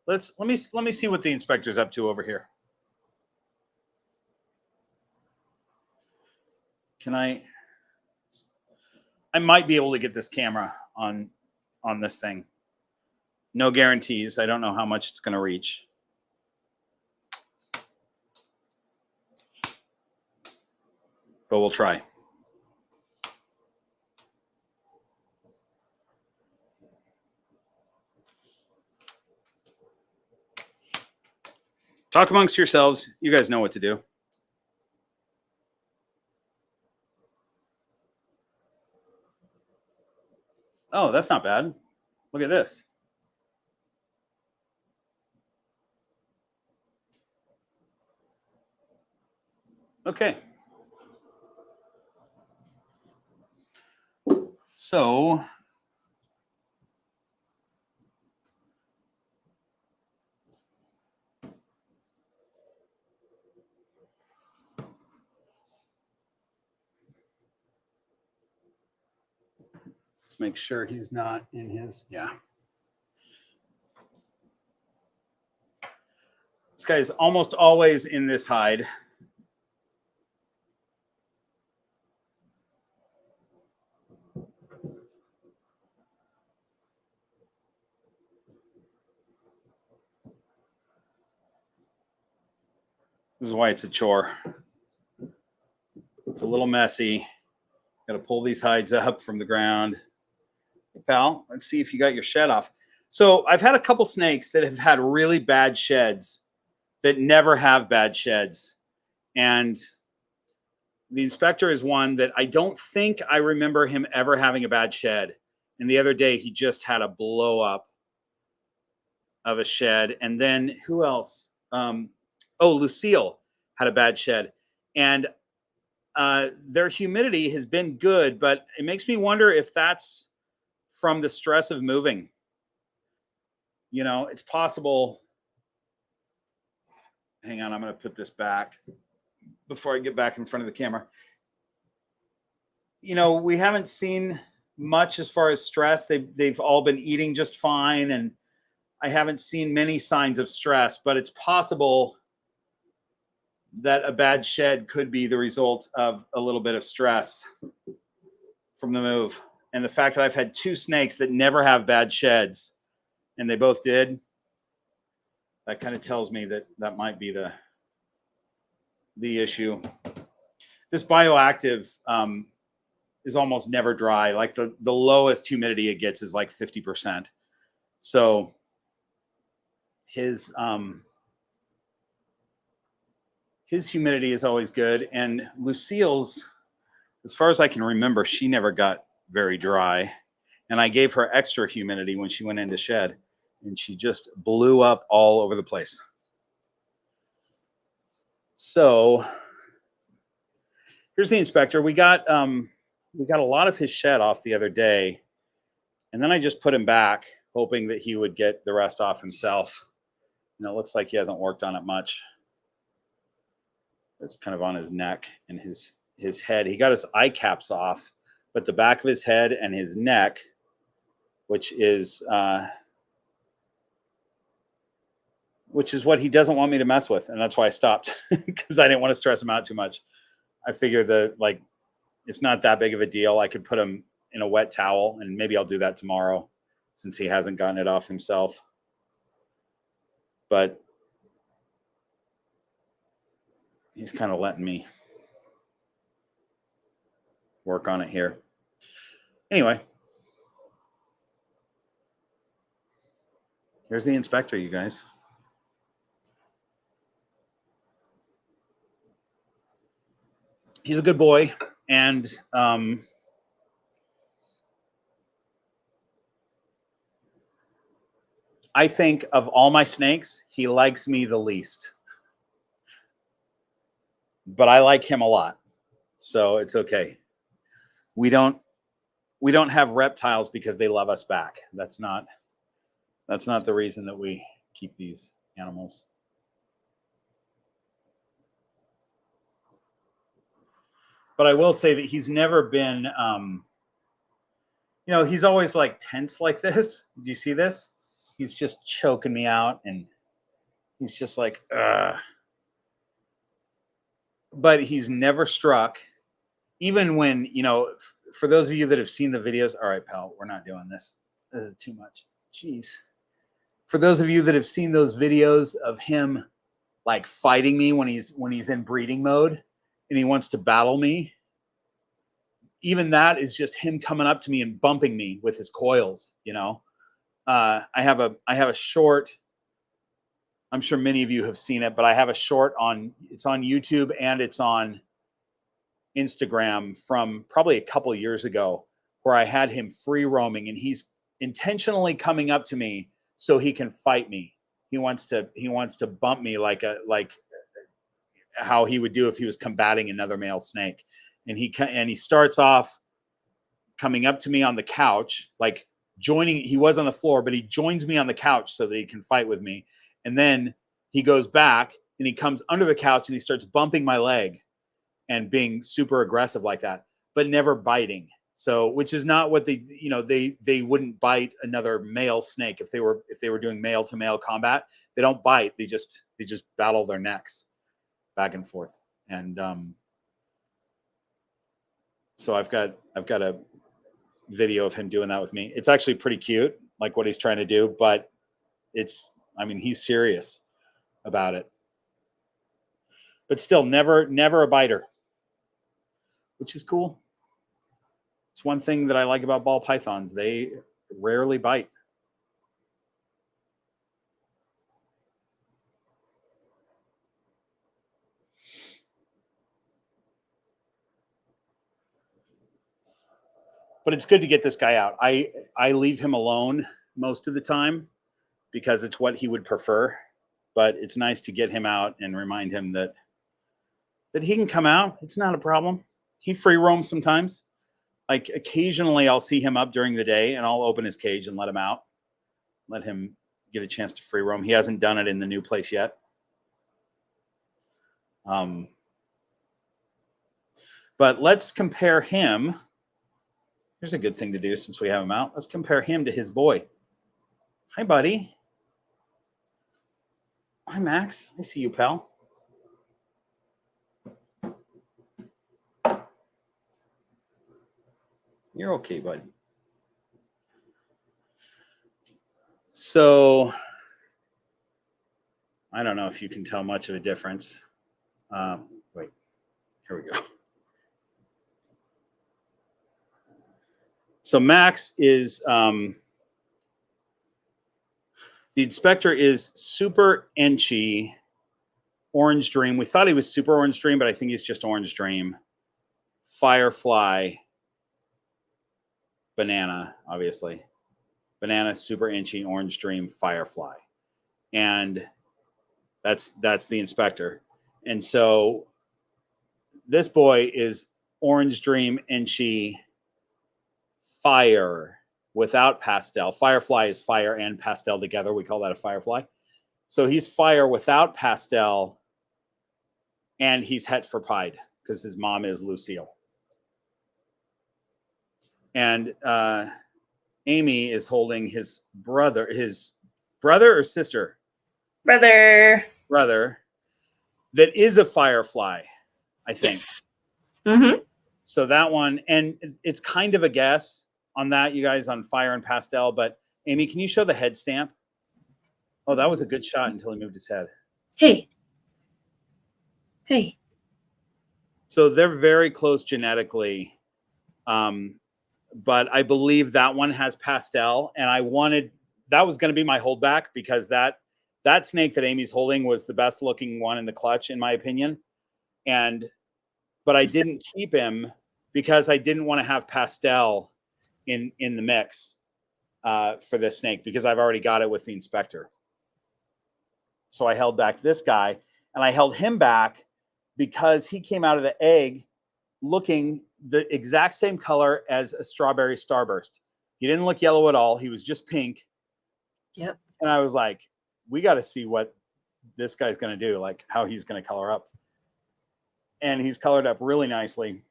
Let me see what the inspector's up to over here. I might be able to get this camera on this thing. No guarantees. I don't know how much it's going to reach. But we'll try. Talk amongst yourselves. You guys know what to do. Oh, that's not bad. Look at this. Okay. So let's make sure he's not in his, yeah. This guy is almost always in this hide. This is why it's a chore. It's a little messy. Got to pull these hides up from the ground. Hey, pal, let's see if you got your shed off. So I've had a couple snakes that have had really bad sheds that never have bad sheds. And the inspector is one that I don't think I remember him ever having a bad shed. And the other day he just had a blow up of a shed. And then who else? Lucille had a bad shed. And their humidity has been good, but it makes me wonder if that's from the stress of moving. You know, it's possible. Hang on, I'm going to put this back before I get back in front of the camera. You know, we haven't seen much as far as stress. They've all been eating just fine, and I haven't seen many signs of stress, but it's possible that a bad shed could be the result of a little bit of stress from the move. And the fact that I've had 2 snakes that never have bad sheds, and they both did, that kind of tells me that that might be the issue. This bioactive is almost never dry. Like the lowest humidity it gets is like 50%. So his humidity is always good. And Lucille's, as far as I can remember, she never got very dry. And I gave her extra humidity when she went into shed, and she just blew up all over the place. So here's the inspector. We got a lot of his shed off the other day, and then I just put him back, hoping that he would get the rest off himself. And it looks like he hasn't worked on it much. It's kind of on his neck and his head. He got his eye caps off, but the back of his head and his neck, which is what he doesn't want me to mess with, and that's why I stopped, because I didn't want to stress him out too much. I figure that it's not that big of a deal. I could put him in a wet towel, and maybe I'll do that tomorrow since he hasn't gotten it off himself. But he's kind of letting me work on it here. Anyway, here's the inspector, you guys. He's a good boy, and I think of all my snakes, he likes me the least. But I like him a lot, so it's okay. We don't have reptiles because they love us back. That's not the reason that we keep these animals. But I will say that he's never been, he's always like tense like this. Do you see this? He's just choking me out, and he's just like, ugh. But he's never struck, even when, for those of you that have seen the videos, all right, pal, we're not doing this. This is too much. Jeez. For those of you that have seen those videos of him like fighting me when he's in breeding mode and he wants to battle me, even that is just him coming up to me and bumping me with his coils, I have a short, I'm sure many of you have seen it, but I have a short it's on YouTube and it's on Instagram from probably a couple of years ago, where I had him free roaming, and he's intentionally coming up to me so he can fight me. He wants to bump me like how he would do if he was combating another male snake. And he starts off coming up to me on the couch, like he was on the floor, but he joins me on the couch so that he can fight with me. And then he goes back and he comes under the couch and he starts bumping my leg and being super aggressive like that, but never biting. So, which is not what they wouldn't bite another male snake if they were doing male to male combat. They don't bite. They just battle their necks back and forth. And so I've got a video of him doing that with me. It's actually pretty cute, like what he's trying to do, but he's serious about it. But still, never a biter, which is cool. It's one thing that I like about ball pythons. They rarely bite. But it's good to get this guy out. I leave him alone most of the time because it's what he would prefer. But it's nice to get him out and remind him that he can come out. It's not a problem. He free roams sometimes. Like occasionally I'll see him up during the day and I'll open his cage and let him out. Let him get a chance to free roam. He hasn't done it in the new place yet. But let's compare him. Here's a good thing to do since we have him out. Let's compare him to his boy. Hi, buddy. Hi, Max. I see you, pal. You're okay, bud. So I don't know if you can tell much of a difference. Wait, here we go. So Max is, the inspector is Super Enchy Orange Dream. We thought he was Super Orange Dream, but I think he's just Orange Dream. Firefly Banana, obviously. Banana, Super Enchy, Orange Dream, Firefly. And that's the inspector. And so this boy is Orange Dream, Enchy, Fire without pastel. Firefly is fire and pastel together. We call that a firefly. So he's fire without pastel, and he's het for pied because his mom is Lucille. And Amy is holding his brother or sister? Brother. That is a firefly, I think. Yes. Mm-hmm. So that one, and it's kind of a guess on that, you guys, on fire and pastel. But Amy, can you show the head stamp? Oh, that was a good shot until he moved his head. Hey. So they're very close genetically. But I believe that one has pastel, and that was going to be my holdback because that snake that Amy's holding was the best looking one in the clutch, in my opinion. But I didn't keep him because I didn't want to have pastel in the mix for this snake because I've already got it with the inspector. So I held back this guy, and I held him back because he came out of the egg looking the exact same color as a strawberry starburst. He didn't look yellow at all. He was just pink. Yep. And I was like, we got to see what this guy's going to do, like how he's going to color up. And he's colored up really nicely.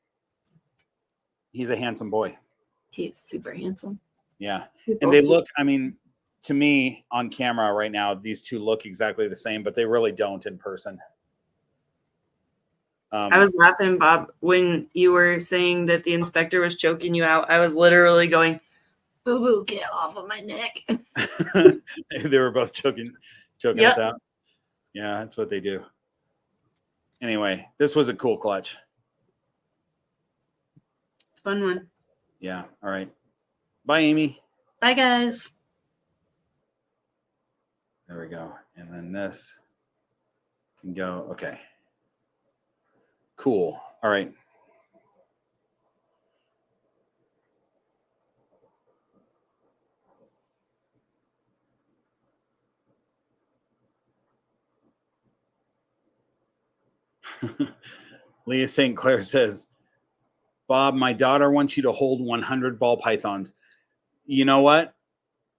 He's a handsome boy. He's super handsome. Yeah. And they look, I mean, to me on camera right now, these two look exactly the same, but they really don't in person. I was laughing, Bob, when you were saying that the inspector was choking you out. I was literally going, "Boo boo, get off of my neck." They were both choking us out. Yeah, that's what they do. Anyway, this was a cool clutch. It's a fun one. Yeah. All right. Bye, Amy. Bye, guys. There we go. And then this can go. Okay. Cool. All right. Leah St. Clair says, Bob, my daughter wants you to hold 100 ball pythons. You know what?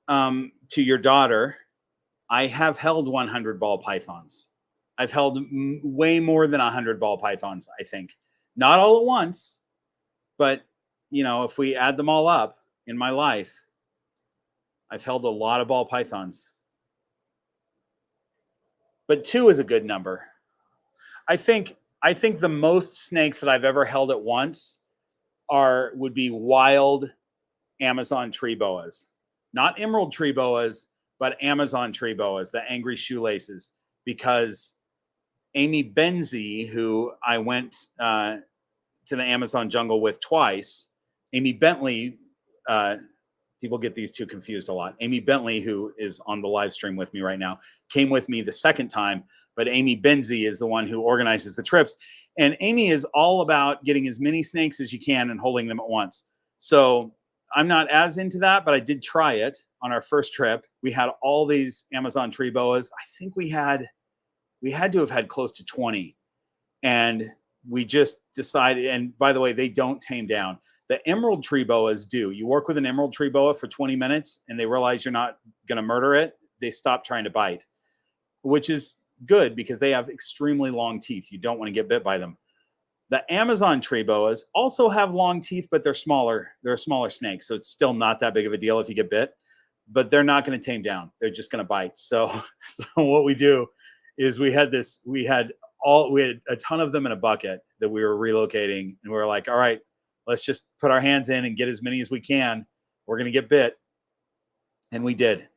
To your daughter, I have held 100 ball pythons. I've held way more than 100 ball pythons, I think. Not all at once, but, you know, if we add them all up in my life, I've held a lot of ball pythons. But 2 is a good number. I think the most snakes that I've ever held at once would be wild Amazon tree boas. Not emerald tree boas, but Amazon tree boas, the angry shoelaces, because Amy Benzie, who I went to the Amazon jungle with twice, Amy Bentley, people get these two confused a lot. Amy Bentley, who is on the live stream with me right now, came with me the second time, but Amy Benzie is the one who organizes the trips. And Amy is all about getting as many snakes as you can and holding them at once. So I'm not as into that, but I did try it on our first trip. We had all these Amazon tree boas. I think we had to have had close to 20. And we just decided, and by the way, they don't tame down. The emerald tree boas do. You work with an emerald tree boa for 20 minutes and they realize you're not going to murder it. They stop trying to bite, which is good because they have extremely long teeth. You don't want to get bit by them. The Amazon tree boas also have long teeth, but they're smaller. They're a smaller snake. So it's still not that big of a deal if you get bit, but they're not going to tame down. They're just going to bite. So what we do is we had a ton of them in a bucket that we were relocating, and we were like, all right, let's just put our hands in and get as many as we can. We're going to get bit. And we did.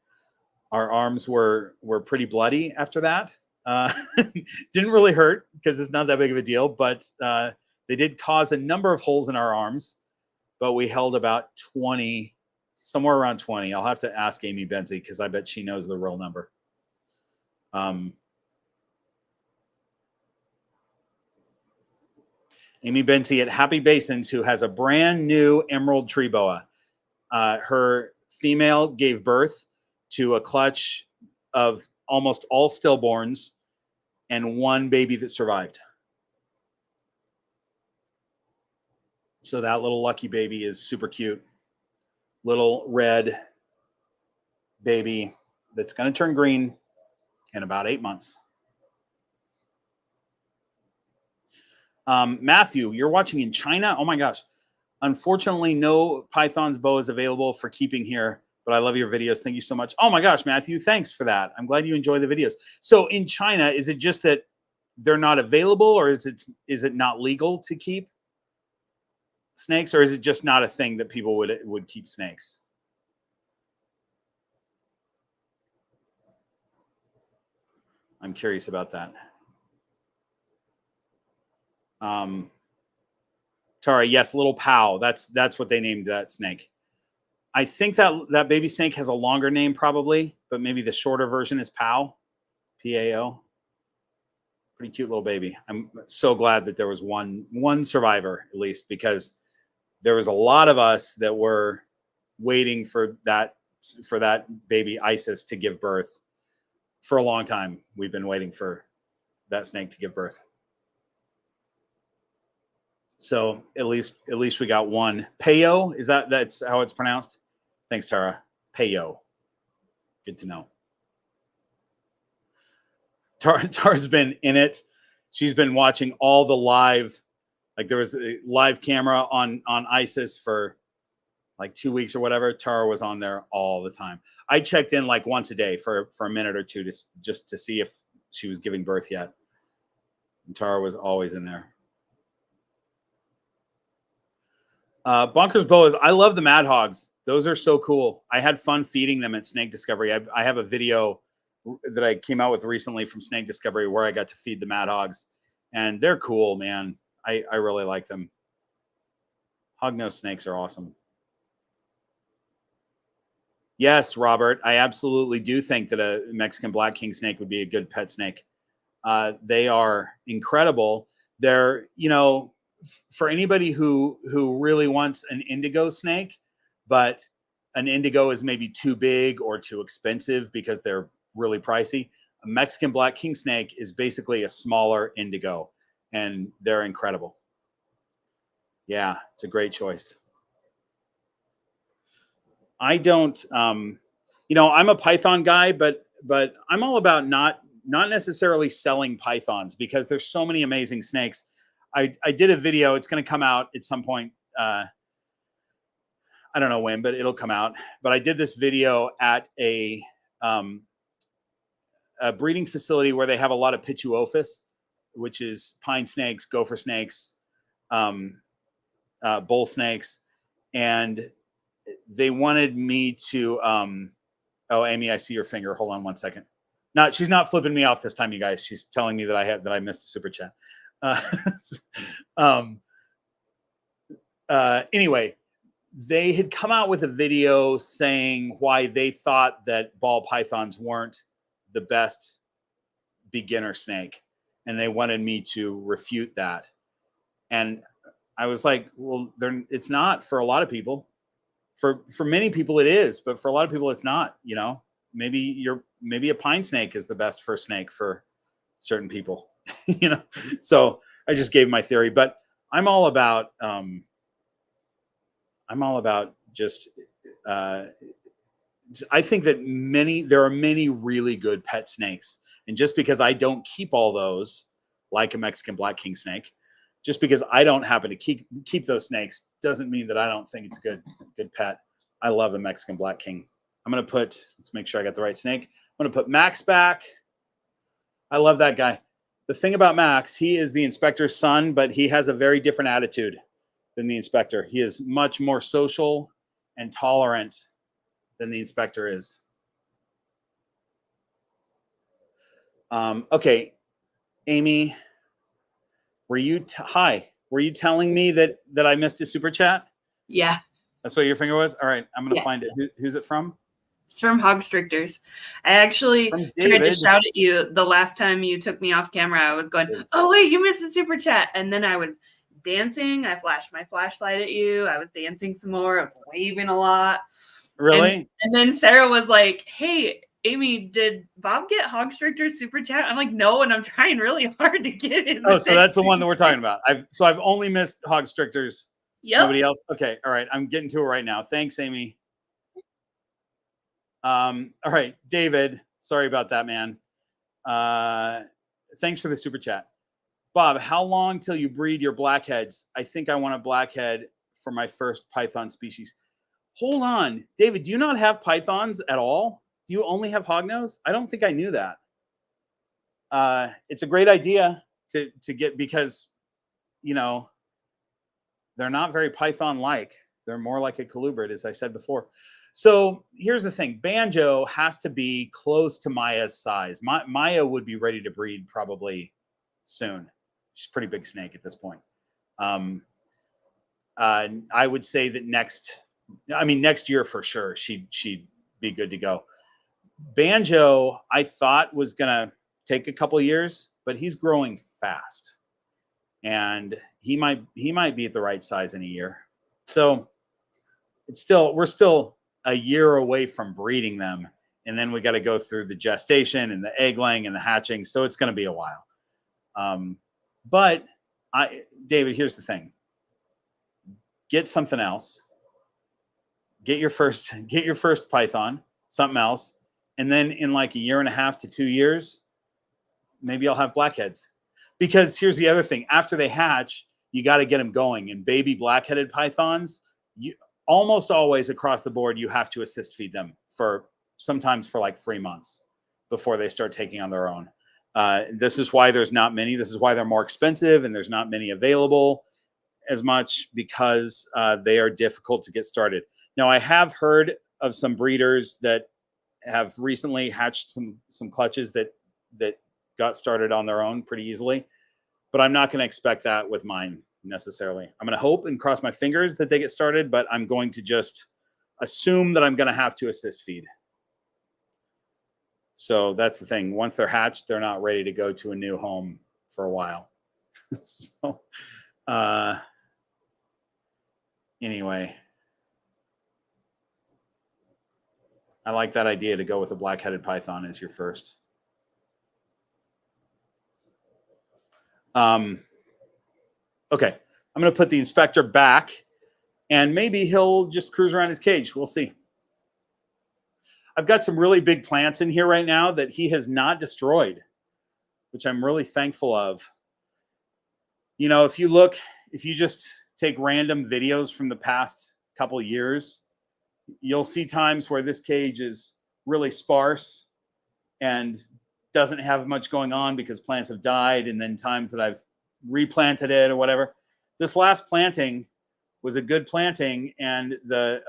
Our arms were pretty bloody after that. Didn't really hurt because it's not that big of a deal, but they did cause a number of holes in our arms, but we held about 20, somewhere around 20. I'll have to ask Amy Benzie because I bet she knows the real number. Amy Benzie at Happy Basins, who has a brand new emerald tree boa. Her female gave birth to a clutch of almost all stillborns and one baby that survived. So that little lucky baby is super cute. Little red baby that's going to turn green in about 8 months. Matthew, you're watching in China? Oh my gosh. Unfortunately, no pythons boas available for keeping here, but I love your videos. Thank you so much. Oh my gosh, Matthew, thanks for that. I'm glad you enjoy the videos. So in China, is it just that they're not available, or is it not legal to keep snakes, or is it just not a thing that people would keep snakes? I'm curious about that. Tara, yes, little Pow. That's what they named that snake. I think that baby snake has a longer name probably, but maybe the shorter version is Pow, P-A-O. Pretty cute little baby. I'm so glad that there was one survivor at least, because there was a lot of us that were waiting for that baby Isis to give birth for a long time. We've been waiting for that snake to give birth. So at least we got one. Payo, that's how it's pronounced? Thanks, Tara. Payo. Good to know. Tara's been in it. She's been watching all the live, like there was a live camera on ISIS for like 2 weeks or whatever. Tara was on there all the time. I checked in like once a day for a minute or two just to see if she was giving birth yet. And Tara was always in there. Bonkers boas. I love the Mad Hogs. Those are so cool. I had fun feeding them at Snake Discovery. I have a video that I came out with recently from Snake Discovery where I got to feed the Mad Hogs, and they're cool, man. I really like them. Hognose snakes are awesome. Yes, Robert, I absolutely do think that a Mexican black king snake would be a good pet snake. They are incredible. They're, for anybody who really wants an indigo snake, but an indigo is maybe too big or too expensive because they're really pricey, a Mexican black king snake is basically a smaller indigo, and they're incredible. Yeah, it's a great choice. I don't, I'm a Python guy, but I'm all about not necessarily selling pythons because there's so many amazing snakes. I did a video. It's going to come out at some point. I don't know when, but it'll come out. But I did this video at a breeding facility where they have a lot of Pituophis, which is pine snakes, gopher snakes, bull snakes. And they wanted me to, oh, Amy, I see your finger. Hold on 1 second. No, she's not flipping me off this time, you guys. She's telling me that I missed a super chat. Anyway, they had come out with a video saying why they thought that ball pythons weren't the best beginner snake, and they wanted me to refute that. And I was like, well, it's not for a lot of people. For many people it is, but for a lot of people it's not. Maybe a pine snake is the best first snake for certain people. So I just gave my theory, but I'm all about just I think that there are many really good pet snakes, and just because I don't keep all those, like a Mexican black king snake, just because I don't happen to keep those snakes doesn't mean that I don't think it's a good pet. I love a Mexican black king. Let's make sure I got the right snake. I'm going to put Max back. I love that guy. The thing about Max, he is the inspector's son, but he has a very different attitude. than the inspector. He is much more social and tolerant than the inspector is. Okay, Amy, were you were you telling me that I missed a super chat? Yeah. That's what your finger was? All right, I'm going to find it. Who's it from? It's from Hog Stricters. I actually tried to shout at you the last time you took me off camera. I was going, oh, wait, you missed a super chat. And then I was dancing. I flashed my flashlight at you. I was dancing some more. I was waving a lot. Really? And then Sarah was like, hey, Amy, did Bob get Hog Stricter's super chat? I'm like, no, and I'm trying really hard to get his. Oh, so that's the one that we're talking about. I've only missed Hog Stricter's. Yep. Nobody else? Okay. All right. I'm getting to it right now. Thanks, Amy. All right, David. Sorry about that, man. Thanks for the super chat. Bob, how long till you breed your blackheads? I think I want a blackhead for my first python species. Hold on, David. Do you not have pythons at all? Do you only have hognose? I don't think I knew that. It's a great idea to get, because, you know, they're not very python-like. They're more like a colubrid, as I said before. So here's the thing. Banjo has to be close to Maya's size. Maya would be ready to breed probably soon. She's a pretty big snake at this point. I would say that next year for sure, she'd be good to go. Banjo, I thought was going to take a couple years, but he's growing fast. And he might be at the right size in a year. So we're still a year away from breeding them, and then we got to go through the gestation and the egg laying and the hatching. So it's going to be a while. But David, here's the thing: get something else. Get your first python, something else, and then in like a year and a half to 2 years, maybe I'll have blackheads. Because here's the other thing: after they hatch, you got to get them going. And baby black-headed pythons, almost always across the board, you have to assist feed them sometimes for like 3 months before they start taking on their own. This is why there's not many. This is why they're more expensive, and there's not many available as much, because they are difficult to get started. Now, I have heard of some breeders that have recently hatched some clutches that got started on their own pretty easily, but I'm not going to expect that with mine necessarily. I'm going to hope and cross my fingers that they get started, but I'm going to just assume that I'm going to have to assist feed. So that's the thing. Once they're hatched, they're not ready to go to a new home for a while. So anyway, I like that idea to go with a black-headed python as your first. Okay, I'm going to put the inspector back, and maybe he'll just cruise around his cage. We'll see. I've got some really big plants in here right now that he has not destroyed, which I'm really thankful of. You know, if you just take random videos from the past couple of years, you'll see times where this cage is really sparse and doesn't have much going on because plants have died, and then times that I've replanted it or whatever. This last planting was a good planting, and the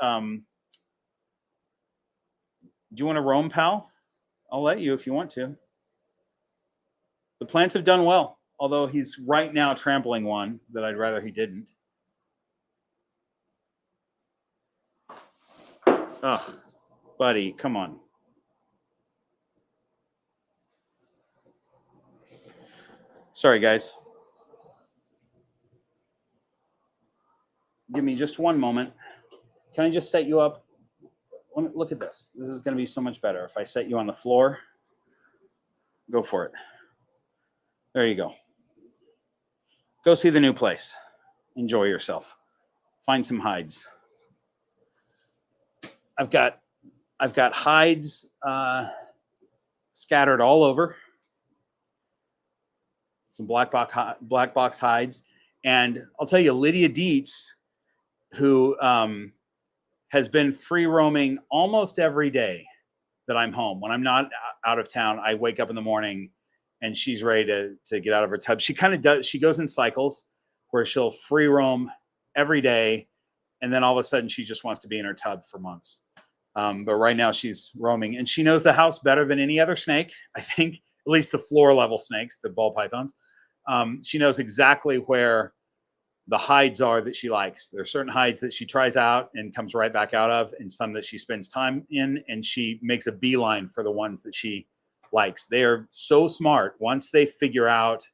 do you want to roam, pal? I'll let you if you want to. The plants have done well, although he's right now trampling one that I'd rather he didn't. Oh, buddy, come on. Sorry, guys. Give me just one moment. Can I just set you up? Look at this. This is going to be so much better if I set you on the floor. Go for it. There you go. Go see the new place. Enjoy yourself. Find some hides. I've got hides scattered all over. Some black box hides. And I'll tell you, Lydia Dietz, who has been free roaming almost every day that I'm home. When I'm not out of town, I wake up in the morning and she's ready to get out of her tub. She kind of does. She goes in cycles where she'll free roam every day. And then all of a sudden she just wants to be in her tub for months. But right now she's roaming, and she knows the house better than any other snake. I think, at least the floor level snakes, the ball pythons. She knows exactly where the hides are that she likes. There are certain hides that she tries out and comes right back out of, and some that she spends time in, and she makes a beeline for the ones that she likes. They are so smart. Once they figure out,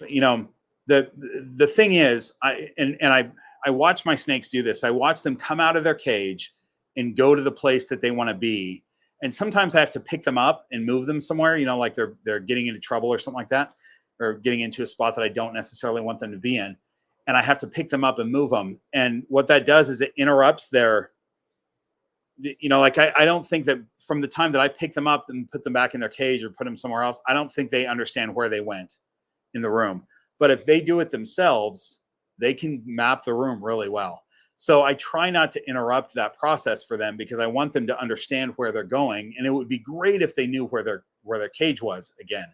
you know, the thing is, I watch my snakes do this. I watch them come out of their cage and go to the place that they want to be. And sometimes I have to pick them up and move them somewhere, you know, like they're getting into trouble or something like that, or getting into a spot that I don't necessarily want them to be in. And I have to pick them up and move them. And what that does is it interrupts their, you know, like I don't think that from the time that I pick them up and put them back in their cage or put them somewhere else, I don't think they understand where they went in the room. But if they do it themselves, they can map the room really well. So I try not to interrupt that process for them, because I want them to understand where they're going. And it would be great if they knew where their cage was again.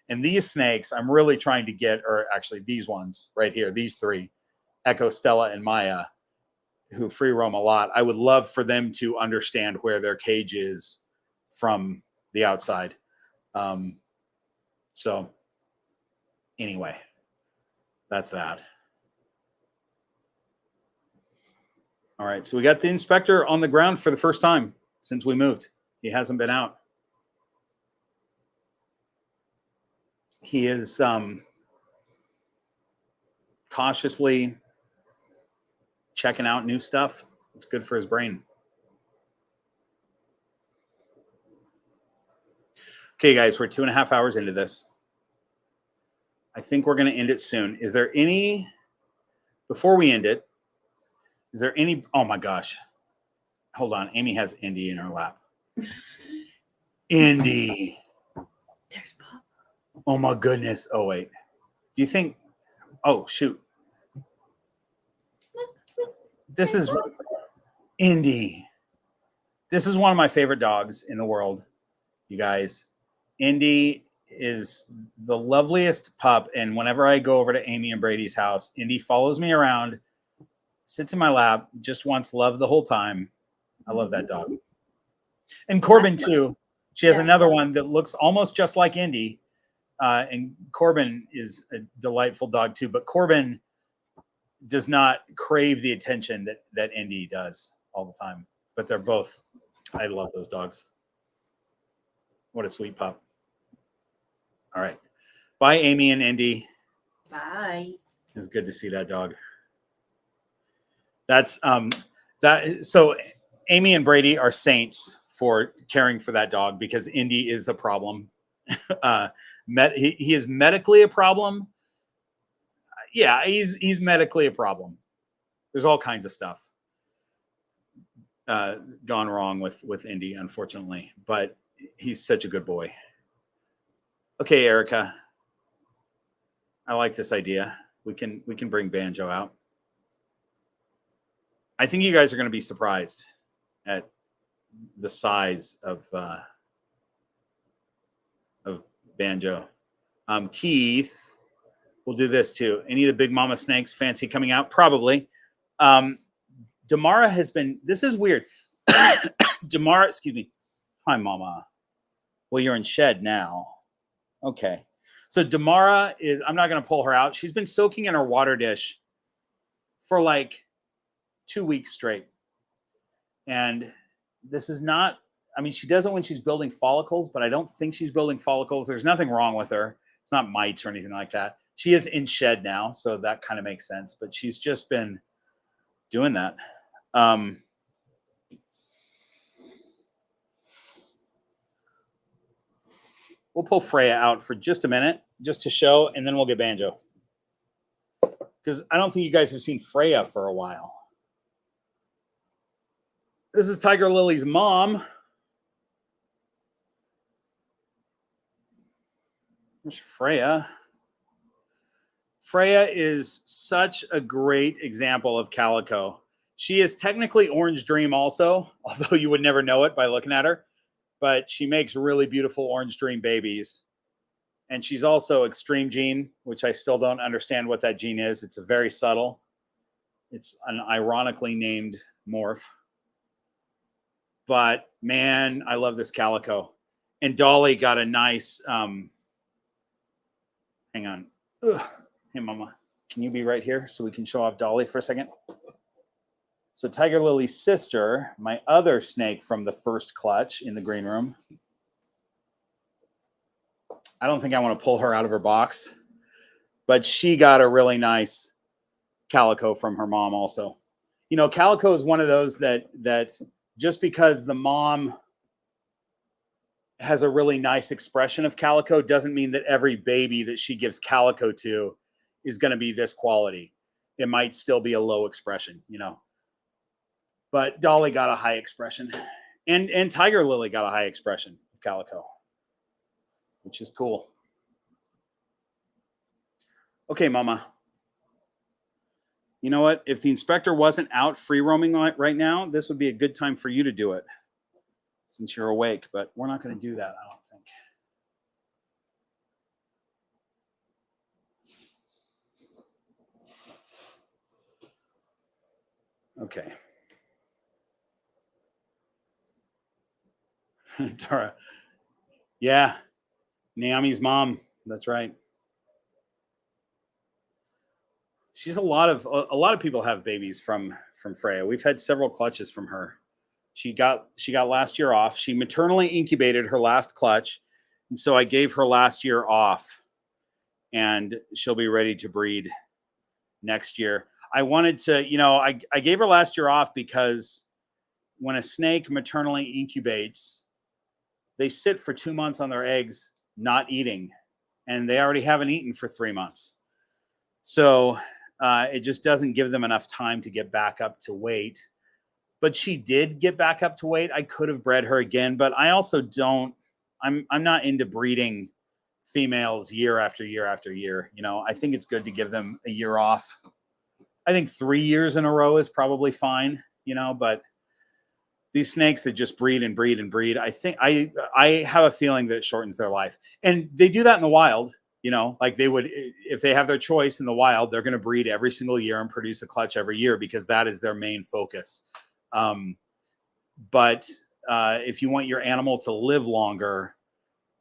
And these snakes, I'm really trying to get, or actually these ones right here, these three, Echo, Stella, and Maya, who free roam a lot. I would love for them to understand where their cage is from the outside. So anyway, that's that. All right, so we got the inspector on the ground for the first time since we moved. He hasn't been out. He is cautiously checking out new stuff. It's good for his brain. Okay, guys, we're 2.5 hours into this. I think we're going to end it soon. Is there any, before we end it, is there any, oh my gosh. Hold on. Amy has Indy in her lap. Indy. There's Pop. Oh my goodness. Oh, wait. Do you think, oh, shoot. This is Indy. This is one of my favorite dogs in the world, you guys. Indy is the loveliest pup. And whenever I go over to Amy and Brady's house, Indy follows me around, sits in my lap, just wants love the whole time. I love that dog. And Corbin too. She has another one that looks almost just like Indy. And Corbin is a delightful dog too, but Corbin does not crave the attention that Indy does all the time. But they're both, I love those dogs. What a sweet pup. All right. Bye, Amy and Indy. Bye. It's good to see that dog. That's so Amy and Brady are saints for caring for that dog, because Indy is a problem. He is medically a problem. Yeah, he's medically a problem. There's all kinds of stuff gone wrong with Indy, unfortunately, but he's such a good boy. Okay, Erica, I like this idea. We can bring Banjo out. I think you guys are going to be surprised at the size of Banjo. Keith will do this too. Any of the big mama snakes fancy coming out? Probably. Damara has been, this is weird. Damara, excuse me. Hi, mama. Well, you're in shed now. Okay. So Damara is, I'm not going to pull her out. She's been soaking in her water dish for like 2 weeks straight. And this is not, I mean, she does it when she's building follicles, but I don't think she's building follicles. There's nothing wrong with her. It's not mites or anything like that. She is in shed now, so that kind of makes sense. But she's just been doing that. We'll pull Freya out for just a minute, just to show, and then we'll get Banjo. Because I don't think you guys have seen Freya for a while. This is Tiger Lily's mom. There's Freya. Freya is such a great example of calico. She is technically Orange Dream also, although you would never know it by looking at her. But she makes really beautiful Orange Dream babies. And she's also Extreme Gene, which I still don't understand what that gene is. It's a very subtle. It's an ironically named morph. But man, I love this calico. And Dolly got a nice, hang on. Ugh. Hey, Mama, can you be right here so we can show off Dolly for a second? So Tiger Lily's sister, my other snake from the first clutch in the green room. I don't think I want to pull her out of her box, but she got a really nice calico from her mom also. You know, calico is one of those that just because the mom has a really nice expression of calico doesn't mean that every baby that she gives calico to is going to be this quality. It might still be a low expression, you know. But Dolly got a high expression, and Tiger Lily got a high expression of calico, which is cool. Okay, Mama. You know what? If the inspector wasn't out free roaming right now, this would be a good time for you to do it since you're awake, but we're not going to do that, I don't think. Okay. Tara. Yeah. Naomi's mom. That's right. She's a lot of people have babies from Freya. We've had several clutches from her. She got last year off. She maternally incubated her last clutch, and so I gave her last year off, and she'll be ready to breed next year. I wanted to, you know, I gave her last year off because when a snake maternally incubates, they sit for 2 months on their eggs not eating, and they already haven't eaten for 3 months. So it just doesn't give them enough time to get back up to weight. But she did get back up to weight. I could have bred her again, but I also don't, I'm not into breeding females year after year after year. You know, I think it's good to give them a year off. I think 3 years in a row is probably fine, you know, but these snakes that just breed and breed and breed, I think I have a feeling that it shortens their life. And they do that in the wild, you know, like they would, if they have their choice in the wild, they're going to breed every single year and produce a clutch every year because that is their main focus. But if you want your animal to live longer,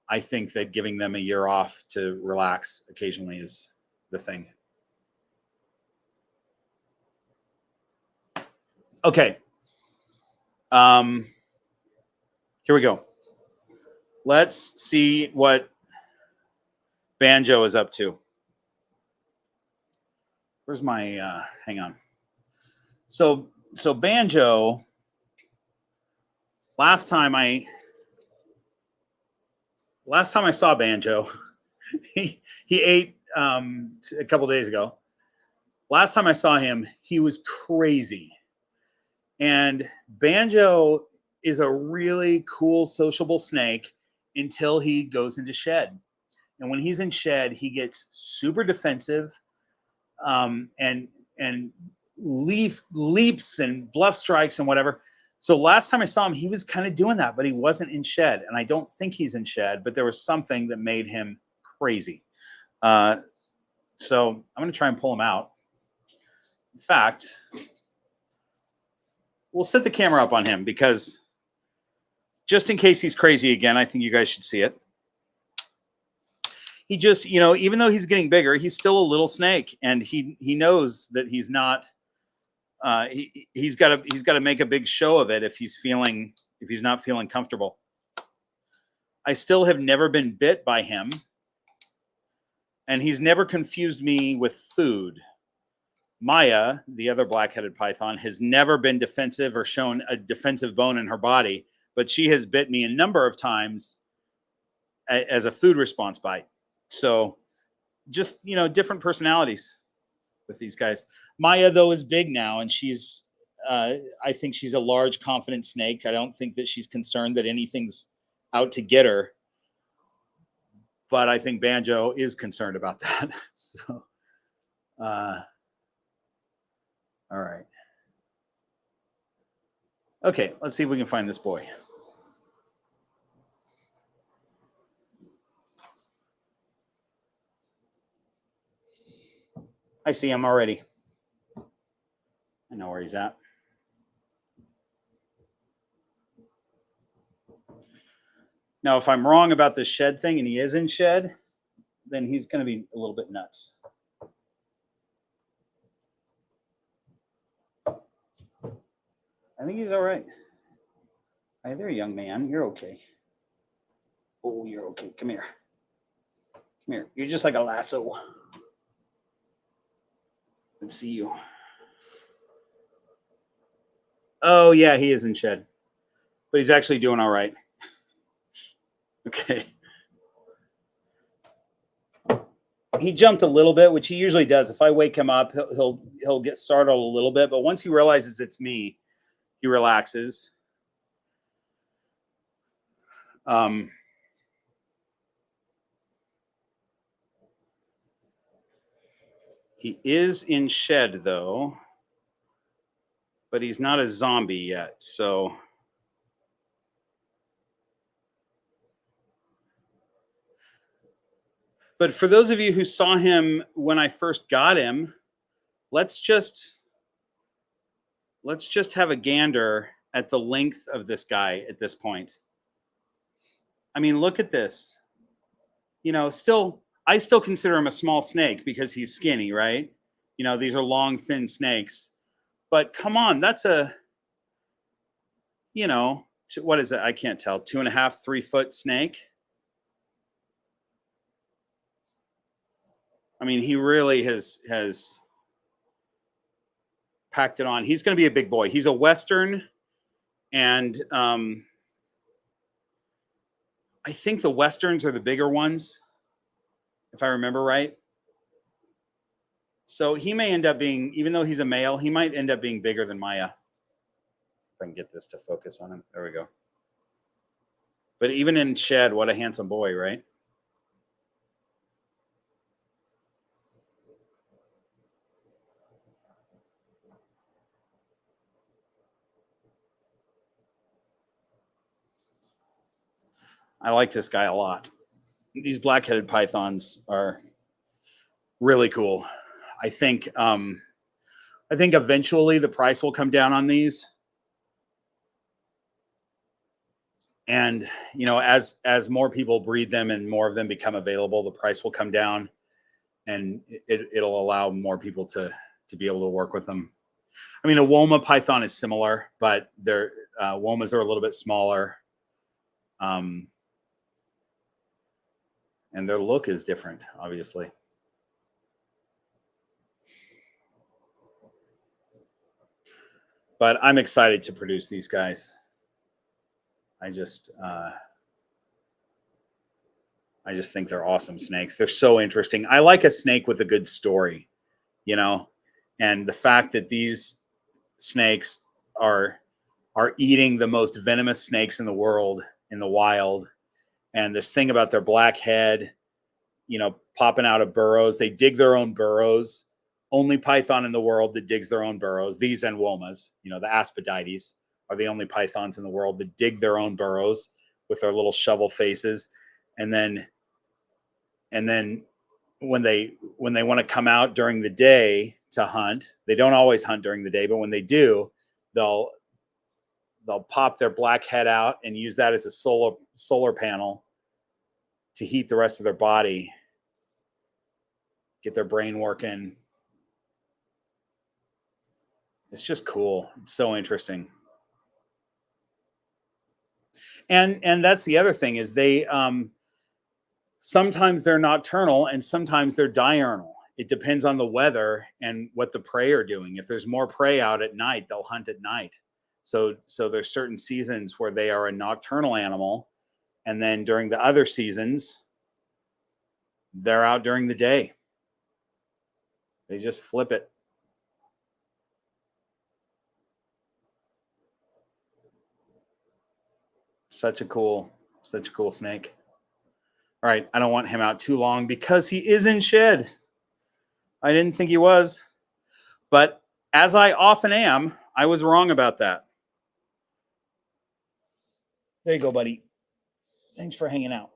I think that giving them a year off to relax occasionally is the thing. Okay. Here we go. Let's see what Banjo is up to. Where's my, hang on. So Banjo, last time I saw Banjo, he ate a couple days ago. Last time I saw him, he was crazy. And Banjo is a really cool, sociable snake until he goes into shed. And when he's in shed, he gets super defensive and leaps and bluff strikes and whatever. So last time I saw him, he was kind of doing that, but he wasn't in shed. And I don't think he's in shed, but there was something that made him crazy. So I'm going to try and pull him out. In fact, we'll set the camera up on him because just in case he's crazy again, I think you guys should see it. He just, you know, even though he's getting bigger, he's still a little snake, and he knows that he's not. He's got to make a big show of it if he's not feeling comfortable. I still have never been bit by him, and he's never confused me with food. Maya, the other black-headed python, has never been defensive or shown a defensive bone in her body, but she has bit me a number of times as a food response bite. So just, you know, different personalities with these guys. Maya, though, is big now, and she's, I think she's a large, confident snake. I don't think that she's concerned that anything's out to get her. But I think Banjo is concerned about that. So, all right. Okay, let's see if we can find this boy. I see him already. I know where he's at. Now, if I'm wrong about this shed thing and he is in shed, then he's going to be a little bit nuts. I think he's all right. Hi there, young man. You're okay. Oh, you're okay. Come here. Come here. You're just like a lasso. Let's see you. Oh, yeah, he is in shed. But he's actually doing all right. Okay. He jumped a little bit, which he usually does. If I wake him up, he'll get startled a little bit. But once he realizes it's me, he relaxes. He is in shed, though. But he's not a zombie yet, so... But for those of you who saw him when I first got him, let's just have a gander at the length of this guy at this point. I mean, look at this. You know, I still consider him a small snake because he's skinny, right? You know, these are long, thin snakes. But come on, that's a, you know, what is it? I can't tell. 2.5, 3 foot snake. I mean, he really has packed it on. He's going to be a big boy. He's a Western, and I think the Westerns are the bigger ones, if I remember right. So he may end up being, even though he's a male, he might end up being bigger than Maya. If I can get this to focus on him. There we go. But even in shed, what a handsome boy, right? I like this guy a lot. These black-headed pythons are really cool. I think eventually the price will come down on these. And, you know, as more people breed them and more of them become available, the price will come down, and it'll allow more people to be able to work with them. I mean, a Woma python is similar, but their Womas are a little bit smaller. And their look is different, obviously. But I'm excited to produce these guys. I just think they're awesome snakes. They're so interesting. I like a snake with a good story, you know, and the fact that these snakes are eating the most venomous snakes in the world in the wild, and this thing about their black head, you know, popping out of burrows. They dig their own burrows. Only python in the world that digs their own burrows. These and Womas, you know, the Aspidites are the only pythons in the world that dig their own burrows with their little shovel faces. And then when they want to come out during the day to hunt, they don't always hunt during the day, but when they do, they'll pop their black head out and use that as a solar panel to heat the rest of their body, get their brain working. It's just cool. It's so interesting. And that's the other thing is they sometimes they're nocturnal and sometimes they're diurnal. It depends on the weather and what the prey are doing. If there's more prey out at night, they'll hunt at night. So there's certain seasons where they are a nocturnal animal, and then during the other seasons, they're out during the day. They just flip it. Such a cool snake. All right, I don't want him out too long because he is in shed. I didn't think he was, but as I often am, I was wrong about that. There you go, buddy. Thanks for hanging out.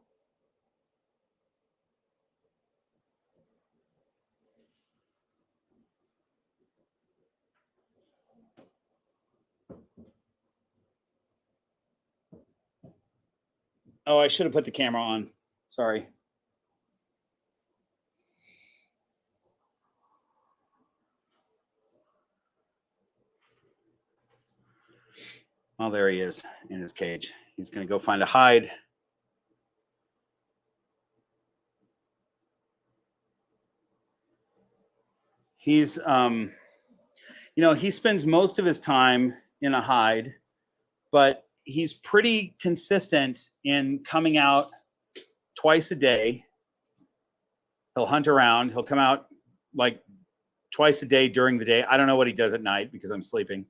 Oh, I should have put the camera on. Sorry. Oh, there he is in his cage. He's going to go find a hide. He's, you know, he spends most of his time in a hide, but he's pretty consistent in coming out twice a day. He'll hunt around. He'll come out like twice a day during the day. I don't know what he does at night because I'm sleeping.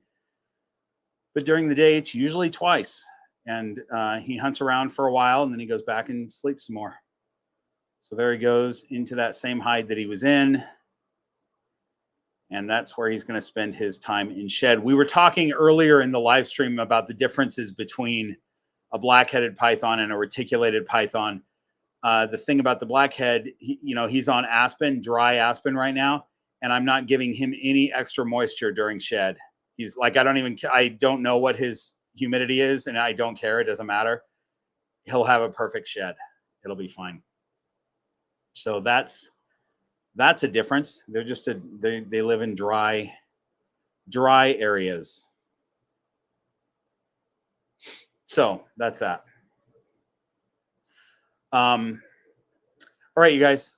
But during the day, it's usually twice. And he hunts around for a while, and then he goes back and sleeps some more. So there he goes into that same hide that he was in. And that's where he's going to spend his time in shed. We were talking earlier in the live stream about the differences between a black-headed python and a reticulated python. The thing about the blackhead, you know, he's on aspen, dry aspen right now, and I'm not giving him any extra moisture during shed. He's like, I don't know what his humidity is, and I don't care. It doesn't matter. He'll have a perfect shed. It'll be fine. So that's a difference. They're just they live in dry areas. So that's that. All right, you guys.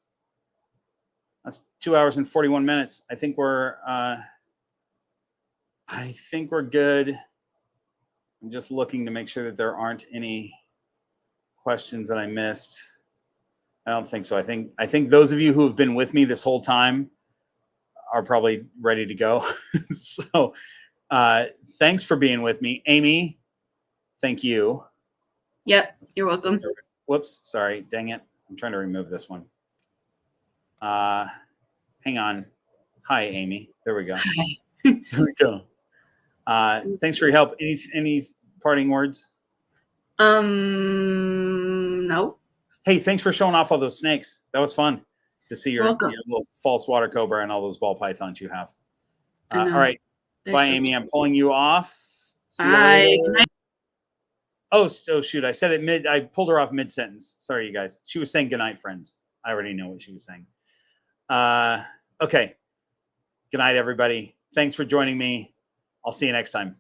That's 2 hours and 41 minutes. I think we're good. I'm just looking to make sure that there aren't any questions that I missed. I don't think so. I think those of you who have been with me this whole time are probably ready to go. So thanks for being with me. Amy, thank you. Yep, you're welcome. Whoops, sorry, dang it. I'm trying to remove this one. Hang on. Hi, Amy. There we go. Hi. There we go. Thanks for your help. Any parting words? No. Hey, thanks for showing off all those snakes. That was fun to see your little false water cobra and all those ball pythons you have. All right. Bye, Amy. I'm pulling you off. Bye. Oh, so shoot. I said it I pulled her off mid-sentence. Sorry, you guys. She was saying goodnight, friends. I already know what she was saying. Okay. Good night, everybody. Thanks for joining me. I'll see you next time.